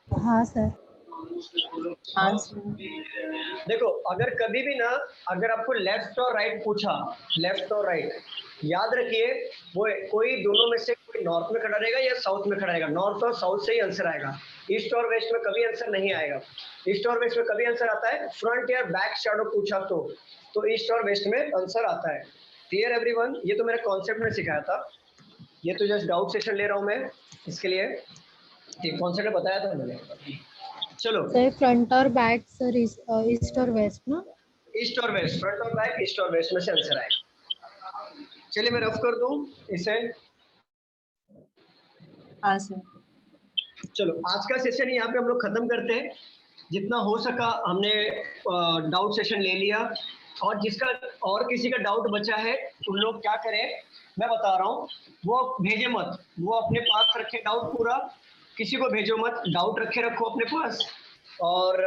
हाँ सर। देखो अगर कभी भी ना, अगर आपको लेफ्ट और राइट पूछा, लेफ्ट और राइट, याद रखिए वो कोई दोनों में से कोई नॉर्थ में खड़ा रहेगा या साउथ में खड़ा रहेगा, नॉर्थ और साउथ से ही आंसर आएगा, ईस्ट और वेस्ट में कभी आंसर नहीं आएगा। ईस्ट और वेस्ट में कभी आंसर आता है फ्रंट या बैक शैडो पूछा तो ईस्ट और वेस्ट में आंसर आता है। क्लियर एवरीवन, ये तो मेरे कॉन्सेप्ट में सिखाया था, ये तो जस्ट डाउट सेशन ले रहा हूँ मैं इसके लिए, ठीक कॉन्सेप्ट बताया था मैंने। चलो सर फ्रंट और बैक सर, ईस्ट और वेस्ट ना, ईस्ट और वेस्ट, फ्रंट और बैक, ईस्ट और वेस्ट में से आंसर आएगा। चलिए मैं रफ कर दूं इसे। हाँ सर। चलो आज का सेशन यहाँ पे हम लोग खत्म करते हैं। जितना हो सका हमने डाउट सेशन ले लिया, और जिसका और किसी का डाउट बचा है उन लोग क्या करें मैं बता रहा हूँ, वो भेजे मत, वो अपने पास रखे डाउट पूरा, किसी को भेजो मत, डाउट रखे रखो अपने पास। और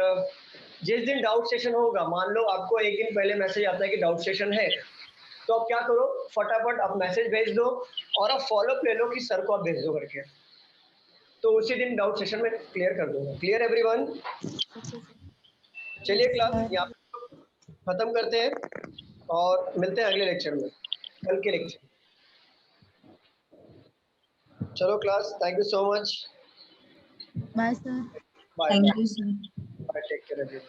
जिस दिन डाउट सेशन होगा, मान लो आपको एक दिन पहले मैसेज आता है कि डाउट सेशन है, तो आप क्या करो, फटाफट आप मैसेज भेज दो और आप फॉलो अप ले लो कि सर को आप भेज दो करके, तो उसी दिन डाउट सेशन में क्लियर कर दूंगा। Clear everyone? चलिए क्लास यहाँ खत्म करते हैं और मिलते हैं अगले लेक्चर में, कल के लेक्चर। चलो class, thank you so much, bye sir. Bye, thank you sir. Bye, take care everyone.